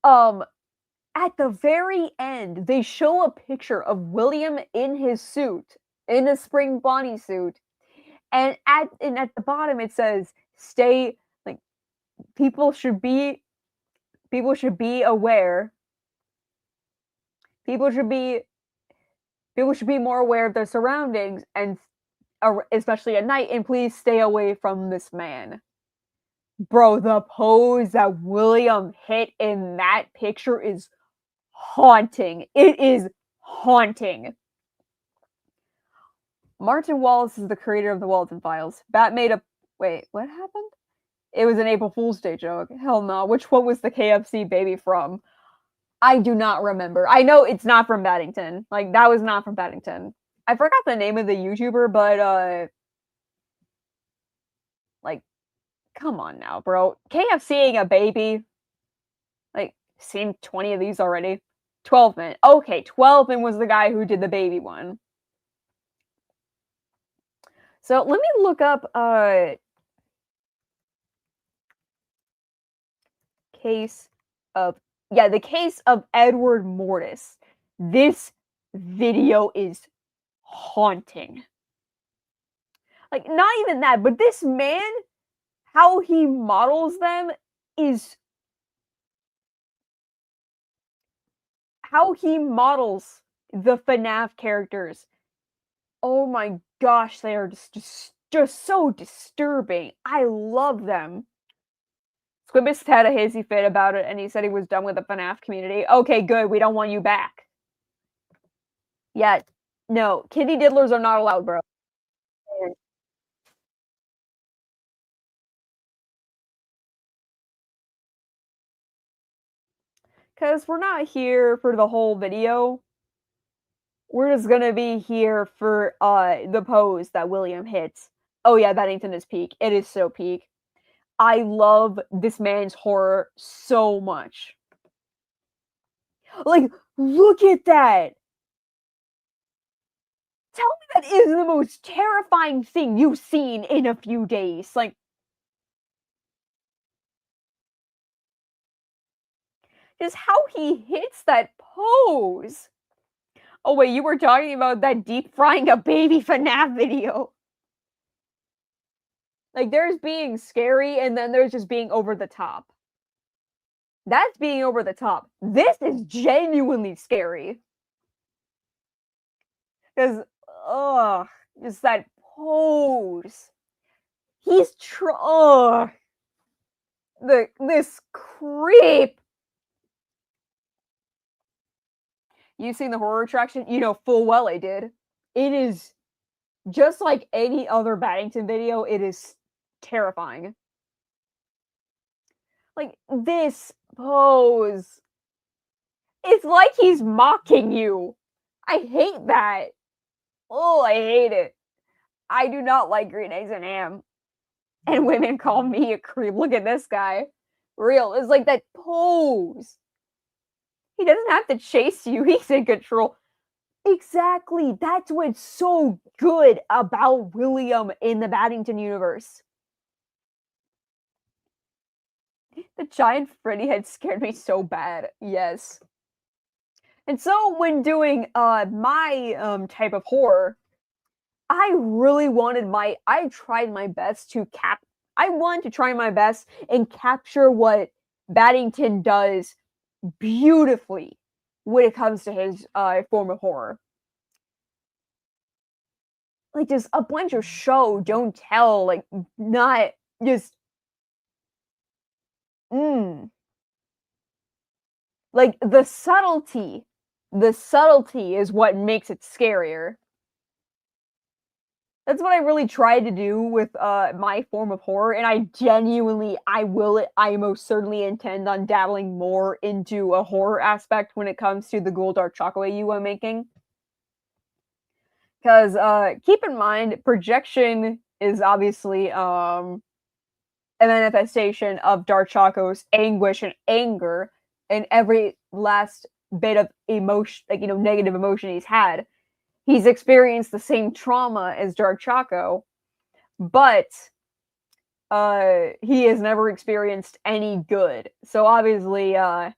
Speaker 3: At the very end, they show a picture of William in his suit, in a spring Bonnie suit, and at the bottom it says, "Stay, like, people should be aware. People should be more aware of their surroundings, and especially at night, and please stay away from this man." Bro, the pose that William hit in that picture is haunting. It is haunting. Martin Wallace is the creator of the Walton Files. Bat made a... Wait, what happened? It was an April Fool's Day joke. Hell no. Which one was the KFC baby from? I do not remember. I know it's not from Baddington. Like, that was not from Baddington. I forgot the name of the YouTuber, but, like, come on now, bro. KFCing a baby. Like, seen 20 of these already. 12man. Okay, 12man was the guy who did the baby one. So let me look up case of the case of Edward Mortis. This video is haunting. Like, not even that, but this man, how he models them is... How he models the FNAF characters. Oh my gosh, they are just so disturbing. I love them. Squibbus had a hazy fit about it, and he said he was done with the FNAF community. Okay, good. We don't want you back. Yeah, no. Kitty diddlers are not allowed, bro. Because we're not here for the whole video. We're just gonna be here for the pose that William hits. Oh yeah, Baddington is peak. It is so peak. I love this man's horror so much. Like, look at that! Tell me that is the most terrifying thing you've seen in a few days. Like, just how he hits that pose. Oh wait, you were talking about that deep frying a baby FNAF video. Like, there's being scary, and then there's just being over the top. That's being over the top. This is genuinely scary. Because, just that pose. He's this creep. You seen the horror attraction? You know full well I did. It is just like any other Baddington video. It is terrifying. Like, this pose. It's like he's mocking you. I hate that. Oh, I hate it. I do not like green eggs and ham. And women call me a creep. Look at this guy. Real. It's like that pose. He doesn't have to chase you. He's in control. Exactly. That's what's so good about William in the Paddington universe. The giant Freddy head scared me so bad. Yes. And so when doing my type of horror, I tried my best to I want to try my best and capture what Paddington does beautifully when it comes to his form of horror. Like, just a bunch of show, don't tell, like, not just like the subtlety is what makes it scarier. That's what I really tried to do with my form of horror, and I most certainly intend on dabbling more into a horror aspect when it comes to the Ghoul Dark Chocolate you are making. Because keep in mind, projection is obviously a manifestation of Dark Choco's anguish and anger and every last bit of emotion, like, negative emotion he's had. He's experienced the same trauma as Dark Choco, but he has never experienced any good. So obviously, the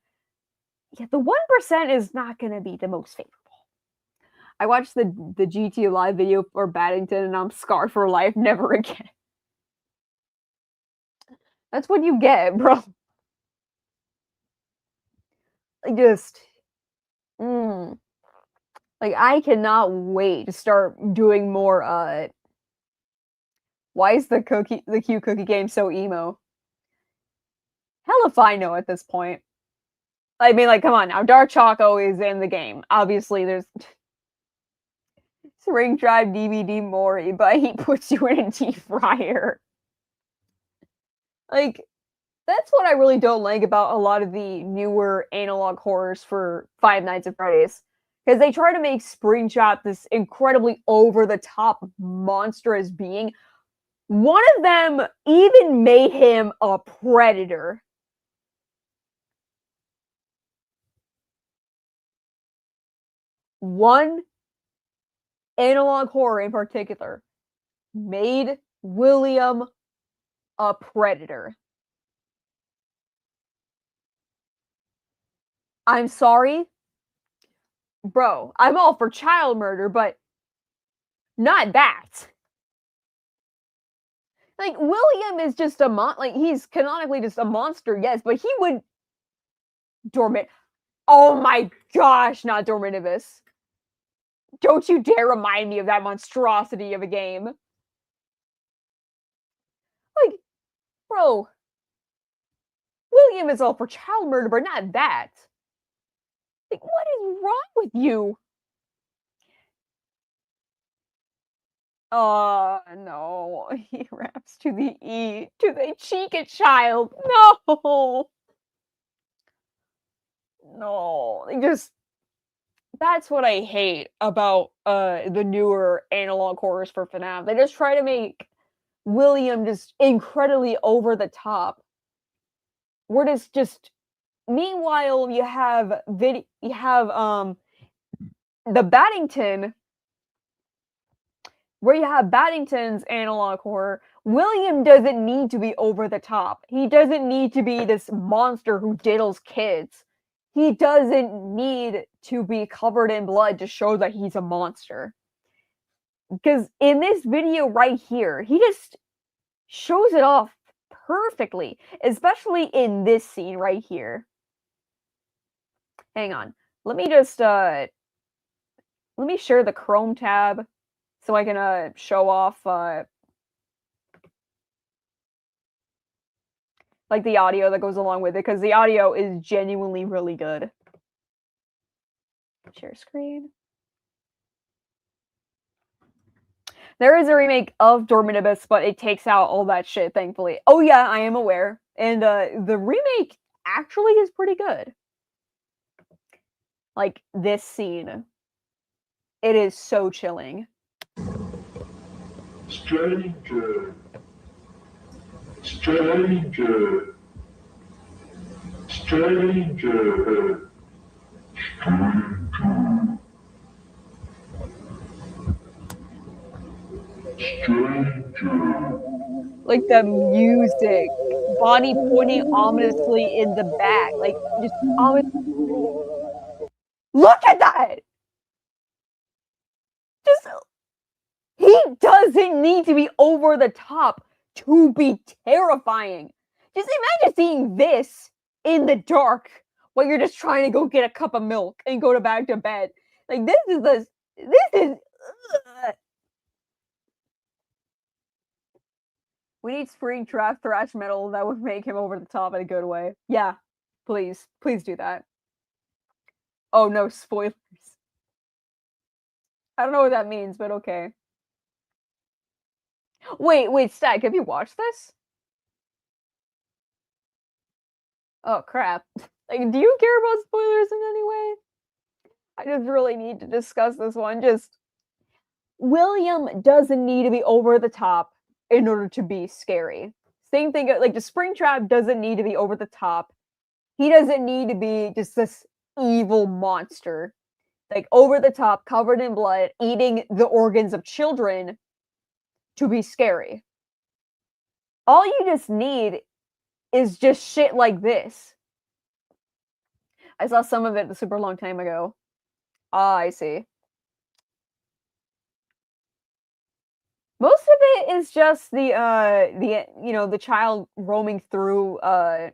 Speaker 3: 1% is not going to be the most favorable. I watched the GT Live video for Paddington, and I'm scarred for life. Never again. That's what you get, bro. Like, just, like, I cannot wait to start doing more. Why is the cute cookie game so emo? Hell if I know at this point. I mean, like, come on now. Dark Choco is in the game. Obviously, there's Ring Drive DVD Mori, but he puts you in a deep fryer. Like, that's what I really don't like about a lot of the newer analog horrors for Five Nights at Freddy's. Because they try to make Springtrap this incredibly over-the-top monstrous being. One of them even made him a predator. One analog horror in particular made William a predator. I'm sorry, bro. I'm all for child murder, but not that. Like, William is just he's canonically just a monster, yes, but he would Oh my gosh, not Dorminibus. Don't you dare remind me of that monstrosity of a game. Like, bro, William is all for child murder, but not that. Like, what is wrong with you? No. He raps to the E. To the cheek a child. No. No. That's what I hate about the newer analog horrors for FNAF. They just try to make William just incredibly over the top. Where it's just meanwhile you have the Paddington, where you have Paddington's analog horror. William doesn't need to be over the top. He doesn't need to be this monster who diddles kids. He doesn't need to be covered in blood to show that he's a monster. Because in this video right here, he just shows it off perfectly, especially in this scene right here. Hang on. Let me just let me share the Chrome tab so I can show off like the audio that goes along with it, because the audio is genuinely really good. Share screen. There is a remake of Dormitibus, but it takes out all that shit, thankfully. Oh yeah, I am aware. And the remake actually is pretty good. Like, this scene. It is so chilling.
Speaker 4: Stranger. Stranger. Stranger. Stranger.
Speaker 3: Like the music, Bonnie pointing ominously in the back, like just look at that! Just he doesn't need to be over the top to be terrifying. Just imagine seeing this in the dark while you're just trying to go get a cup of milk and go back to bed. Like this is. We need Springtrap thrash metal that would make him over the top in a good way. Yeah, please do that. Oh no, spoilers. I don't know what that means, but okay. Wait, Stag, have you watched this? Oh crap. Like, do you care about spoilers in any way? I just really need to discuss this one. Just William doesn't need to be over the top in order to be scary. Same thing, like the Springtrap doesn't need to be over the top. He doesn't need to be just this evil monster. Like over the top, covered in blood, eating the organs of children to be scary. All you just need is just shit like this. I saw some of it a super long time ago. Ah, I see. Most of it is just the child roaming through the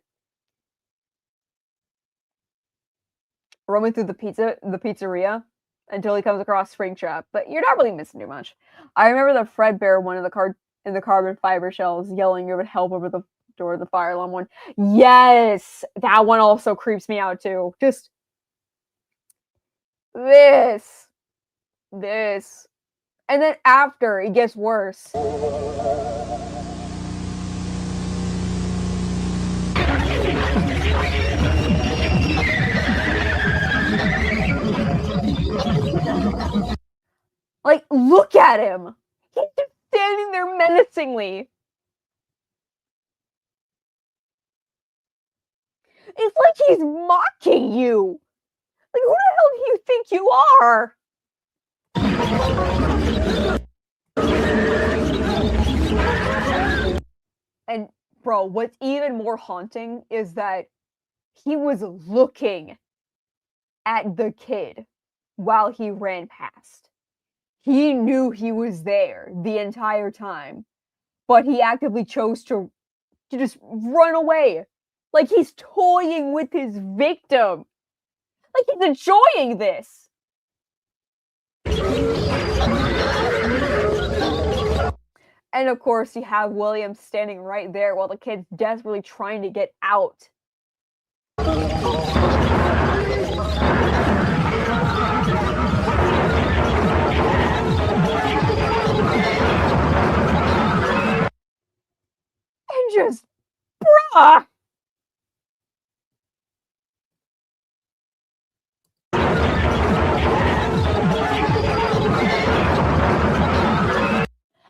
Speaker 3: pizzeria until he comes across Springtrap, but you're not really missing too much. I remember the Fredbear one in the carbon fiber shells yelling it would help over the door of the fire alarm one. Yes, that one also creeps me out too. Just this. And then after, it gets worse. Like, look at him! He's just standing there menacingly. It's like he's mocking you! Like, who the hell do you think you are? And bro, what's even more haunting is that he was looking at the kid while he ran past. He knew he was there the entire time, but he actively chose to just run away. Like he's toying with his victim. Like he's enjoying this. And of course, you have William standing right there while the kid's desperately trying to get out. And just, bruh!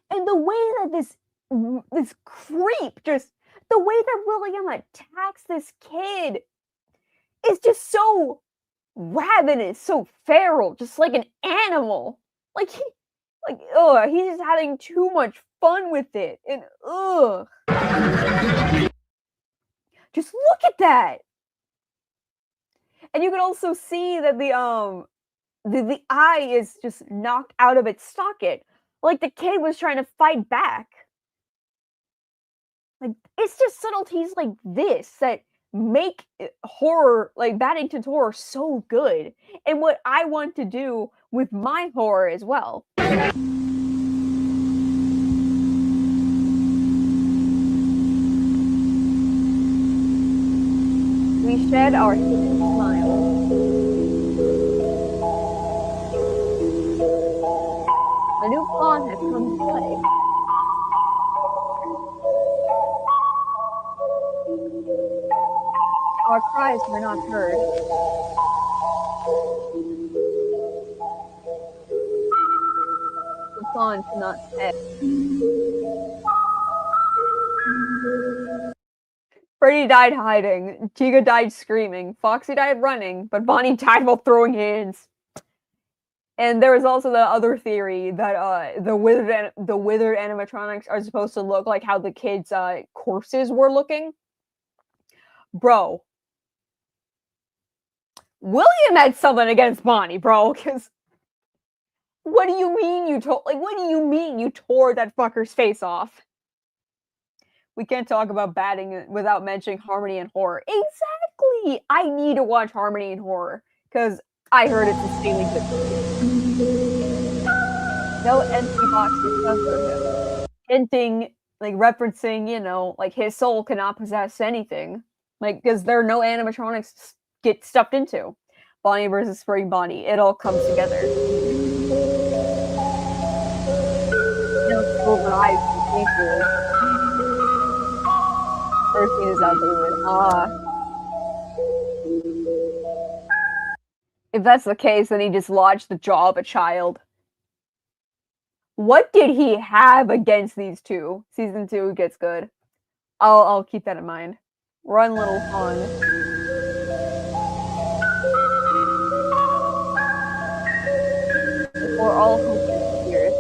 Speaker 3: And the way that this creep just, the way that William attacks this kid is just so ravenous, so feral, just like an animal. Like he's just having too much fun with it, and just look at that. And you can also see that the eye is just knocked out of its socket. Like the kid was trying to fight back. Like it's just subtleties like this that make horror, like Paddington's horror, so good, and what I want to do with my horror as well. We shed our hidden smile. A new pawn has come to play. Our cries were not heard. The fawn could not stay. Freddy died hiding, Tiga died screaming, Foxy died running, but Bonnie died while throwing hands. And there was also the other theory that the withered animatronics are supposed to look like how the kids' corpses were looking. Bro, William had something against Bonnie, bro. Because what do you mean you tore? Like, what do you mean you tore that fucker's face off? We can't talk about batting without mentioning Harmony and Horror. Exactly. I need to watch Harmony and Horror because I heard it's insanely good. No empty boxes for him. Hinting, like referencing, you know, like his soul cannot possess anything. Like, because there are no animatronics to get stuffed into. Bonnie versus Spring Bonnie. It all comes together. Silver eyes and faces. First scene is outdated. If that's the case, then he just lodged the jaw of a child. What did he have against these two? Season 2 gets good. I'll keep that in mind. Run, little fawn. Before all hope disappears.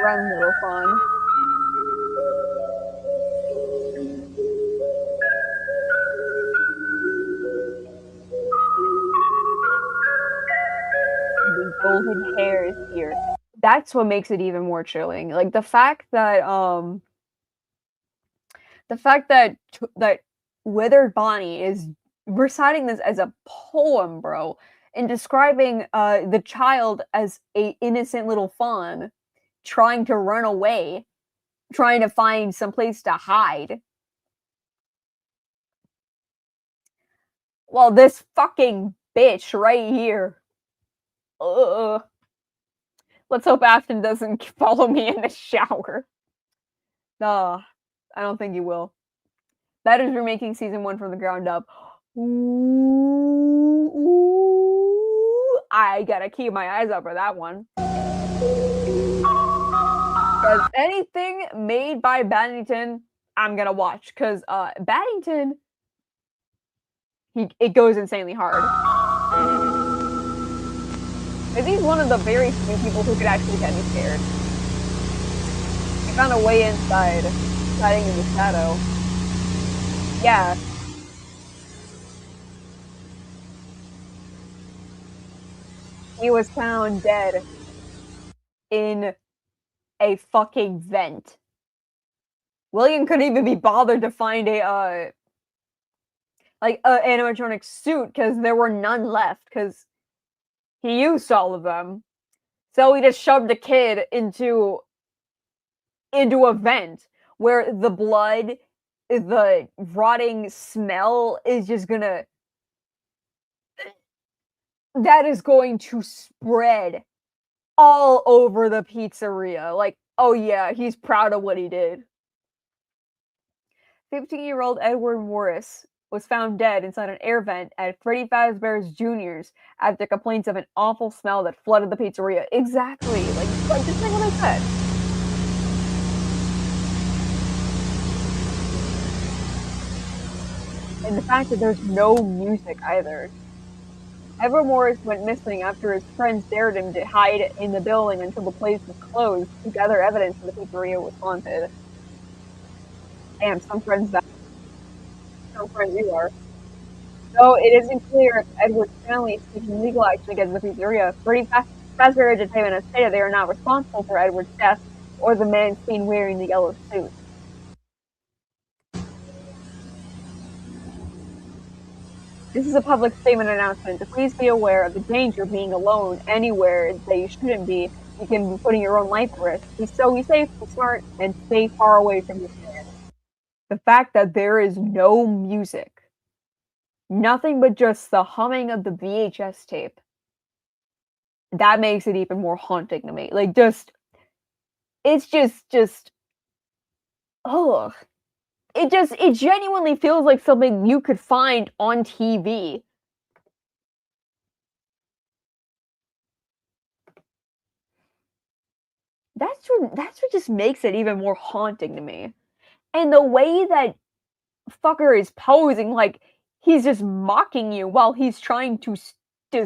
Speaker 3: Run, little fawn. The golden hair is here. That's what makes it even more chilling. Like the fact that that Withered Bonnie is reciting this as a poem, bro, and describing the child as a innocent little fawn trying to run away, trying to find some place to hide. Well, this fucking bitch right here. Let's hope Afton doesn't follow me in the shower. Nah, I don't think he will. That is remaking season 1 from the ground up. Ooh, I gotta keep my eyes up for that one. Because anything made by Baddington, I'm gonna watch. Because Baddington, it goes insanely hard. He's one of the very few people who could actually get me scared. He found a way inside, hiding in the shadow. Yeah. He was found dead in a fucking vent. William couldn't even be bothered to find a animatronic suit because there were none left because he used all of them. So he just shoved the kid into a vent where the blood, the rotting smell is just gonna... That is going to spread all over the pizzeria. Like, oh yeah, he's proud of what he did. 15-year-old Edward Morris was found dead inside an air vent at Freddy Fazbear's Jr.'s after complaints of an awful smell that flooded the pizzeria. Exactly. Like just like what I said. And the fact that there's no music either. Edward Morris went missing after his friends dared him to hide in the building until the place was closed to gather evidence that the pizzeria was haunted. Damn, some friends died. Some friends you are. Though it isn't clear if Edward's family is taking legal action against the pizzeria, Freddy Fazbear Entertainment has stated they are not responsible for Edward's death or the man seen wearing the yellow suit. This is a public statement announcement. Please be aware of the danger of being alone anywhere that you shouldn't be. You can be putting your own life at risk. Be safe, be smart, and stay far away from your parents. The fact that there is no music nothing but just the humming of the VHS tape. That makes it even more haunting to me. Like, it's just, ugh. It genuinely feels like something you could find on TV. That's what just makes it even more haunting to me. And the way that fucker is posing, like he's just mocking you while he's trying to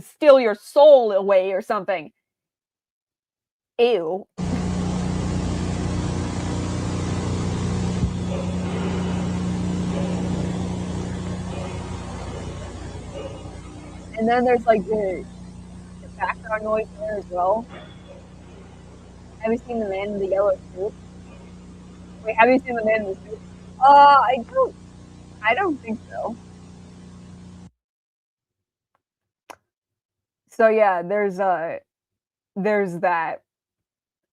Speaker 3: steal your soul away or something. Ew. And then there's like the background noise there as well. Have you seen the man in the yellow suit? Wait, have you seen the man in the suit? I don't think so. So yeah, there's that.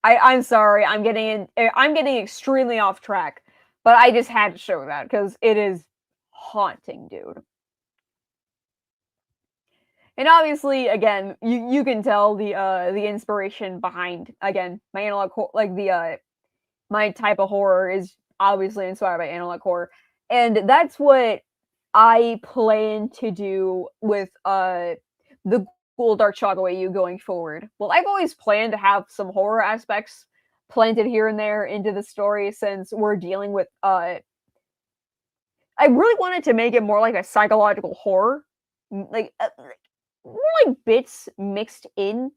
Speaker 3: I'm sorry, I'm getting extremely off track, but I just had to show that because it is haunting, dude. And obviously, again, you can tell the inspiration behind, again, my analog like the my type of horror is obviously inspired by analog horror, and that's what I plan to do with the Cool Dark Chocolate AU going forward. Well, I've always planned to have some horror aspects planted here and there into the story since we're dealing with I really wanted to make it more like a psychological horror, like more like bits mixed in,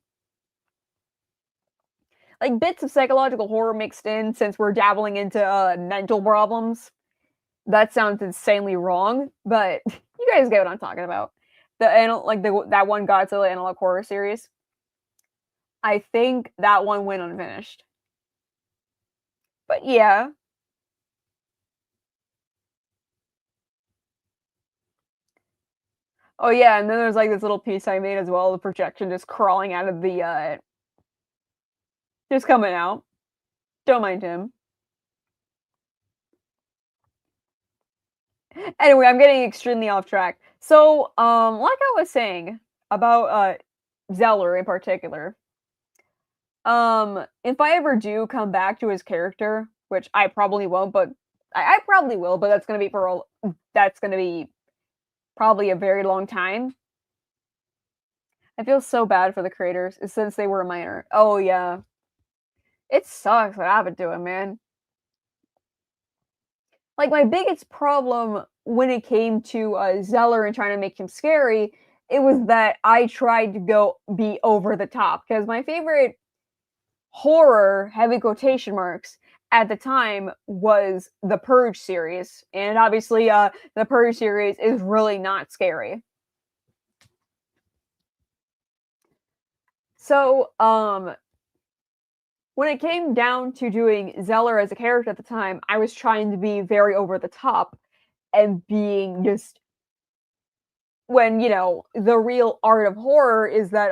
Speaker 3: like bits of psychological horror mixed in, since we're dabbling into mental problems. That sounds insanely wrong, but you guys get what I'm talking about. That one Godzilla analog horror series. I think that one went unfinished. But yeah. Oh yeah, and then there's like this little piece I made as well, the projection just crawling out of the just coming out. Don't mind him. Anyway, I'm getting extremely off track. So, like I was saying about Zeller in particular, if I ever do come back to his character, which I probably won't, but I probably will, but that's gonna be probably a very long time. I feel so bad for the creators since they were a minor. Oh yeah, it sucks what happened to him, man. Like my biggest problem when it came to Zeller and trying to make him scary, it was that I tried to go be over the top because my favorite horror, heavy quotation marks, at the time was the Purge series, and obviously the Purge series is really not scary. So when it came down to doing Zeller as a character at the time, I was trying to be very over the top and being just, when the real art of horror is that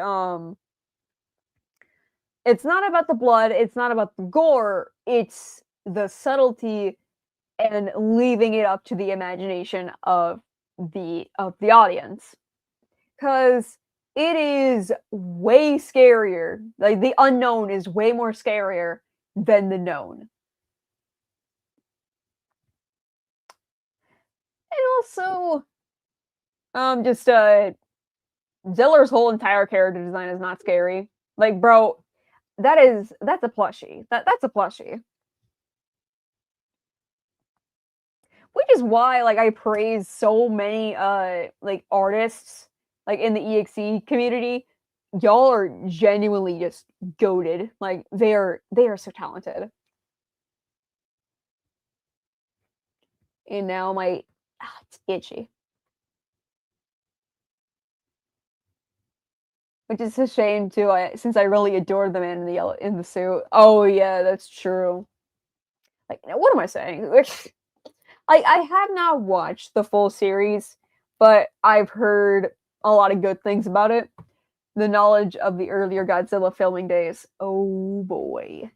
Speaker 3: it's not about the blood, it's not about the gore, it's the subtlety and leaving it up to the imagination of the audience, because it is way scarier. Like the unknown is way more scarier than the known. And also just Ziller's whole entire character design is not scary. Like, bro, that's a plushie. That's a plushie. Which is why, like, I praise so many like artists like in the EXE community. Y'all are genuinely just goated. Like they are so talented. And now it's itchy. Which is a shame too, since I really adored the man in the suit. Oh yeah, that's true. Like, what am I saying? I have not watched the full series, but I've heard a lot of good things about it. The knowledge of the earlier Godzilla filming days. Oh boy.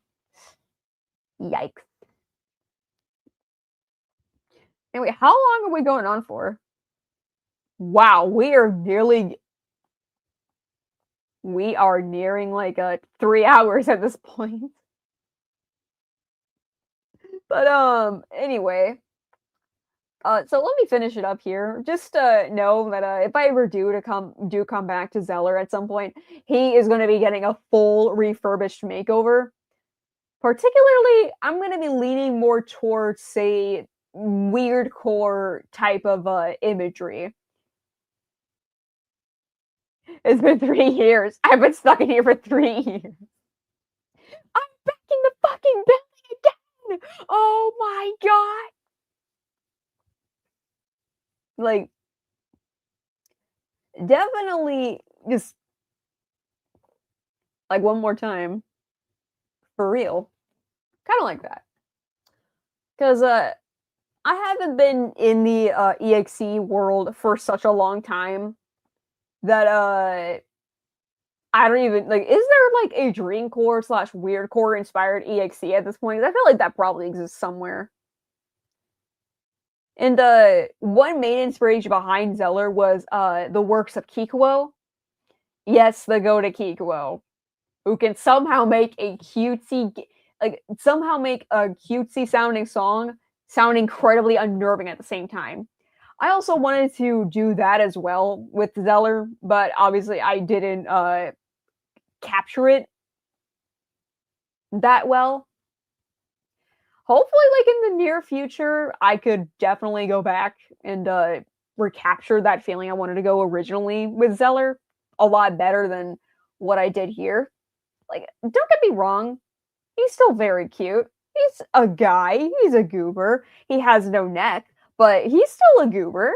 Speaker 3: Yikes. Anyway, how long are we going on for? Wow, we are nearing like 3 hours at this point. But anyway, so let me finish it up here. Just know that if I ever come back to Zeller at some point, he is going to be getting a full refurbished makeover. Particularly, I'm going to be leaning more towards, say, weirdcore type of imagery. It's been 3 years. I've been stuck in here for 3 years. I'm back in the fucking building again. Oh my god. Like, definitely just like one more time. For real. Kind of like that. Because I haven't been in the EXE world for such a long time that I don't even like. Is there like a Dreamcore / Weirdcore inspired EXE at this point? I feel like that probably exists somewhere. And one main inspiration behind Zeller was the works of Kikuo. Yes, the Go to Kikuo, who can somehow make a cutesy sounding song sound incredibly unnerving at the same time. I also wanted to do that as well with Zeller, but obviously I didn't capture it that well. Hopefully, like in the near future, I could definitely go back and recapture that feeling I wanted to go originally with Zeller a lot better than what I did here. Like, don't get me wrong, he's still very cute. He's a guy, he's a goober. He has no neck, but he's still a goober.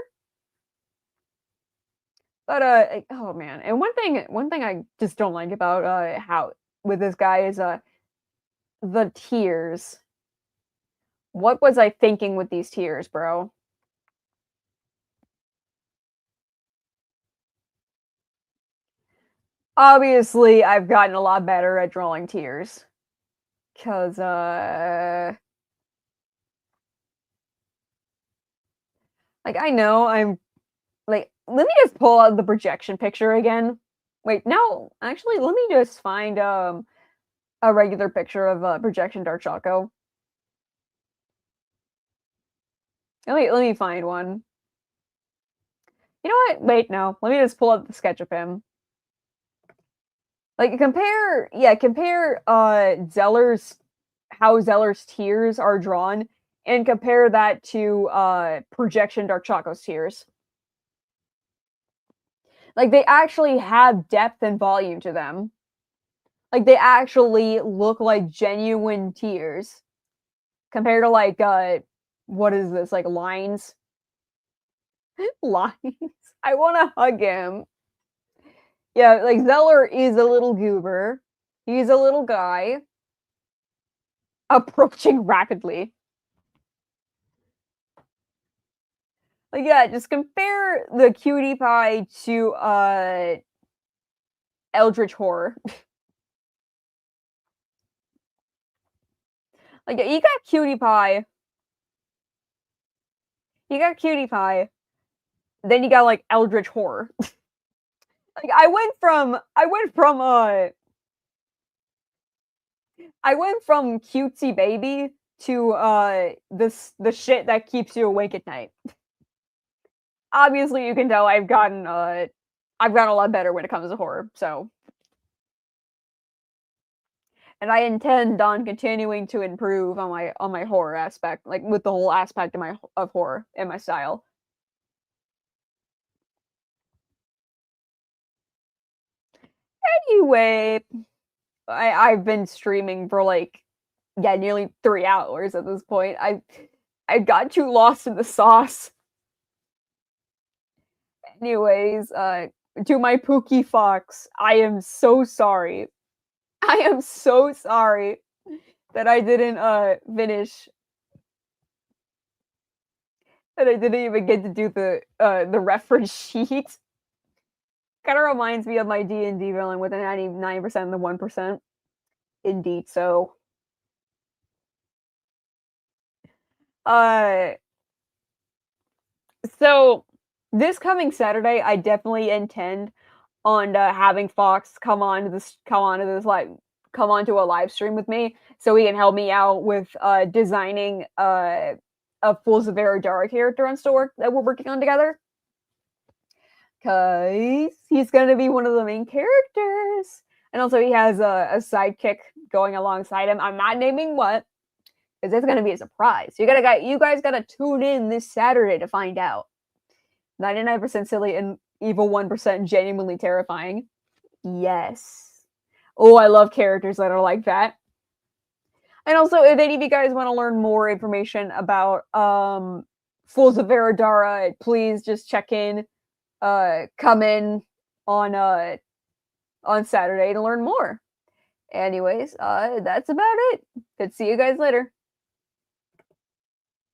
Speaker 3: But oh man, and one thing I just don't like about how with this guy is the tears. What was I thinking with these tears, bro? Obviously, I've gotten a lot better at drawing tears. 'Cause like I know I'm like let me just pull out the projection picture again. Wait, no, actually let me just find a regular picture of projection Dark Choco. Let me find one. You know what? Wait, no. Let me just pull up the sketch of him. Like compare how Zeller's tears are drawn and compare that to projection Dark Choco's tears. Like they actually have depth and volume to them. Like they actually look like genuine tears compared to like what is this, like lines? Lines. I want to hug him. Yeah, like Zeller is a little goober. He's a little guy approaching rapidly. Like yeah, just compare the cutie pie to Eldritch Horror. Like you got cutie pie. You got cutie pie. Then you got like Eldritch Horror. Like I went from cutesy baby to the shit that keeps you awake at night. Obviously, you can tell I've gotten a lot better when it comes to horror. So, and I intend on continuing to improve on my horror aspect, like with the whole aspect of horror in my style. Anyway, I've been streaming for like nearly 3 hours at this point. I got too lost in the sauce. Anyways, to my Pookie Fox, I am so sorry. I am so sorry that I didn't finish. That I didn't even get to do the reference sheet. Kind of reminds me of my D&D villain with a 99% and the 1%. Indeed, so. So this coming Saturday, I definitely intend on having Fox come on to a live stream with me, so he can help me out with designing a full Severa Dara character that we're working on together. Cause he's gonna be one of the main characters, and also he has a sidekick going alongside him. I'm not naming what, because it's gonna be a surprise. You guys gotta tune in this Saturday to find out. 99% silly and evil 1% genuinely terrifying. Yes. Oh, I love characters that are like that. And also, if any of you guys want to learn more information about Fools of Veradara, please just check in. Come in on Saturday to learn more. Anyways, that's about it. Could see you guys later.